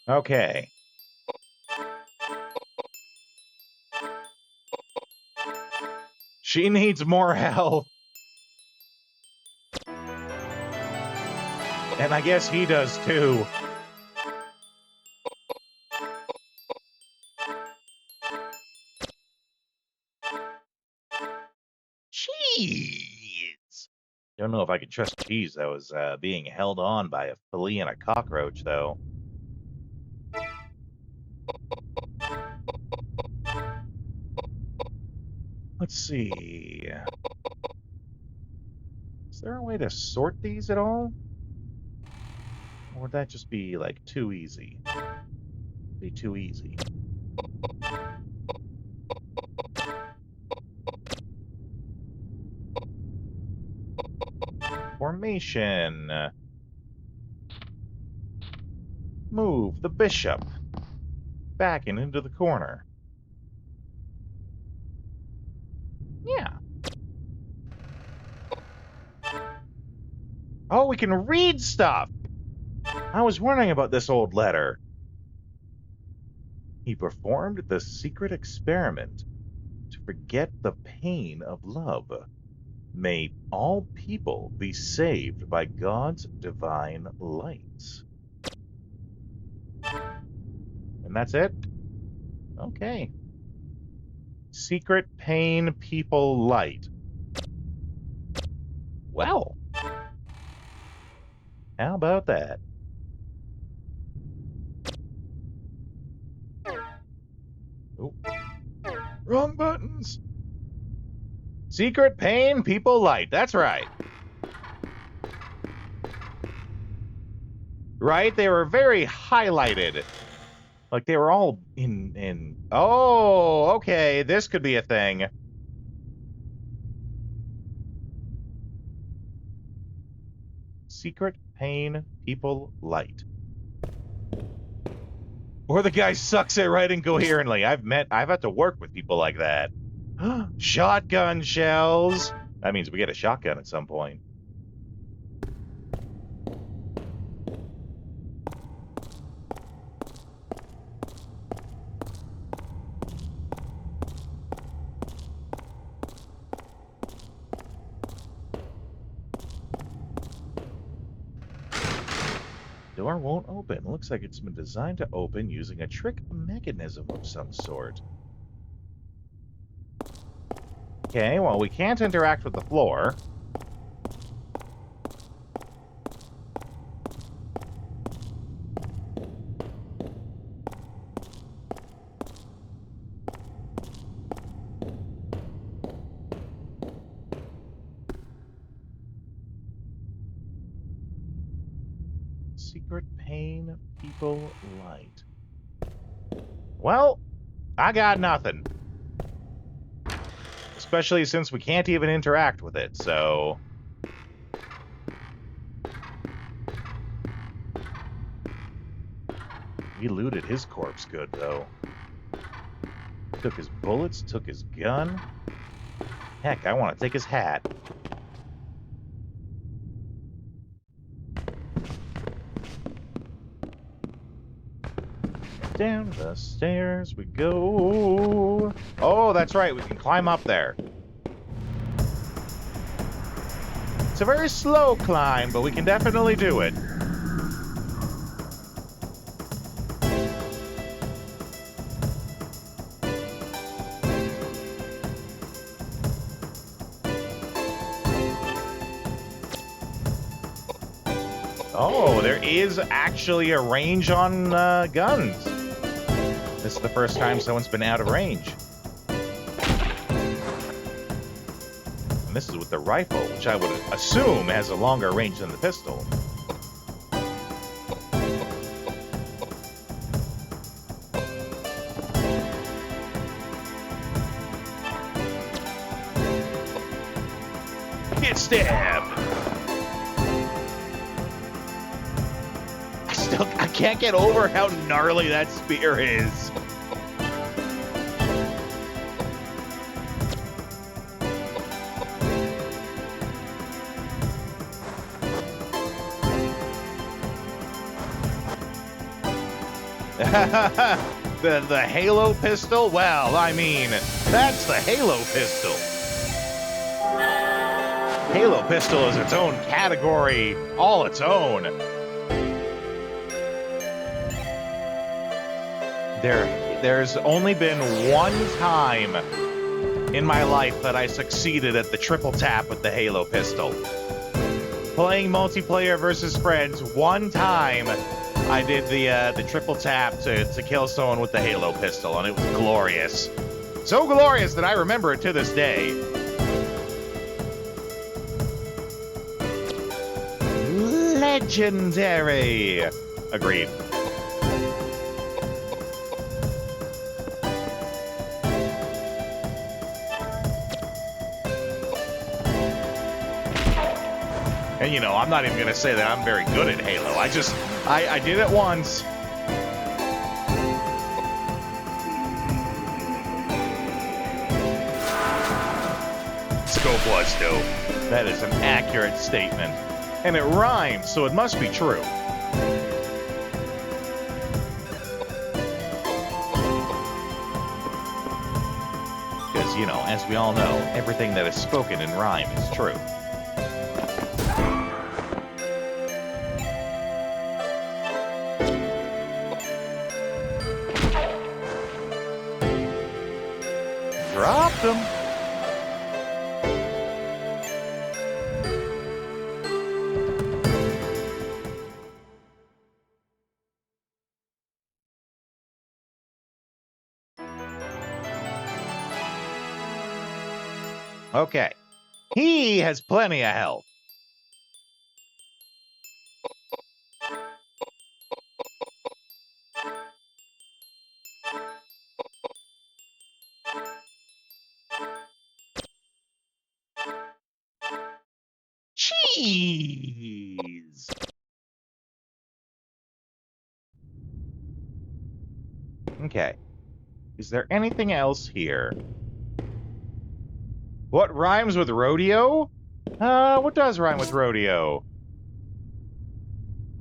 Okay. She needs more help. And I guess he does too. Cheese! Don't know if I can trust cheese that was being held on by a flea and a cockroach, though. Let's see. Is there a way to sort these at all? Or would that just be, like, too easy? Be too easy. formation. Move the bishop back and into the corner. Yeah. Oh, we can read stuff. I was wondering about this old letter. He performed the secret experiment to forget the pain of love. May all people be saved by God's divine lights. And that's it? Okay. Secret pain people light. Well, how about that? Oh, wrong buttons. Secret pain people light. That's right. Right? They were very highlighted. Like they were all in. Oh, okay. This could be a thing. Secret pain people light. Or the guy sucks at writing coherently. I've had to work with people like that. Shotgun shells. That means we get a shotgun at some point. Door won't open. Looks like it's been designed to open using a trick mechanism of some sort. Okay, well, we can't interact with the floor. Secret pain people light. Well, I got nothing. Especially since we can't even interact with it, so... We looted his corpse good, though. Took his bullets, took his gun. Heck, I want to take his hat. Down the stairs we go. Oh, that's right. We can climb up there. It's a very slow climb, but we can definitely do it. Oh, there is actually a range on guns. This is the first time someone's been out of range. And this is with the rifle, which I would assume has a longer range than the pistol. Get stabbed! I can't get over how gnarly that spear is. the Halo pistol? Well, I mean, that's the Halo pistol. Halo pistol is its own category, all its own. There's only been one time in my life that I succeeded at the triple tap with the Halo pistol. Playing multiplayer versus friends, one time I did the triple tap to kill someone with the Halo pistol, and it was glorious. So glorious that I remember it to this day. Legendary. Agreed. And, you know, I'm not even going to say that I'm very good at Halo. I did it once. Scope was dope. That is an accurate statement. And it rhymes, so it must be true. Because, you know, as we all know, everything that is spoken in rhyme is true. Dropped him. Okay. He has plenty of health. Cheese. Okay. Is there anything else here? What rhymes with rodeo? What does rhyme with rodeo?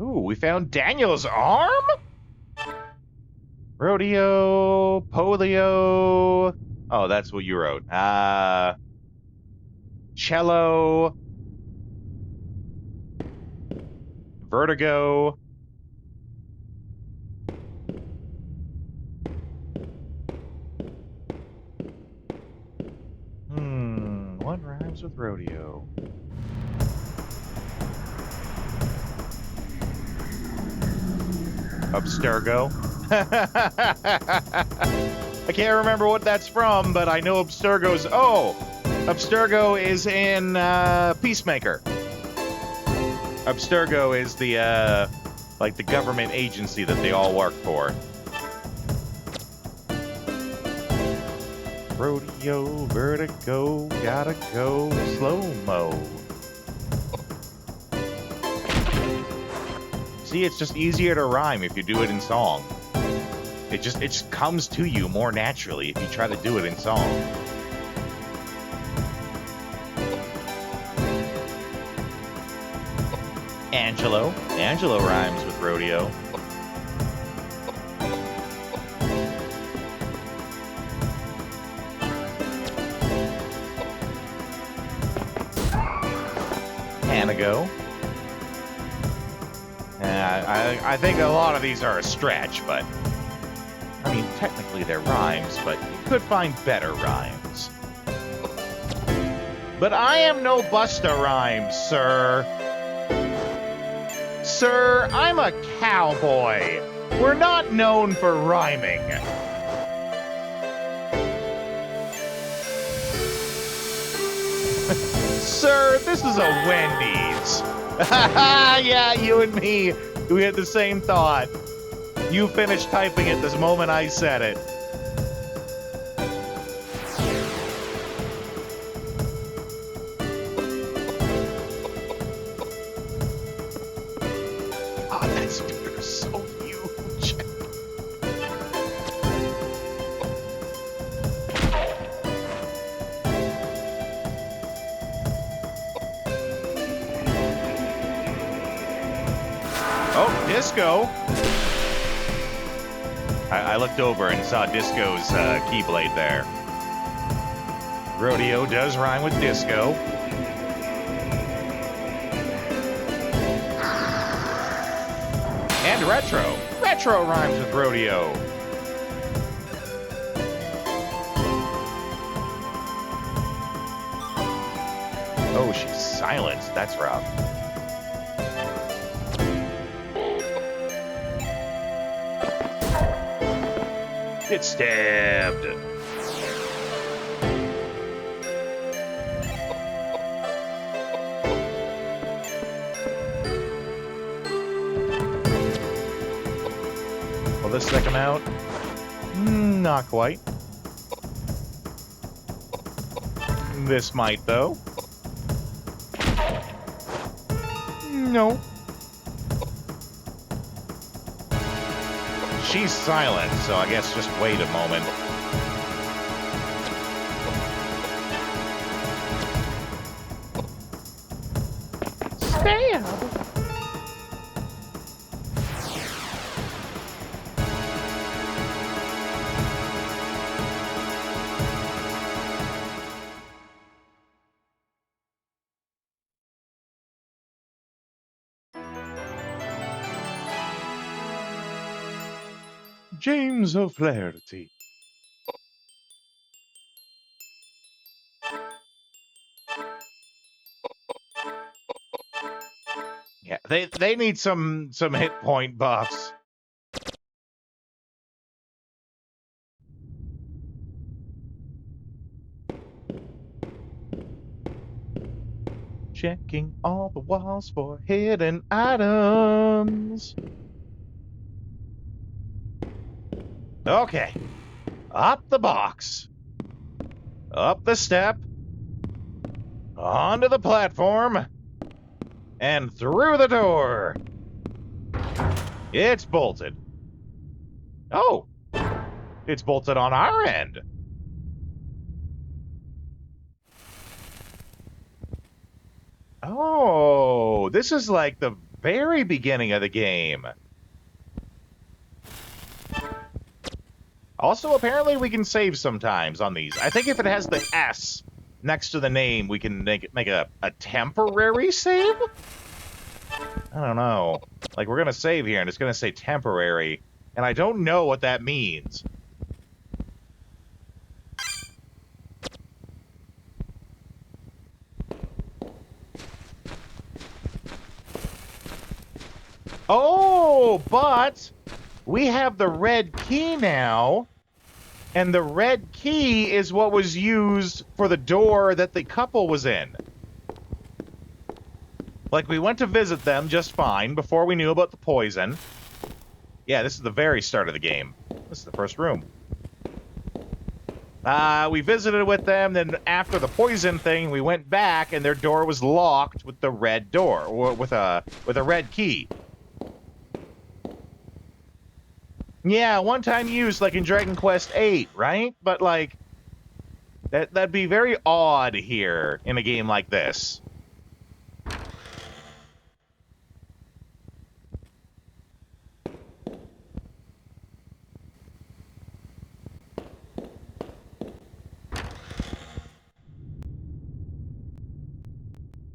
Ooh, we found Daniel's arm? Rodeo, polio. Oh, that's what you wrote. Cello. Vertigo. What rhymes with rodeo? Abstergo. I can't remember what that's from, but I know Abstergo's... Oh! Abstergo is in Peacemaker. Abstergo is the, like, the government agency that they all work for. Rodeo, vertigo, gotta go slow-mo. See, it's just easier to rhyme if you do it in song. It just comes to you more naturally if you try to do it in song. Angelo. Angelo rhymes with rodeo. Hanago. I think a lot of these are a stretch, but... I mean, technically they're rhymes, but you could find better rhymes. But I am no Busta Rhymes, sir. Sir, I'm a cowboy. We're not known for rhyming. Sir, this is a Wendy's. Yeah, you and me, we had the same thought. You finished typing it this moment I said it. Ah, that speaker is so huge. Oh, Disco. I looked over and saw Disco's keyblade there. Rodeo does rhyme with disco. And retro. Retro rhymes with rodeo. Oh, she's silenced. That's rough. Get stabbed. Will this stick him out? Not quite. This might, though. No. She's silent, so I guess just wait a moment. Stab! James O'Flaherty. Yeah, they need some hit point buffs. Checking all the walls for hidden items. Okay. Up the box. Up the step. Onto the platform. And through the door. It's bolted. Oh. It's bolted on our end. Oh, this is like the very beginning of the game. Also, apparently we can save sometimes on these. I think if it has the S next to the name, we can make a temporary save? I don't know. Like, we're going to save here, and it's going to say temporary, and I don't know what that means. Oh, but we have the red key now, and the red key is what was used for the door that the couple was in. Like, we went to visit them just fine before we knew about the poison. Yeah, this is the very start of the game. This is the first room. We visited with them, then after the poison thing, we went back, and their door was locked with the red door, or with a red key. Yeah, one-time use, like in Dragon Quest VIII, right? But, like, that'd be very odd here in a game like this.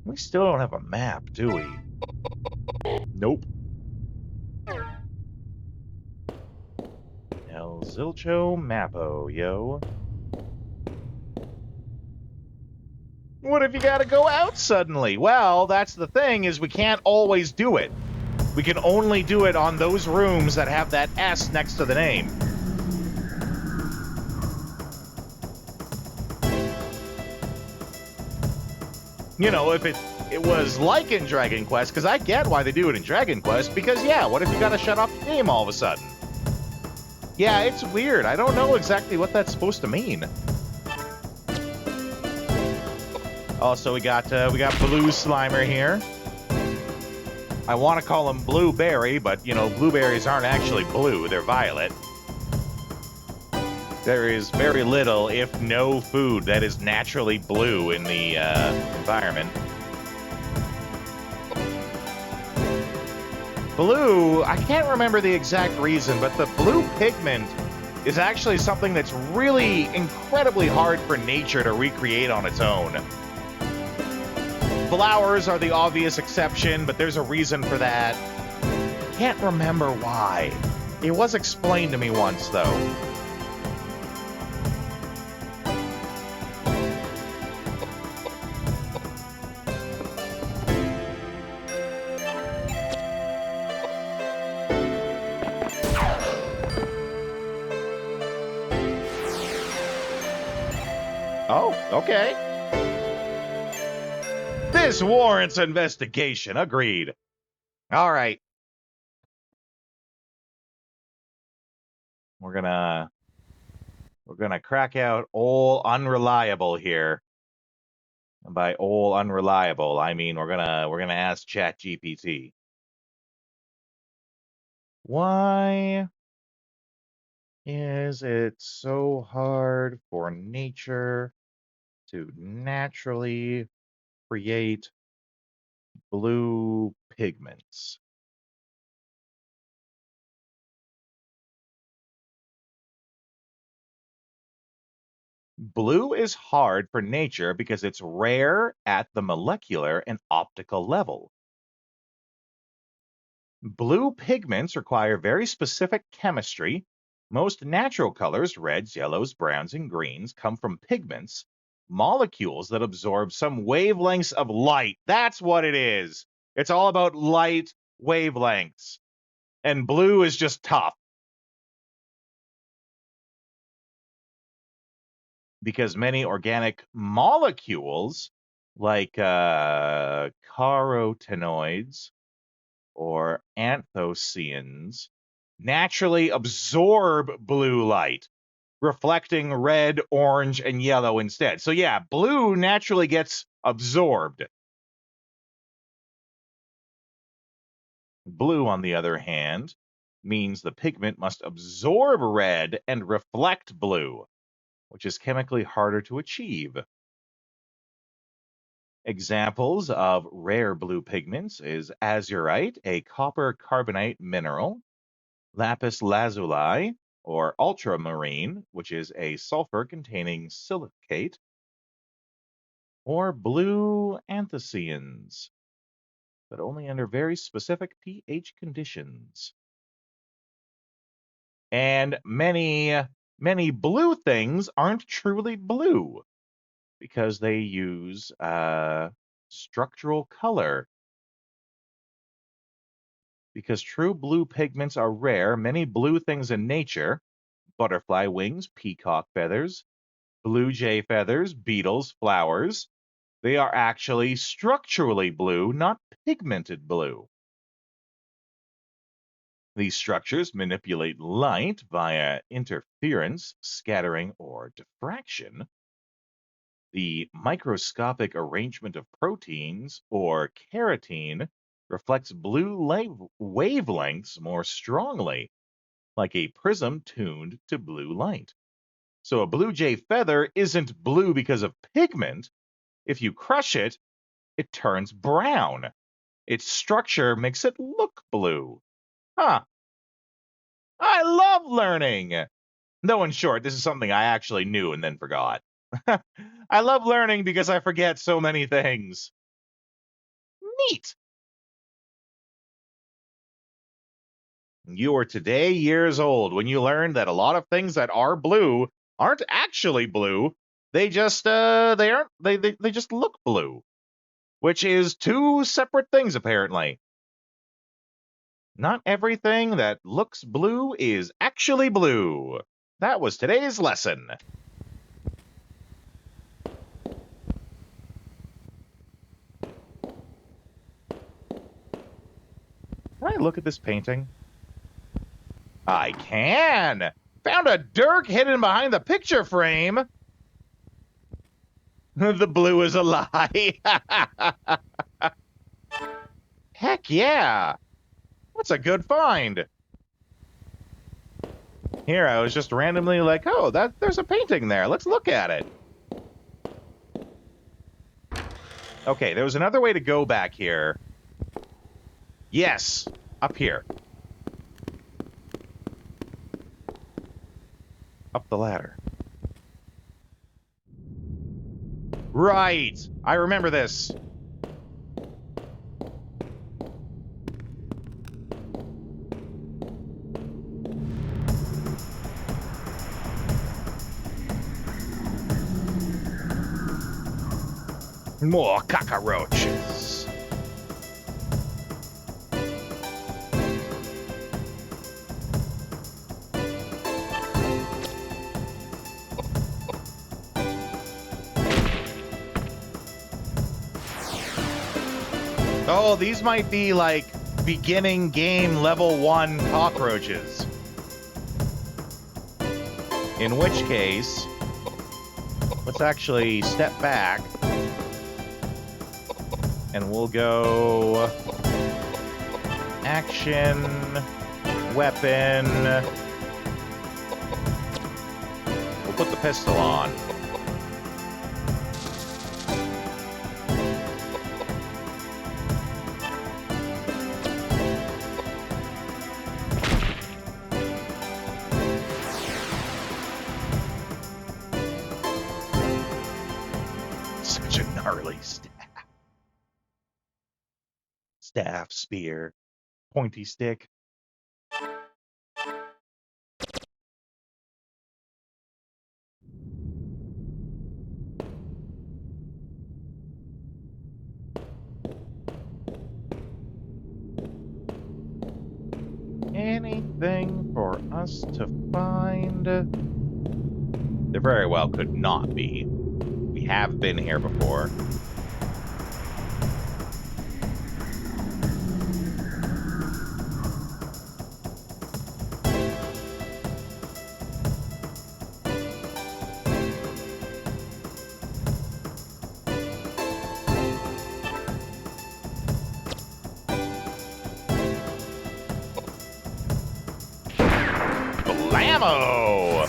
We still don't have a map, do we? Nope. El Zilcho Mapo, yo. What if you gotta go out suddenly? Well, that's the thing, is we can't always do it. We can only do it on those rooms that have that S next to the name. You know, if it was like in Dragon Quest, because I get why they do it in Dragon Quest, because, yeah, what if you gotta shut off the game all of a sudden? Yeah, it's weird. I don't know exactly what that's supposed to mean. Also, we got Blue Slimer here. I want to call him Blueberry, but, you know, blueberries aren't actually blue. They're violet. There is very little, if no, food that is naturally blue in the environment. Blue, I can't remember the exact reason, but the blue pigment is actually something that's really incredibly hard for nature to recreate on its own. Flowers are the obvious exception, but there's a reason for that. Can't remember why. It was explained to me once, though. Oh, okay. This warrants investigation. Agreed. All right. We're gonna crack out old Unreliable here. By all unreliable, I mean we're gonna ask ChatGPT. Why is it so hard for nature to naturally create blue pigments? Blue is hard for nature because it's rare at the molecular and optical level. Blue pigments require very specific chemistry. Most natural colors, reds, yellows, browns, and greens, come from pigments, molecules that absorb some wavelengths of light. That's what it is. It's all about light wavelengths. And blue is just tough. Because many organic molecules, like carotenoids or anthocyanins, naturally absorb blue light, reflecting red, orange, and yellow instead. So yeah, blue naturally gets absorbed. Blue, on the other hand, means the pigment must absorb red and reflect blue, which is chemically harder to achieve. Examples of rare blue pigments is azurite, a copper carbonate mineral, lapis lazuli, or ultramarine, which is a sulfur-containing silicate, or blue anthocyanins, but only under very specific pH conditions. And many blue things aren't truly blue because they use structural color. Because true blue pigments are rare, many blue things in nature, butterfly wings, peacock feathers, blue jay feathers, beetles, flowers, they are actually structurally blue, not pigmented blue. These structures manipulate light via interference, scattering, or diffraction. The microscopic arrangement of proteins, or carotene, reflects blue wavelengths more strongly, like a prism tuned to blue light. So a blue jay feather isn't blue because of pigment. If you crush it, it turns brown. Its structure makes it look blue. Huh. I love learning. No, in short, this is something I actually knew and then forgot. I love learning because I forget so many things. Neat. You were today years old when you learned that a lot of things that are blue aren't actually blue. They just they just look blue, which is two separate things apparently. Not everything that looks blue is actually blue. That was today's lesson. Can I look at this painting? I can! Found a dirk hidden behind the picture frame! The blue is a lie. Heck yeah! That's a good find. Here, I was just randomly like, oh, there's a painting there. Let's look at it. Okay, there was another way to go back here. Yes, up here. Up the ladder. Right! I remember this. More cockroaches. Oh, these might be like beginning game level 1 cockroaches. In which case, let's actually step back And we'll go action, weapon. We'll put the pistol on. Such a gnarly staff, spear, pointy stick. Anything for us to find? There very well could not be. We have been here before. Blammo!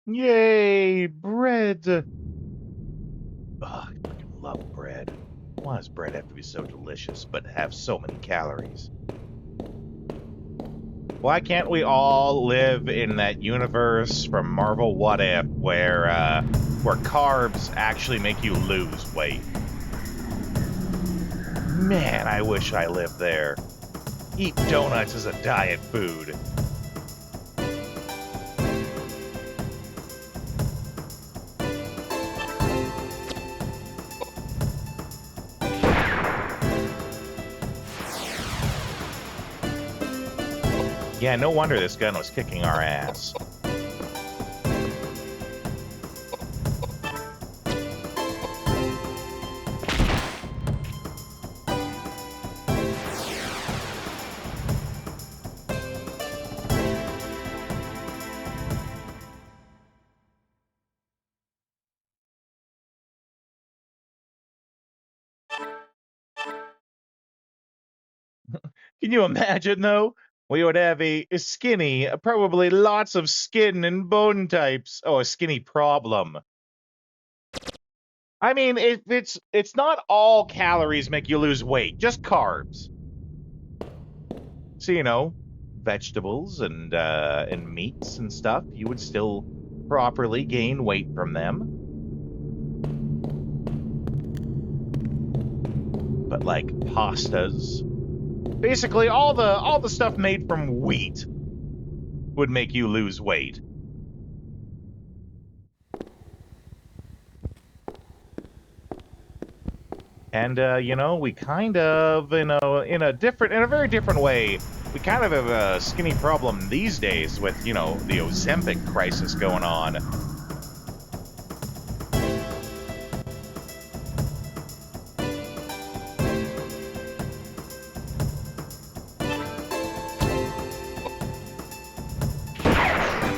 Yay, bread! Ugh, I fucking love bread. Why does bread have to be so delicious, but have so many calories? Why can't we all live in that universe from Marvel What If, where carbs actually make you lose weight? Man, I wish I lived there. Eat donuts as a diet food. Yeah, no wonder this gun was kicking our ass. Can you imagine, though? We would have a skinny, probably lots of skin and bone types. Oh, a skinny problem. I mean, it's not all calories make you lose weight, just carbs. So, you know, vegetables and meats and stuff, you would still properly gain weight from them. But like pastas, basically all the stuff made from wheat would make you lose weight. And you know, we kind of, in a very different way, we kind of have a skinny problem these days with, you know, the Ozempic crisis going on.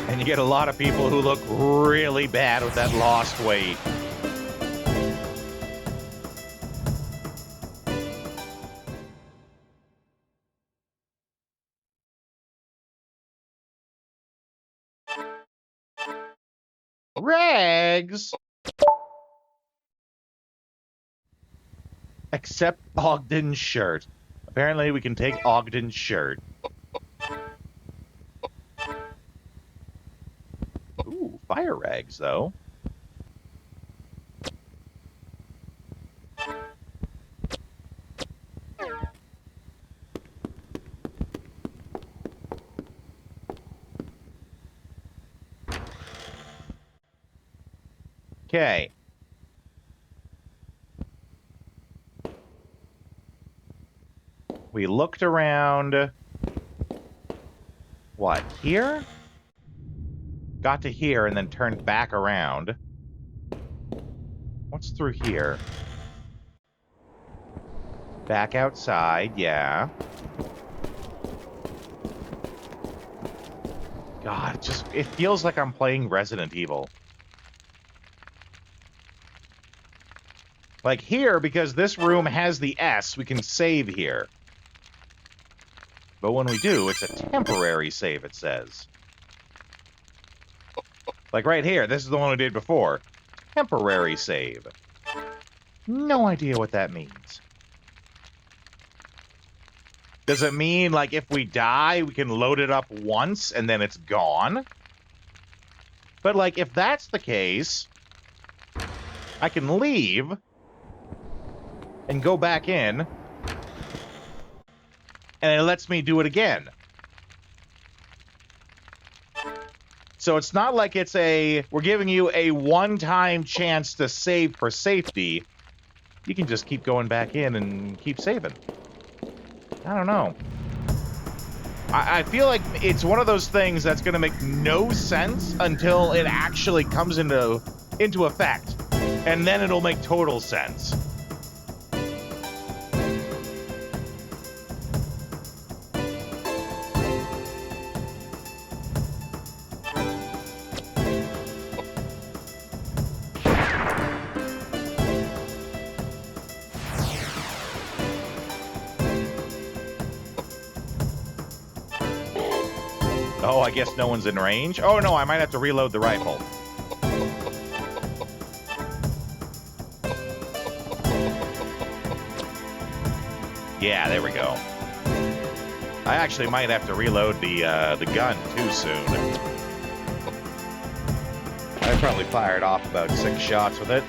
And you get a lot of people who look really bad with that lost weight. Rags! Except Ogden's shirt. Apparently we can take Ogden's shirt. Ooh, fire rags, though. Okay. We looked around. What, here? Got to here and then turned back around. What's through here? Back outside, yeah. God, it feels like I'm playing Resident Evil. Like here, because this room has the S, we can save here. But when we do, it's a temporary save, it says. Like right here, this is the one we did before. Temporary save. No idea what that means. Does it mean, like, if we die, we can load it up once and then it's gone? But, like, if that's the case, I can leave and go back in, and it lets me do it again. So it's not like we're giving you a one-time chance to save for safety. You can just keep going back in and keep saving. I don't know. I feel like it's one of those things that's going to make no sense until it actually comes into effect. And then it'll make total sense. Oh, I guess no one's in range. Oh, no, I might have to reload the rifle. Yeah, there we go. I actually might have to reload the gun too soon. I probably fired off about 6 shots with it.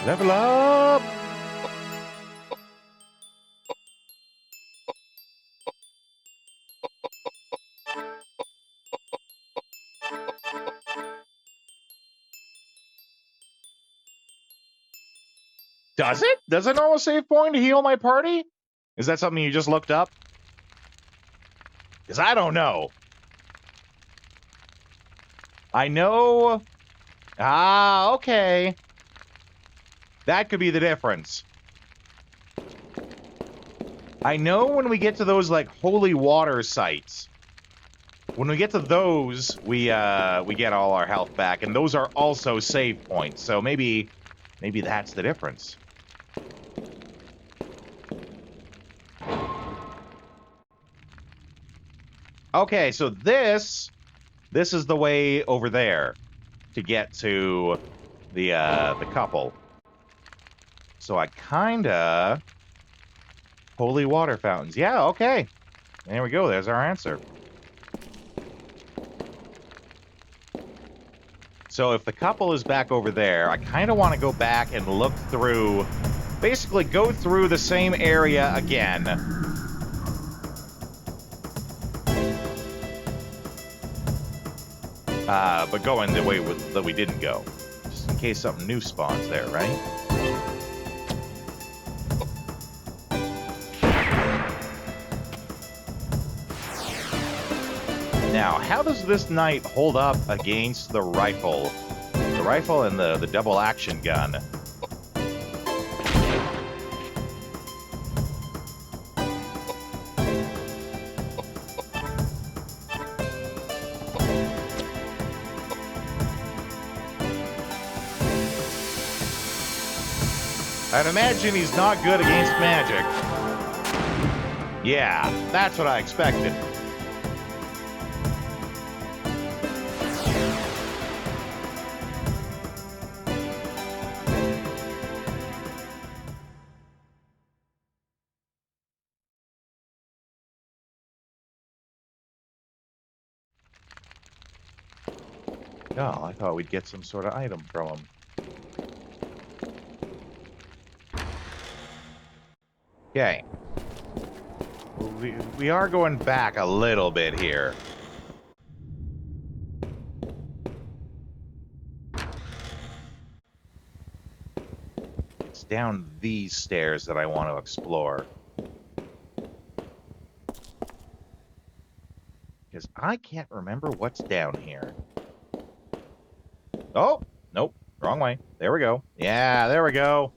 Level up! Does it? Does it know a save point to heal my party? Is that something you just looked up? Because I don't know. I know... Ah, okay. That could be the difference. I know when we get to those, like, holy water sites. When we get to those, we get all our health back, and those are also save points. So maybe that's the difference. Okay, so this is the way over there to get to the couple. So I kinda... Holy water fountains. Yeah, okay. There we go. There's our answer. So if the couple is back over there, I kind of want to go back and look through... Basically go through the same area again. But going the way that we didn't go. Just in case something new spawns there, right? Now, how does this knight hold up against the rifle? The rifle and the double action gun. I'd imagine he's not good against magic. Yeah, that's what I expected. Oh, I thought we'd get some sort of item from him. Okay. We are going back a little bit here. It's down these stairs that I want to explore. Because I can't remember what's down here. Oh, nope. Wrong way. There we go. Yeah, there we go.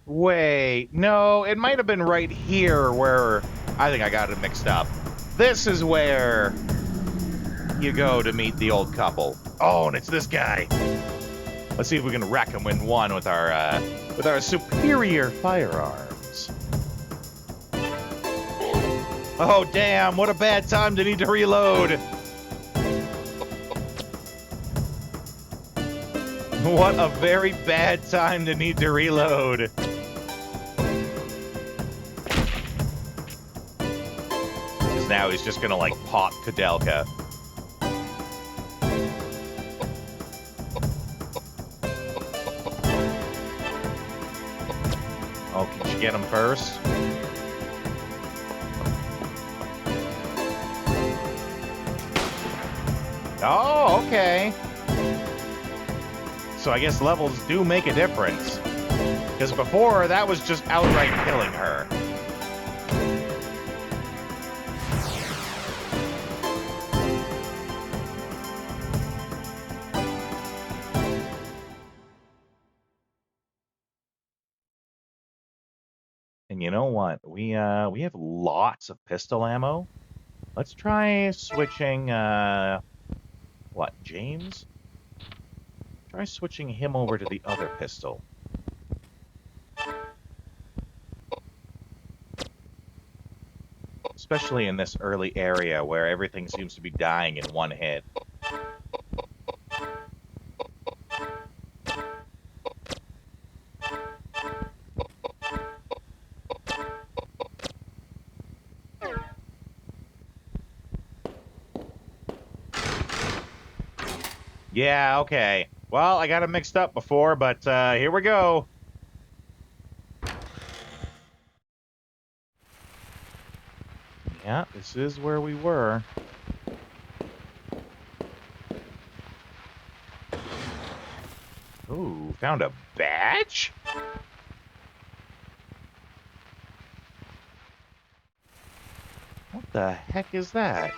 Wait, no, it might have been right here where I think I got it mixed up. This is where you go to meet the old couple. Oh, and it's this guy. Let's see if we can wreck him in one with our superior firearms. Oh, damn, what a bad time to need to reload. What a very bad time to need to reload. Because now he's just gonna, like, pop Koudelka. Oh, can you get him first? Oh, okay. So I guess levels do make a difference. Because before, that was just outright killing her. And you know what? We have lots of pistol ammo. Let's try switching, what, James? Try switching him over to the other pistol. Especially in this early area where everything seems to be dying in one hit. Yeah, okay. Well, I got it mixed up before, but here we go. Yeah, this is where we were. Ooh, found a badge? What the heck is that?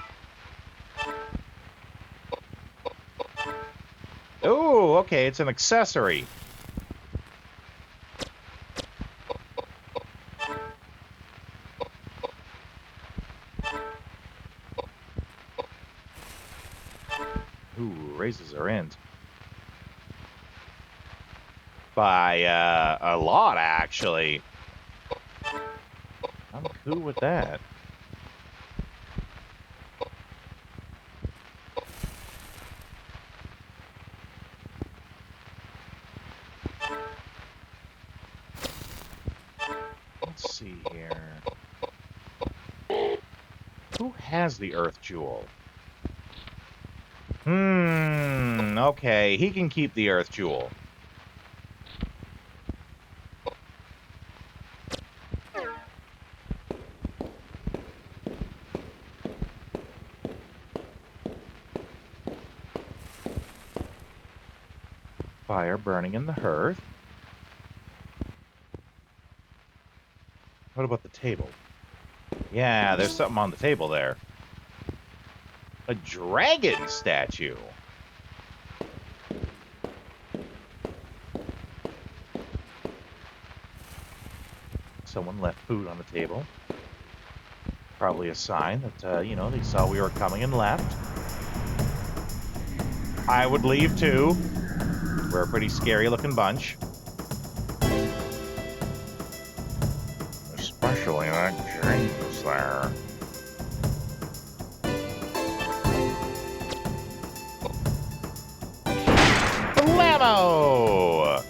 Oh, okay, it's an accessory. Ooh, raises our end. By, a lot, actually. I'm cool with that. Let's see here. Who has the Earth Jewel? Okay, he can keep the Earth Jewel. Fire burning in the hearth. What about the table? Yeah, there's something on the table there. A dragon statue. Someone left food on the table. Probably a sign that, you know, they saw we were coming and left. I would leave too. We're a pretty scary looking bunch. Especially that James there. Blammo!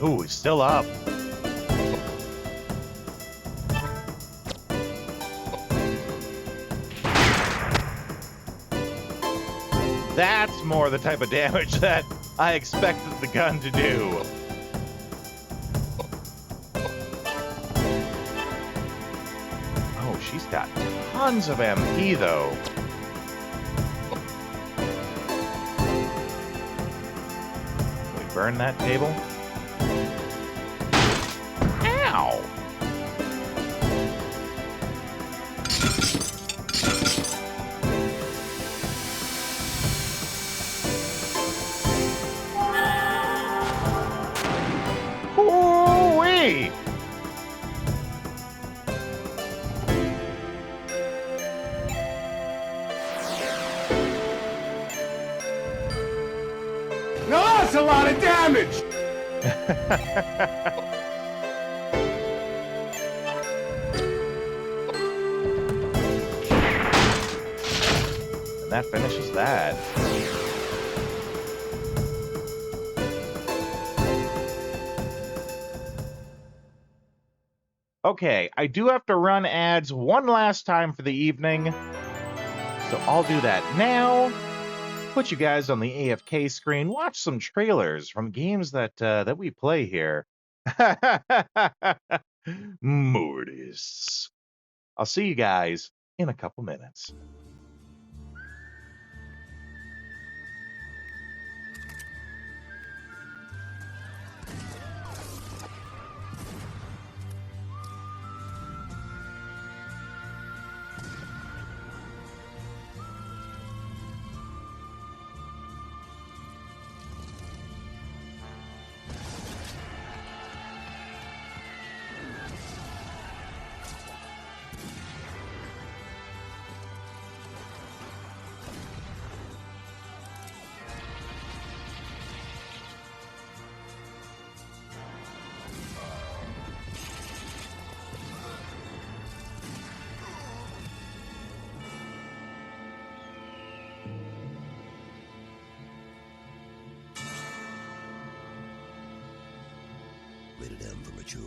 Ooh, he's still up. more the type of damage that I expected the gun to do. Oh, she's got tons of MP, though. Can we burn that table? Ow! Ooh-wee! Now that's a lot of damage! And that finishes that. Okay, I do have to run ads one last time for the evening, so I'll do that now. Put you guys on the AFK screen, watch some trailers from games that we play here. Mortis. I'll see you guys in a couple minutes. Rated M for mature.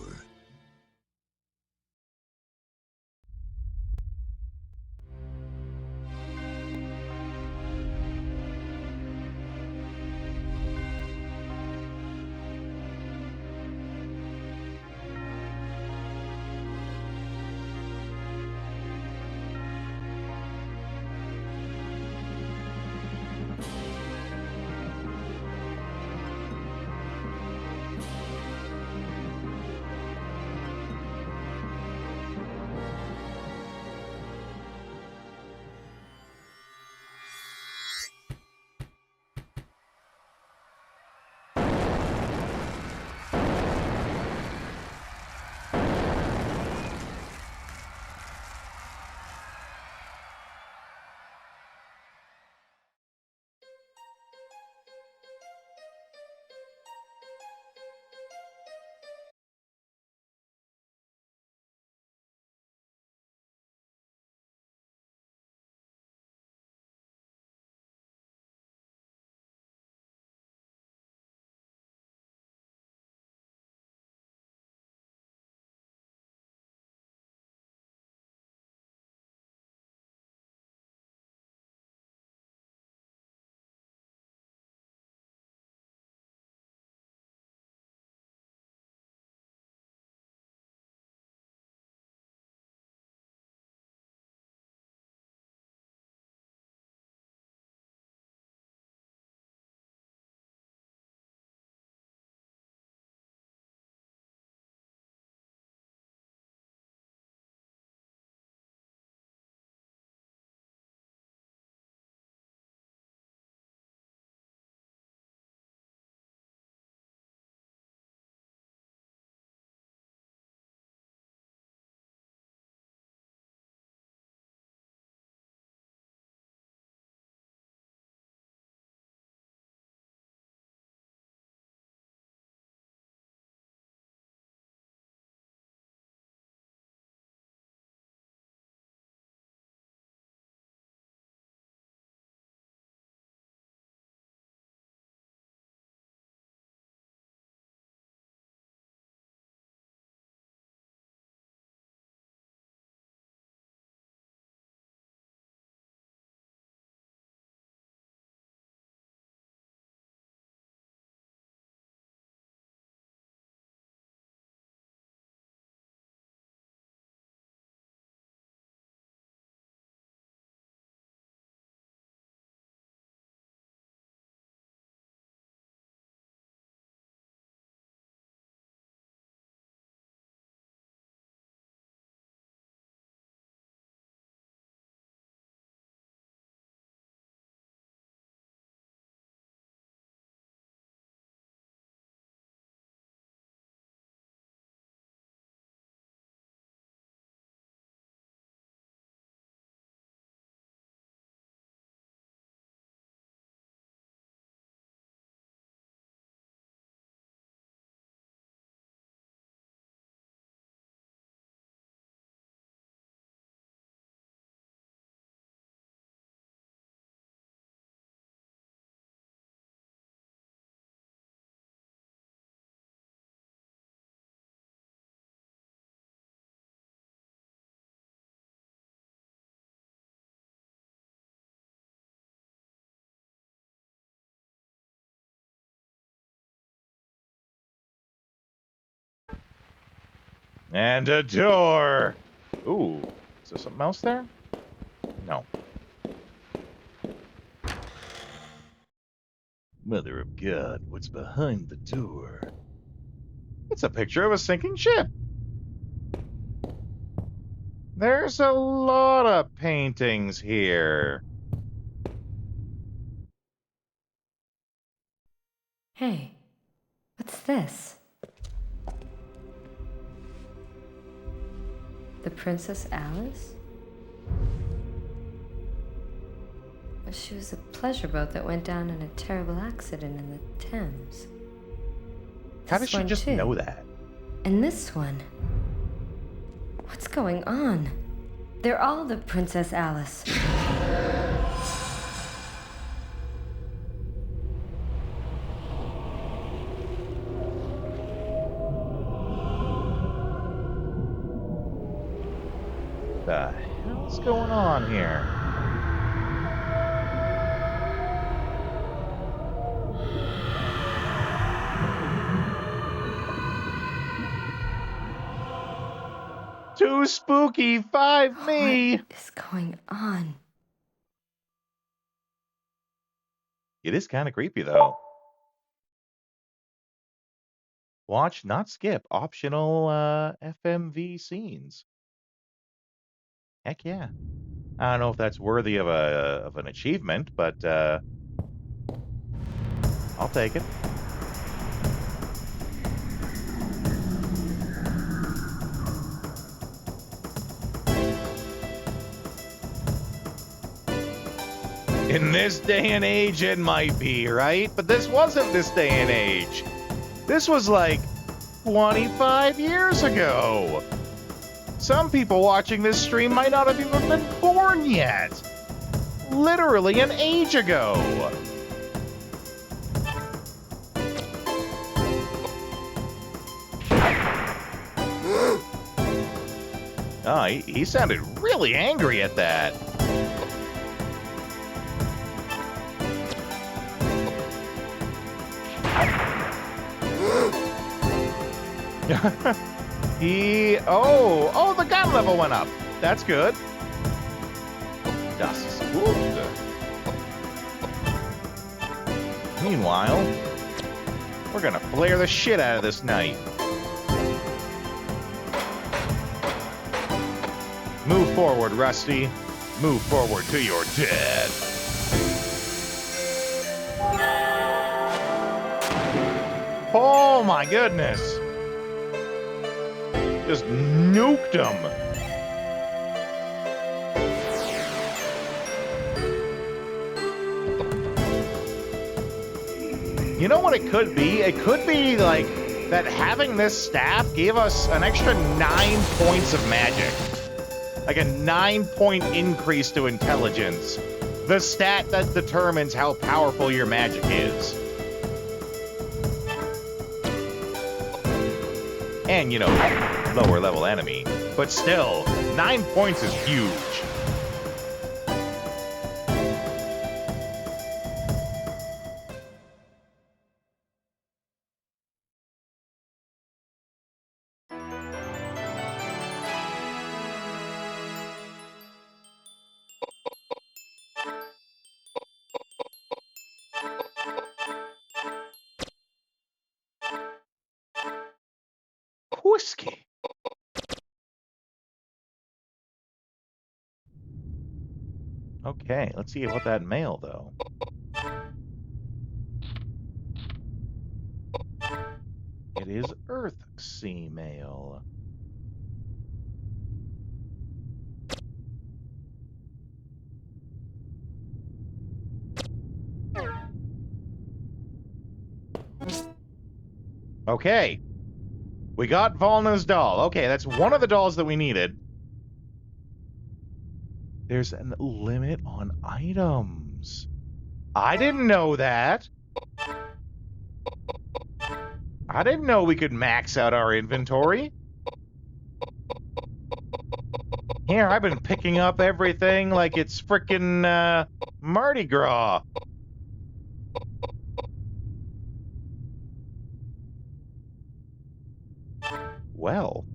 And a door. Ooh, is there something else there? No. Mother of God, what's behind the door? It's a picture of a sinking ship. There's a lot of paintings here. Hey, what's this? The Princess Alice? She was a pleasure boat that went down in a terrible accident in the Thames. How does she just know that? And this one. What's going on? They're all the Princess Alice. The hell's going on here? Too spooky, 5 me! What is going on? It is kind of creepy, though. Watch, not skip, optional FMV scenes. Heck yeah. I don't know if that's worthy of an achievement, but I'll take it. In this day and age, it might be, right? But this wasn't this day and age. This was like 25 years ago. Some people watching this stream might not have even been born yet. Literally an age ago. Oh, he sounded really angry at that. Oh, the gun level went up. That's good. Das ist gut. Meanwhile, we're gonna flare the shit out of this night. Move forward, Rusty. Move forward to your death. Oh my goodness. Just nuked him. You know what it could be? It could be like that having this staff gave us an extra 9 points of magic. Like a 9-point increase to intelligence. The stat that determines how powerful your magic is. And, you know, lower level enemy. But still, 9 points is huge. Whiskey. Okay, let's see about that mail, though. It is Earthsea mail. Okay. We got Volna's doll. Okay, that's one of the dolls that we needed. There's a limit on items. I didn't know that. I didn't know we could max out our inventory. Here, I've been picking up everything like it's frickin' Mardi Gras. Well,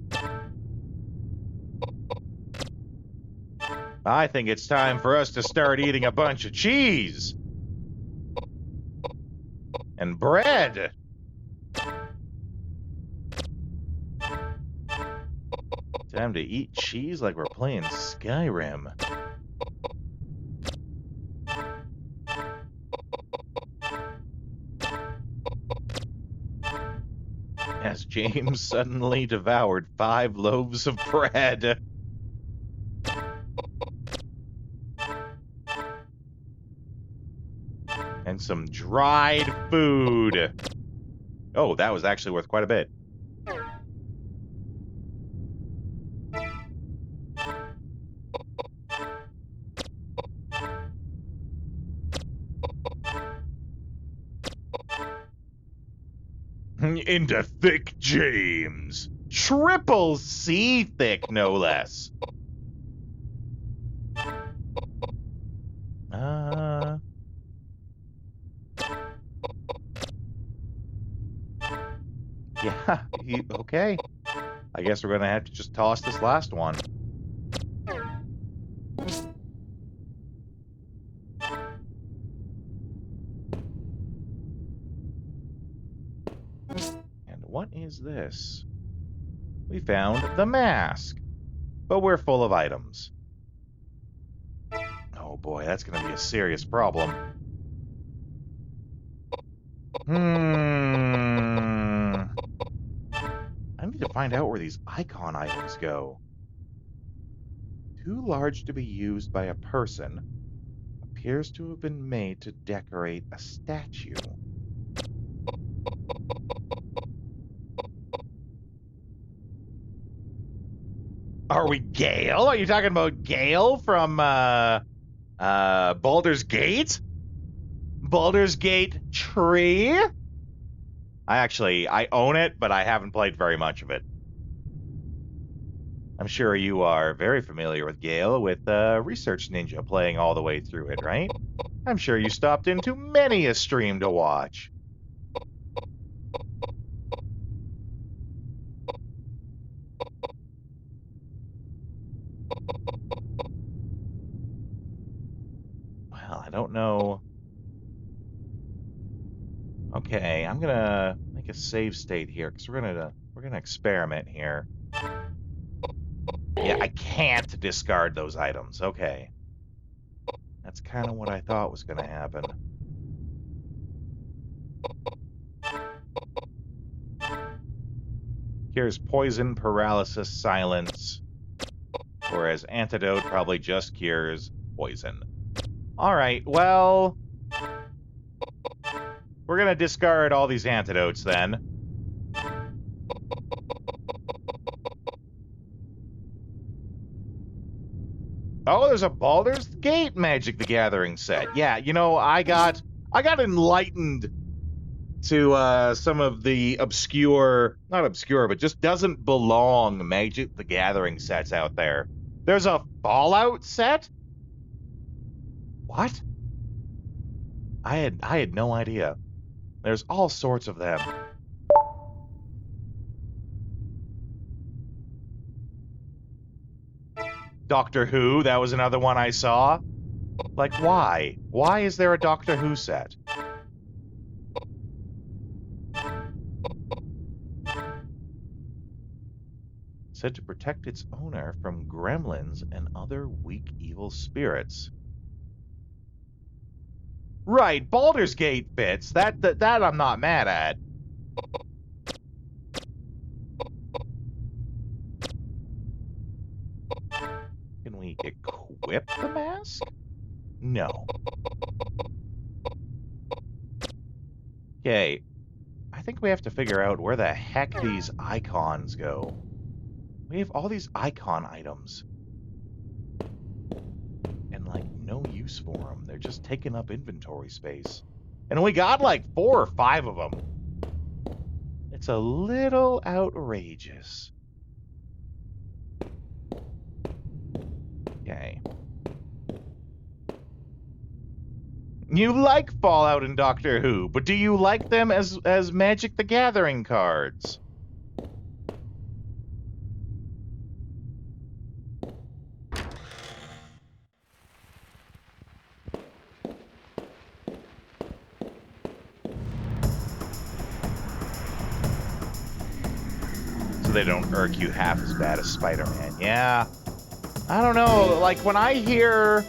I think it's time for us to start eating a bunch of cheese. And bread. Time to eat cheese like we're playing Skyrim. As James suddenly devoured 5 loaves of bread. And some dried food. Oh, that was actually worth quite a bit. Into thick James. Triple C thick, no less. Yeah, okay. I guess we're gonna have to just toss this last one. And what is this? We found the mask, but we're full of items. Oh boy, that's gonna be a serious problem. I need to find out where these icon items go. Too large to be used by a person. Appears to have been made to decorate a statue. Are we Gale? Are you talking about Gale from Baldur's Gate? Baldur's Gate Tree? I own it, but I haven't played very much of it. I'm sure you are very familiar with Gale with Research Ninja playing all the way through it, right? I'm sure you stopped into many a stream to watch. Well, I don't know. Okay, I'm gonna make a save state here because we're gonna experiment here. Yeah, I can't discard those items. Okay. That's kind of what I thought was going to happen. Cures poison, paralysis, silence. Whereas antidote probably just cures poison. Alright, well... we're going to discard all these antidotes then. Oh, there's a Baldur's Gate Magic the Gathering set. Yeah, you know, I got enlightened to some of the obscure, not obscure, but just doesn't belong Magic the Gathering sets out there. There's a Fallout set? What? I had no idea. There's all sorts of them. Doctor Who, that was another one I saw. Like, why? Why is there a Doctor Who set? Said to protect its owner from gremlins and other weak evil spirits. Right, Baldur's Gate fits. That I'm not mad at. Can we equip the mask? No. Okay. I think we have to figure out where the heck these icons go. We have all these icon items. And, like, no use for them. They're just taking up inventory space. And we got, like, 4 or 5 of them. It's a little outrageous. Okay. You like Fallout and Doctor Who, but do you like them as Magic the Gathering cards? so they don't irk you half as bad as Spider-Man. Yeah. I don't know. Like, when I hear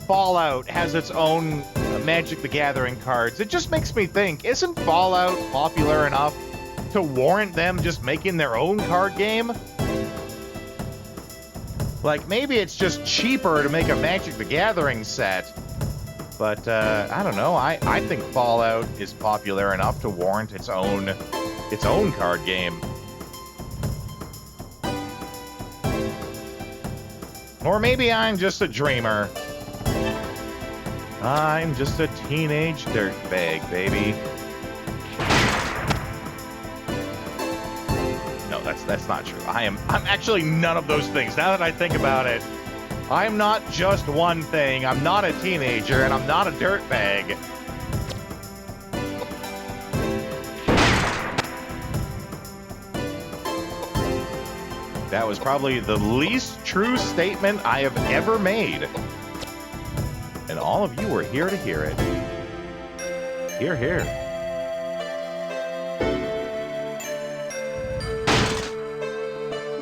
Fallout has its own Magic the Gathering cards, it just makes me think, isn't Fallout popular enough to warrant them just making their own card game? Like, maybe it's just cheaper to make a Magic the Gathering set. But, I don't know. I think Fallout is popular enough to warrant its own card game. Or maybe I'm just a dreamer. I'm just a teenage dirtbag, baby. No, that's not true. I'm actually none of those things. Now that I think about it, I'm not just one thing. I'm not a teenager, and I'm not a dirtbag. That was probably the least true statement I have ever made. And all of you were here to hear it. Hear, hear.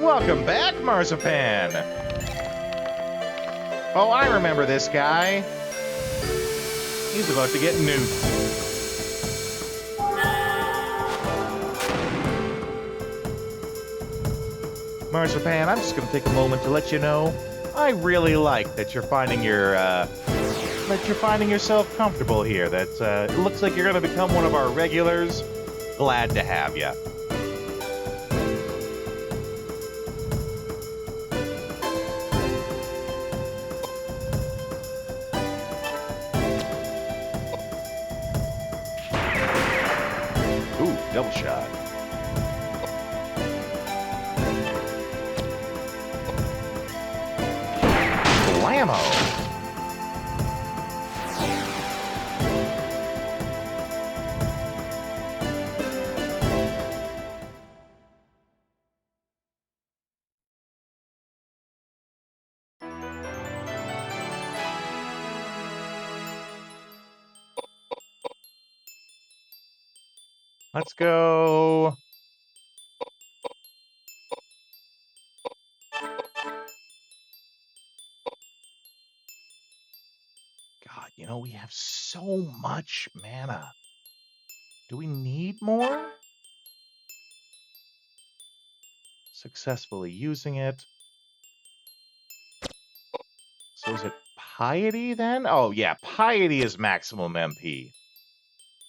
Welcome back, Marzipan. Oh, I remember this guy. He's about to get nuked. Marzipan, I'm just going to take a moment to let you know I really like that you're finding yourself comfortable here. That it looks like you're going to become one of our regulars. Glad to have you. Ooh, double shot. Blammo! Let's go. God, you know, we have so much mana. Do we need more? Successfully using it. So is it Piety then? Oh, yeah, Piety is maximum MP.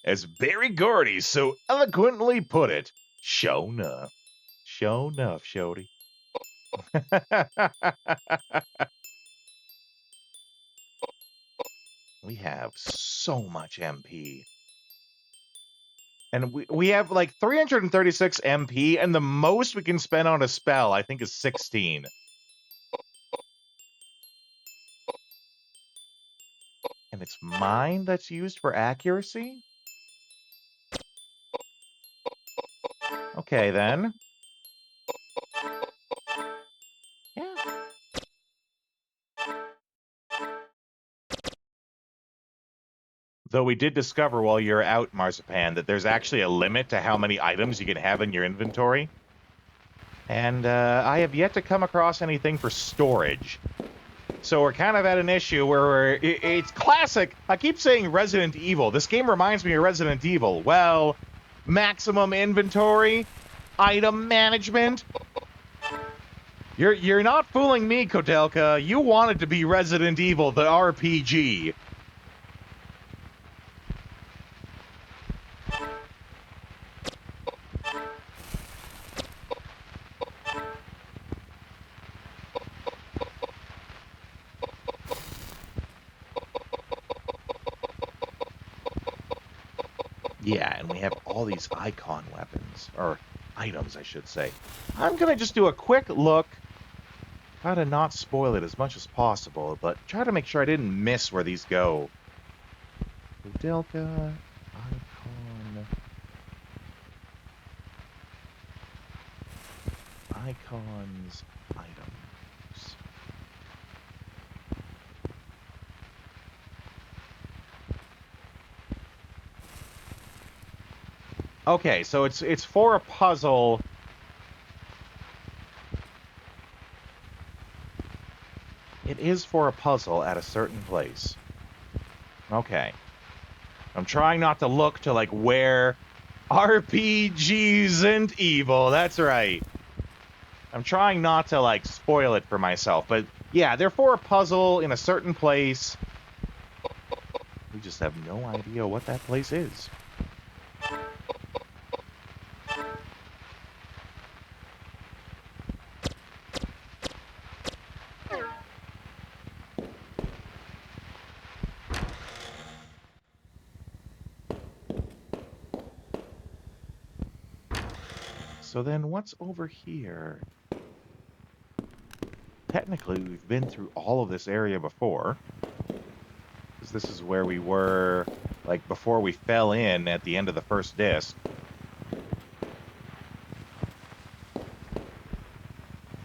As Barry Gordy so eloquently put it, show enough. Show enough, Shody. We have so much MP. And we have like 336 MP, and the most we can spend on a spell, I think, is 16. And it's mine that's used for accuracy? Okay, then. Yeah. Though we did discover while you're out, Marzipan, that there's actually a limit to how many items you can have in your inventory. And I have yet to come across anything for storage. So we're kind of at an issue where it's classic. I keep saying Resident Evil. This game reminds me of Resident Evil. Well, maximum inventory, item management. You're not fooling me, Koudelka. You wanted to be Resident Evil, the RPG. Yeah, and we have all these icon weapons, or items, I should say. I'm going to just do a quick look. Try to not spoil it as much as possible, but try to make sure I didn't miss where these go. Koudelka, icon. Icons, items. Okay, so it's for a puzzle It is for a puzzle at a certain place. Okay. I'm trying not to look to, like, where RPGs and evil. That's right. I'm trying not to, like, spoil it for myself. But, yeah, they're for a puzzle in a certain place. We just have no idea what that place is. So then what's over here? Technically, we've been through all of this area before. Because this is where we were, like, before we fell in at the end of the first disc.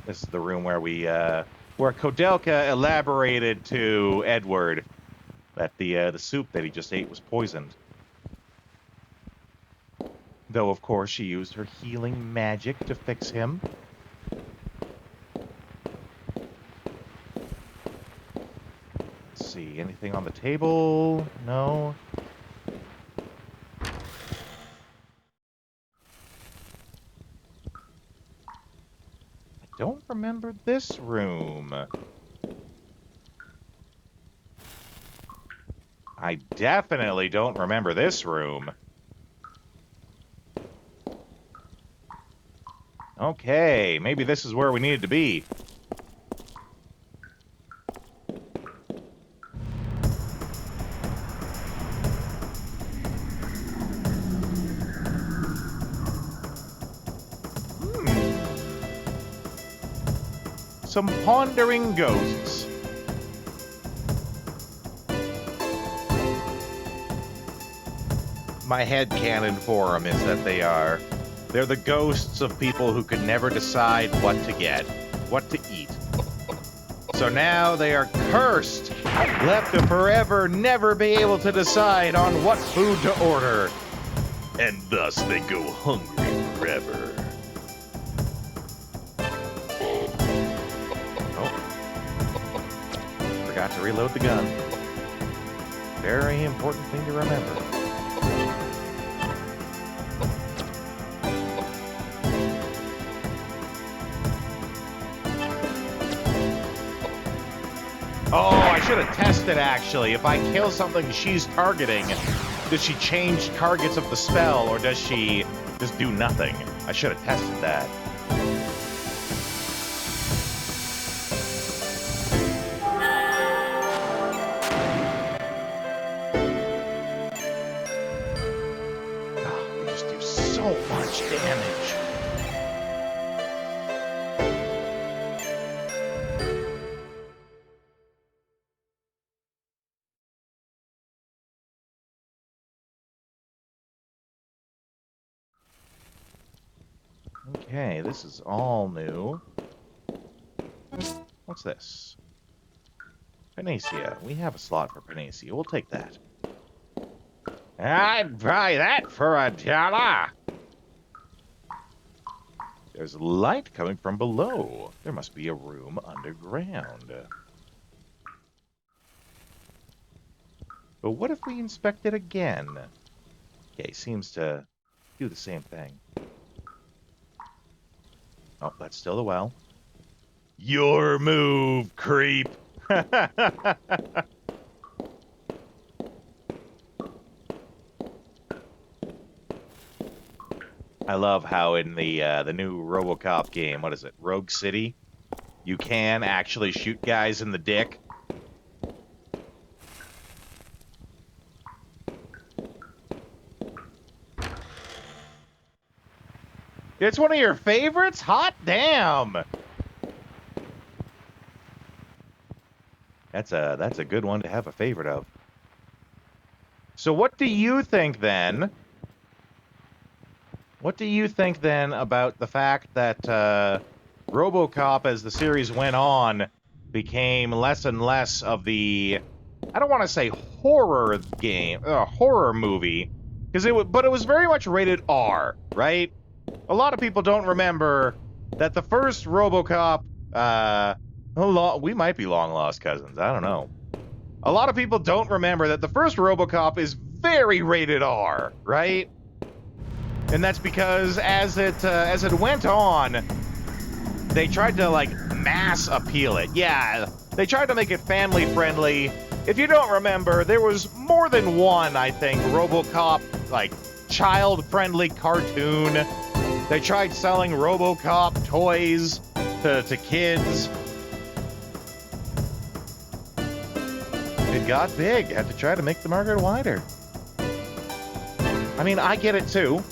This is the room where where Koudelka elaborated to Edward that the soup that he just ate was poisoned. Though, of course, she used her healing magic to fix him. Let's see, anything on the table? No. I don't remember this room. I definitely don't remember this room. Okay, maybe this is where we needed to be. Some pondering ghosts. My headcanon for them is that they're the ghosts of people who could never decide what to get, what to eat. So now they are cursed, left to forever never be able to decide on what food to order. And thus they go hungry forever. Oh. Forgot to reload the gun. Very important thing to remember. Oh, I should have tested, actually. If I kill something she's targeting, does she change targets of the spell, or does she just do nothing? I should have tested that. Oh, we just do so much damage. Okay, this is all new. What's this? Panacea. We have a slot for Panacea. We'll take that. I'd buy that for $1. There's light coming from below. There must be a room underground. But what if we inspect it again? Okay, seems to do the same thing. Oh, that's still the well. Your move, creep! I love how in the new RoboCop game, what is it, Rogue City, you can actually shoot guys in the dick. It's one of your favorites? Hot damn! That's a good one to have a favorite of. So what do you think then? What do you think then about the fact that RoboCop, as the series went on, became less and less of the, I don't want to say horror game, horror movie, but it was very much rated R, right? A lot of people don't remember that the first RoboCop We might be long lost cousins. I don't know. A lot of people don't remember that the first RoboCop is very rated R, right? And that's because as it went on, they tried to like mass appeal it. Yeah, they tried to make it family friendly. If you don't remember, there was more than one, I think, RoboCop like child-friendly cartoon. They tried selling RoboCop toys to kids. It got big. Had to try to make the market wider. I mean, I get it too.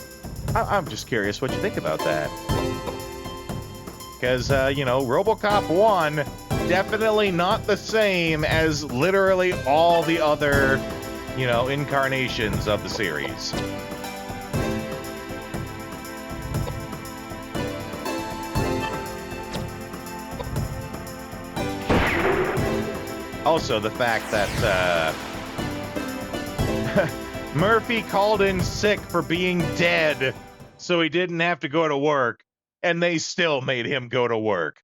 I'm just curious what you think about that. Because, you know, RoboCop 1, definitely not the same as literally all the other, you know, incarnations of the series. Also, the fact that, Murphy called in sick for being dead, so he didn't have to go to work, and they still made him go to work.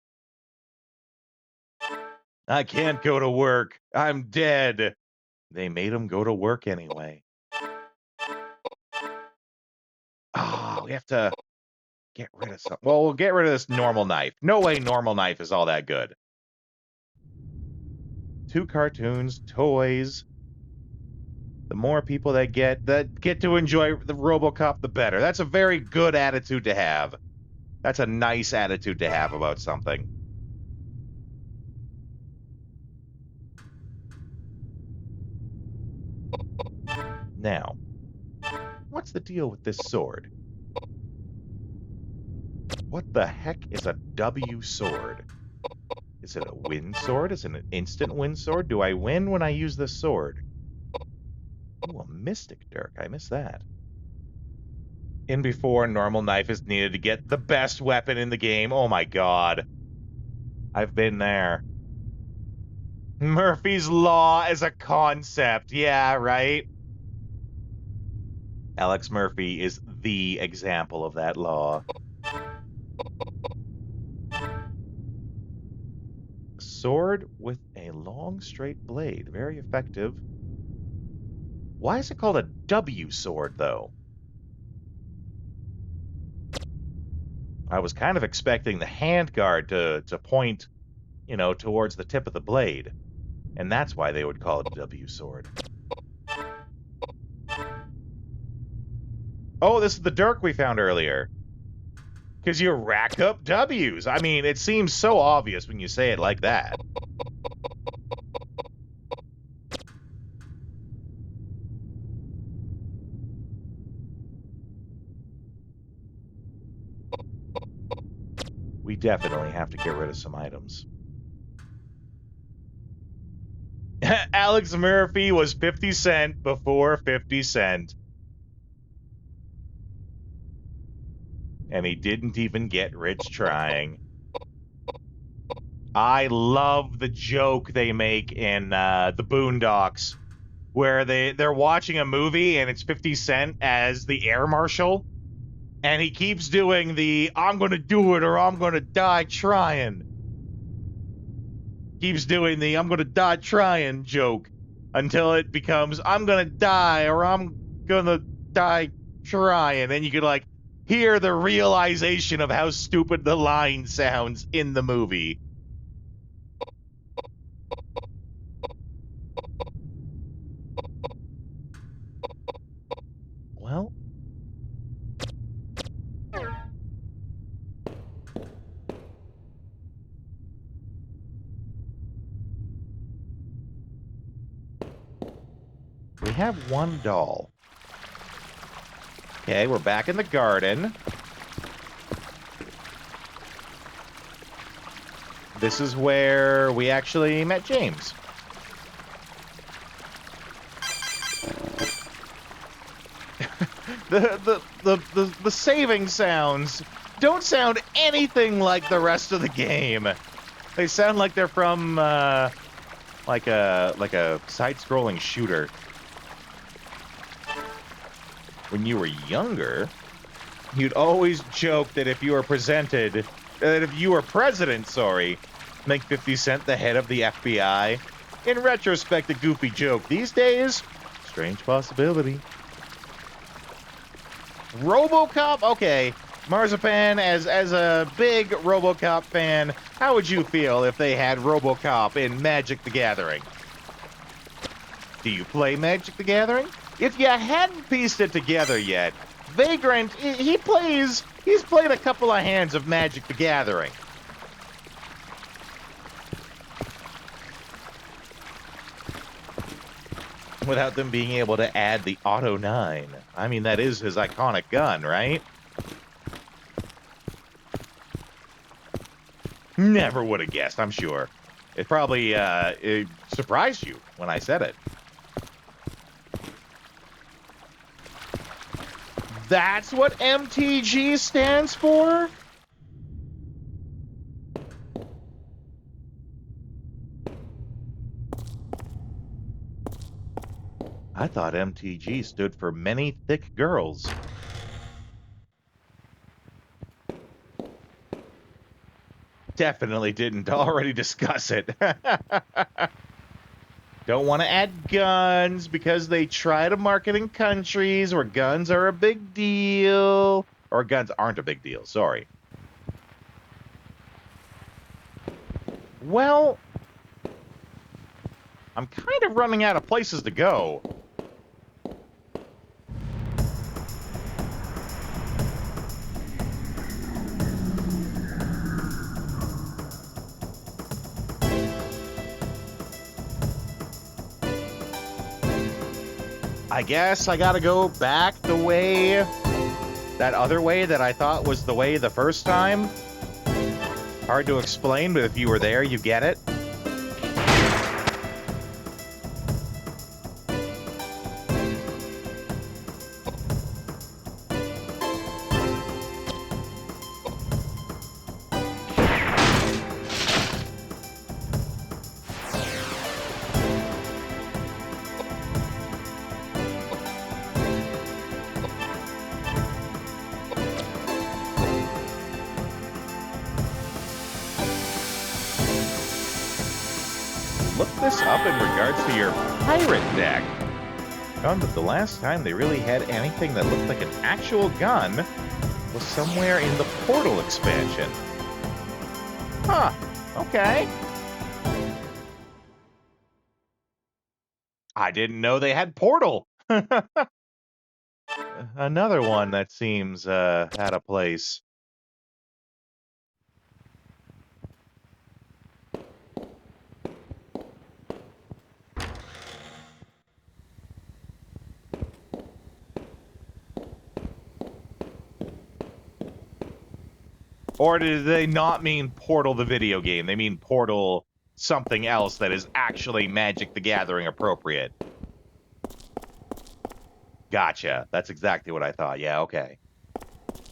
I can't go to work. I'm dead. They made him go to work anyway. Oh, we have to get rid of something. Well, we'll get rid of this normal knife. No way normal knife is all that good. 2 cartoons, toys. The more people that get to enjoy the RoboCop, the better. That's a very good attitude to have. That's a nice attitude to have about something. Now, what's the deal with this sword? What the heck is a W sword? Is it a win sword? Is it an instant win sword? Do I win when I use this sword? Ooh, a Mystic Dirk. I missed that. In before, normal knife is needed to get the best weapon in the game. Oh my god. I've been there. Murphy's Law as a concept. Yeah, right? Alex Murphy is the example of that law. Sword with a long, straight blade. Very effective. Why is it called a W sword, though? I was kind of expecting the handguard to point, you know, towards the tip of the blade. And that's why they would call it a W sword. Oh, this is the dirk we found earlier. Because you rack up W's. I mean, it seems so obvious when you say it like that. We definitely have to get rid of some items. Alex Murphy was 50 Cent before 50 Cent. And he didn't even get rich trying. I love the joke they make in the Boondocks, where they're watching a movie and it's 50 Cent as the air marshal, and he keeps doing the "I'm gonna do it or I'm gonna die trying." Keeps doing the "I'm gonna die trying" joke until it becomes "I'm gonna die or I'm gonna die trying," and you could like hear the realization of how stupid the line sounds in the movie. Well, we have one doll. Okay, we're back in the garden. This is where we actually met James. The saving sounds don't sound anything like the rest of the game. They sound like they're from like a side-scrolling shooter. When you were younger, you'd always joke that if you were president, Make 50 Cent the head of the FBI. In retrospect, a goofy joke. These days, strange possibility. RoboCop? Okay. Marzipan, as a big RoboCop fan, how would you feel if they had RoboCop in Magic the Gathering? Do you play Magic the Gathering? If you hadn't pieced it together yet, Vagrant, he's played a couple of hands of Magic the Gathering. Without them being able to add the Auto 9. I mean, that is his iconic gun, right? Never would have guessed, I'm sure. It probably it surprised you when I said it. That's what MTG stands for? I thought MTG stood for Many Thick Girls. Definitely didn't already discuss it. Don't want to add guns because they try to market in countries where guns are a big deal. Or guns aren't a big deal, sorry. Well, I'm kind of running out of places to go. I guess I gotta go back the way, that other way that I thought was the way the first time. Hard to explain, but if you were there, you get it. Look this up in regards to your pirate deck. Found that the last time they really had anything that looked like an actual gun was somewhere in the Portal expansion. Huh, okay. I didn't know they had Portal. Another one that seems out of place. Or did they not mean Portal the video game? They mean Portal something else that is actually Magic the Gathering appropriate. Gotcha. That's exactly what I thought. Yeah, okay.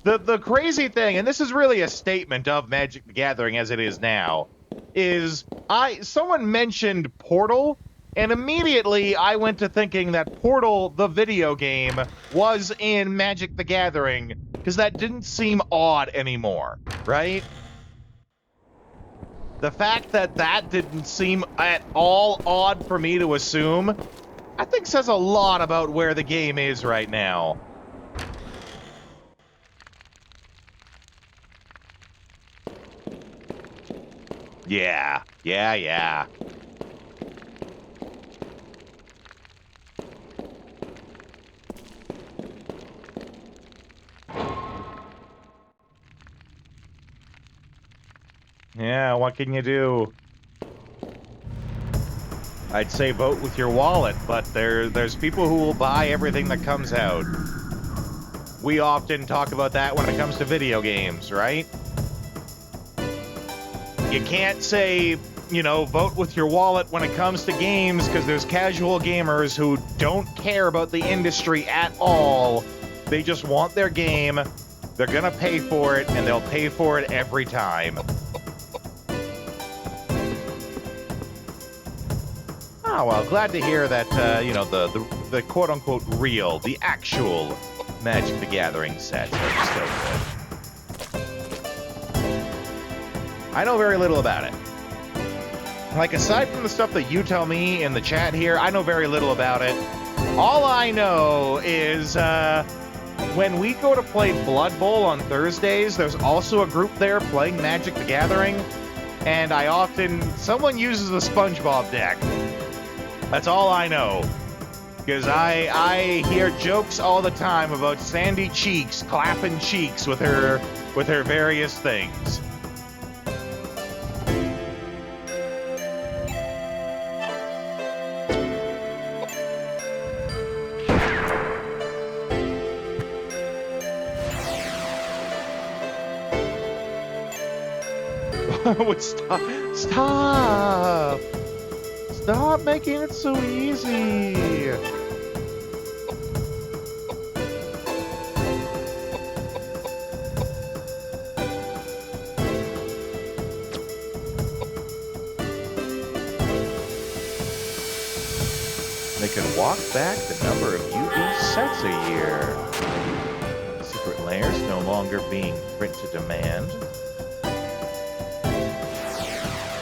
The crazy thing, and this is really a statement of Magic the Gathering as it is now, is someone mentioned Portal, and immediately I went to thinking that Portal the video game was in Magic the Gathering, because that didn't seem odd anymore, right? The fact that that didn't seem at all odd for me to assume, I think says a lot about where the game is right now. Yeah. Yeah, what can you do? I'd say vote with your wallet, but there's people who will buy everything that comes out. We often talk about that when it comes to video games, right? You can't say, you know, vote with your wallet when it comes to games, because there's casual gamers who don't care about the industry at all. They just want their game, they're gonna pay for it, and they'll pay for it every time. Oh, well, glad to hear that, you know, the quote-unquote real, the actual Magic the Gathering sets are still good. I know very little about it. Like, aside from the stuff that you tell me in the chat here, I know very little about it. All I know is, when we go to play Blood Bowl on Thursdays, there's also a group there playing Magic the Gathering, and someone uses the SpongeBob deck. That's all I know. Because I hear jokes all the time about Sandy Cheeks clapping cheeks with her various things. Stop making it so easy. They can walk back the number of UV sets a year. Secret layers no longer being print to demand.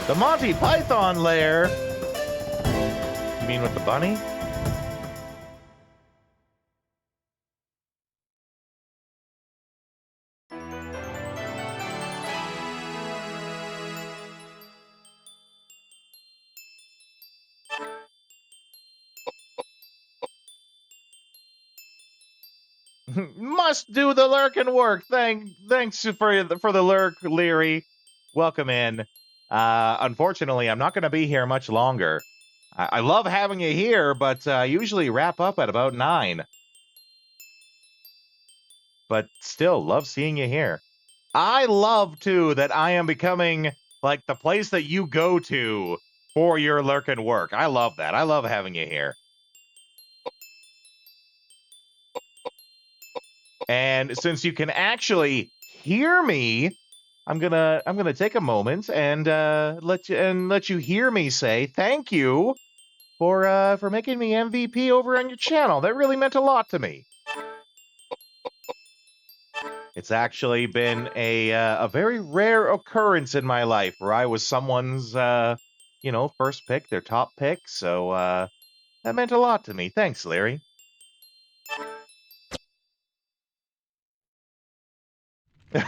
The Monty Python lair. You mean with the bunny? Must do the lurkin' work. Thanks for the lurk, Leary. Welcome in. Unfortunately, I'm not going to be here much longer. I love having you here, but I usually wrap up at about 9. But still, love seeing you here. I love, too, that I am becoming, like, the place that you go to for your lurkin' work. I love that. I love having you here. And since you can actually hear me, I'm gonna take a moment and let you hear me say thank you for making me MVP over on your channel. That really meant a lot to me. It's actually been a very rare occurrence in my life where I was someone's first pick, their top pick. So that meant a lot to me. Thanks, Larry.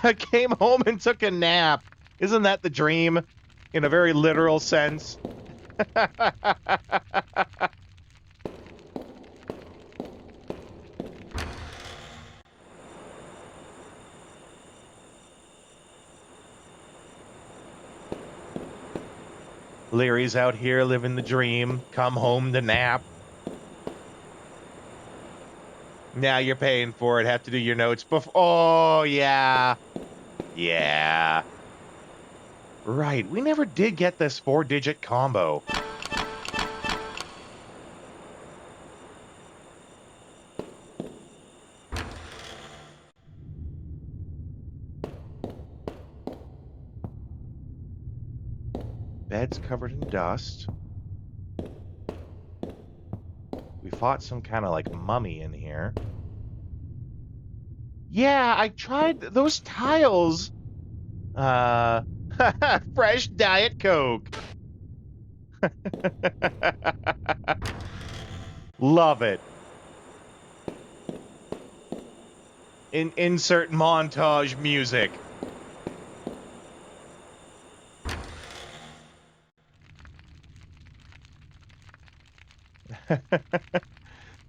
I came home and took a nap. Isn't that the dream? In a very literal sense. Leary's out here living the dream. Come home to nap. Now you're paying for it. Have to do your notes before. Oh, yeah. Yeah. Right. We never did get this 4-digit combo. Bed's covered in dust. We fought some kind of like mummy in here. Yeah, I tried those tiles. Fresh Diet Coke. Love it. Insert montage music.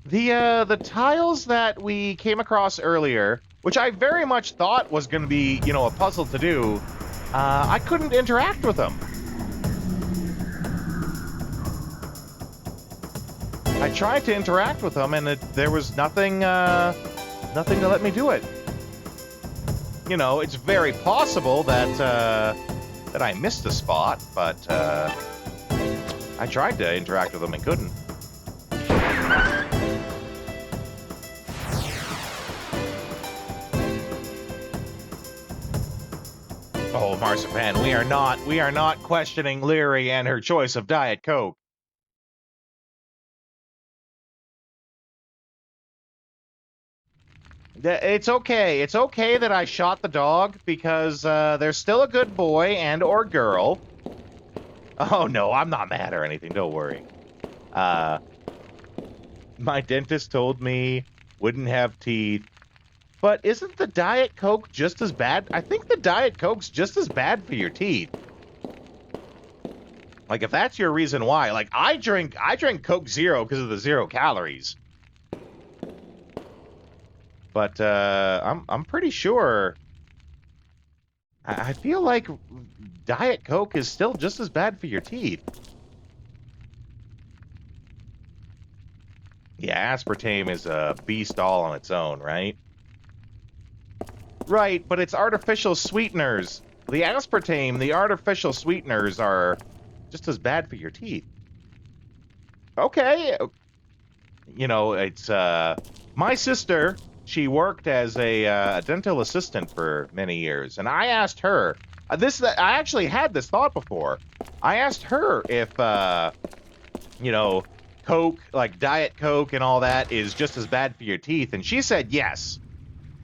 The tiles that we came across earlier, which I very much thought was going to be, a puzzle to do, I couldn't interact with them. I tried to interact with them, and there was nothing to let me do it. It's very possible that I missed a spot, but I tried to interact with them and couldn't. Oh, Marzipan, we are not questioning Leary and her choice of Diet Coke. It's okay. It's okay that I shot the dog because there's still a good boy and or girl Oh, no, I'm not mad or anything. Don't worry. My dentist told me wouldn't have teeth. But isn't the Diet Coke just as bad? I think the Diet Coke's just as bad for your teeth. Like, if that's your reason why. Like, I drink Coke Zero because of the 0 calories. But I'm pretty sure. I feel like Diet Coke is still just as bad for your teeth. Yeah, aspartame is a beast all on its own, right? Right, but it's artificial sweeteners. The aspartame, the artificial sweeteners are just as bad for your teeth. Okay. You know, it's, my sister, she worked as a dental assistant for many years, and I asked her, I actually had this thought before. I asked her if, you know, Coke, like Diet Coke and all that is just as bad for your teeth, and she said yes.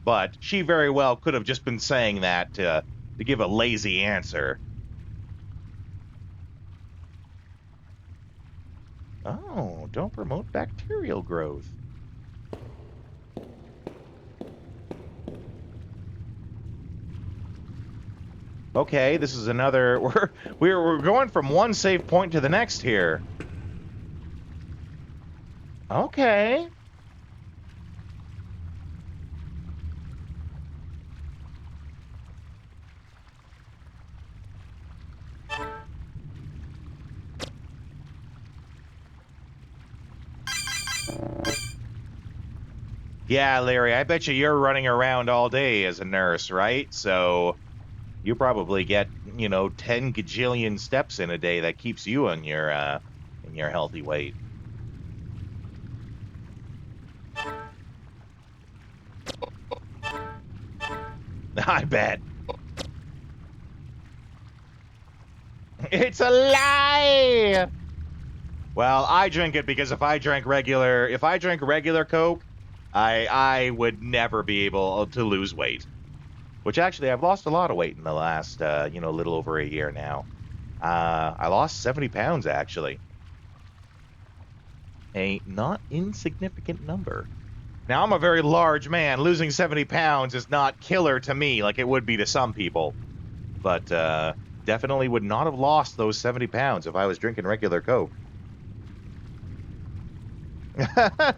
But she very well could have just been saying that to give a lazy answer. Oh, don't promote bacterial growth. Okay, this is another. We're going from one save point to the next here. Okay. Yeah, Larry, I bet you're running around all day as a nurse, right? So you probably get, 10 gajillion steps in a day that keeps you in your healthy weight. I bet. It's a lie! Well, I drink it because if I drank regular Coke, I would never be able to lose weight. Which actually, I've lost a lot of weight in the last, little over a year now. I lost 70 pounds, actually. A not insignificant number. Now, I'm a very large man. Losing 70 pounds is not killer to me like it would be to some people. But definitely would not have lost those 70 pounds if I was drinking regular Coke.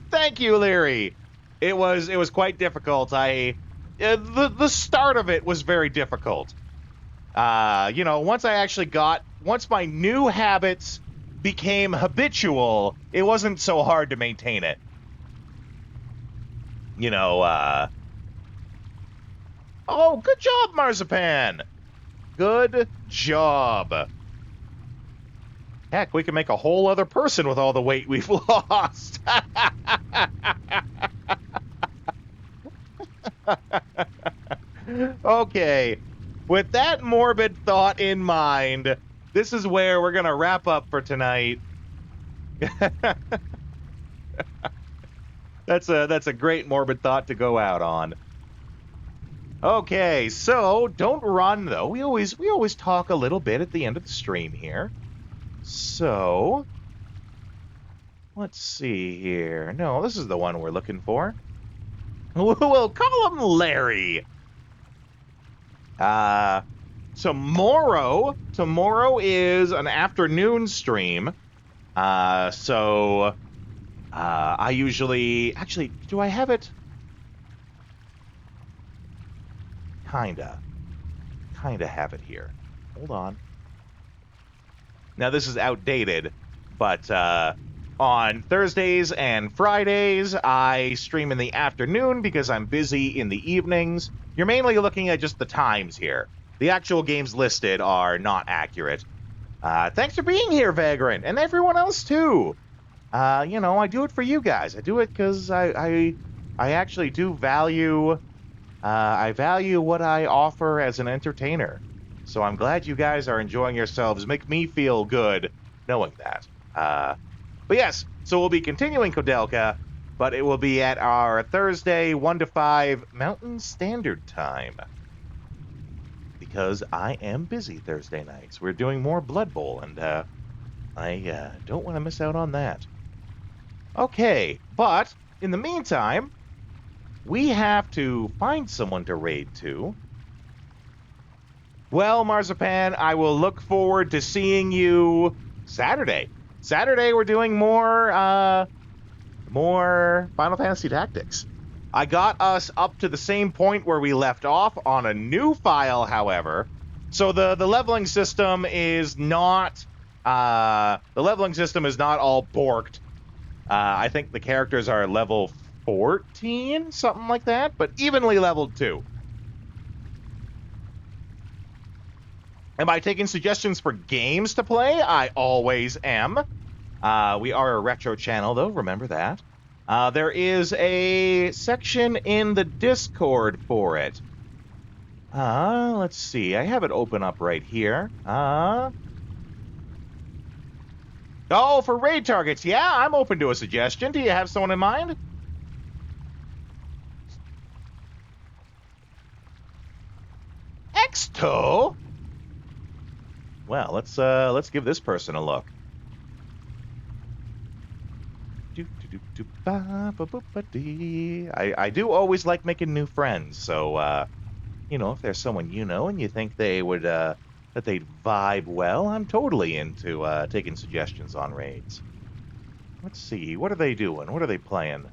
Thank you, Leary. It was quite difficult. The start of it was very difficult. Once my new habits became habitual, it wasn't so hard to maintain it. Oh, good job, Marzipan. Good job. Heck, we can make a whole other person with all the weight we've lost. Okay, with that morbid thought in mind, this is where we're going to wrap up for tonight. That's a great morbid thought to go out on. Okay, so don't run though. We always talk a little bit at the end of the stream here. So let's see here. No, this is the one we're looking for. We'll call him Larry. Tomorrow is an afternoon stream. I usually... Actually, do I have it? Kinda have it here. Hold on. Now, this is outdated, but on Thursdays and Fridays, I stream in the afternoon because I'm busy in the evenings. You're mainly looking at just the times here. The actual games listed are not accurate. Thanks for being here, Vagrant, and everyone else, too. I do it for you guys. I do it because I actually do value... I value what I offer as an entertainer. So I'm glad you guys are enjoying yourselves. Make me feel good knowing that. But yes, so we'll be continuing Koudelka, but it will be at our Thursday 1 to 5 Mountain Standard Time. The because I am busy Thursday nights. We're doing more Blood Bowl, and I don't want to miss out on that. Okay, but in the meantime, we have to find someone to raid to. Well, Marzipan, I will look forward to seeing you Saturday. Saturday, we're doing more Final Fantasy Tactics. I got us up to the same point where we left off on a new file, however. So the leveling system is not all borked. I think the characters are level 14, something like that, but evenly leveled too. Am I taking suggestions for games to play? I always am. We are a retro channel, though. Remember that. There is a section in the Discord for it. Let's see. I have it open up right here. Oh, for raid targets. Yeah, I'm open to a suggestion. Do you have someone in mind? Exto? Well, let's give this person a look. I do always like making new friends, so you know, if there's someone you know and you think they would that they'd vibe well, I'm totally into taking suggestions on raids. Let's see, what are they doing? What are they playing?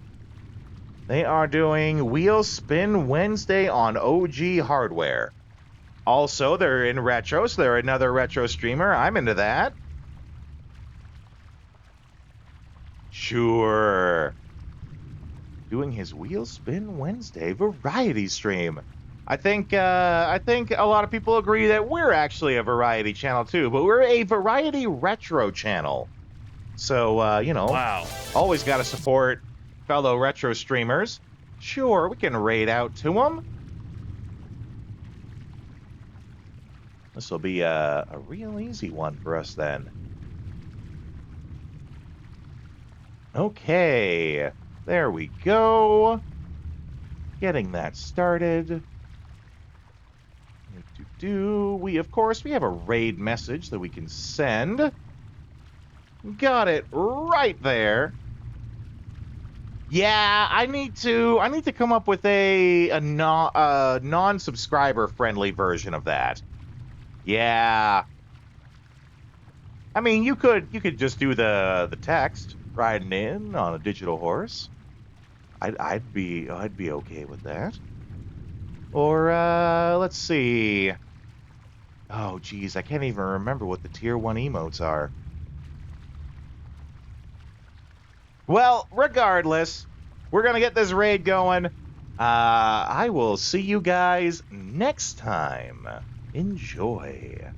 They are doing Wheel Spin Wednesday on OG hardware. Also, they're in retro, so they're another retro streamer. I'm into that. Sure. Doing his Wheel Spin Wednesday variety stream. I think a lot of people agree that we're actually a variety channel too, but we're a variety retro channel. So, you know, wow. Always got to support fellow retro streamers. Sure, we can raid out to them. This will be a real easy one for us then. Okay, there we go. Getting that started. We, of course, we have a raid message that we can send. Got it right there. Yeah, I need to come up with a non-subscriber friendly version of that. Yeah. I mean, you could just do the text riding in on a digital horse. I'd be okay with that. Or let's see. Oh geez, I can't even remember what the tier 1 emotes are. Well, regardless, we're gonna get this raid going. I will see you guys next time. Enjoy.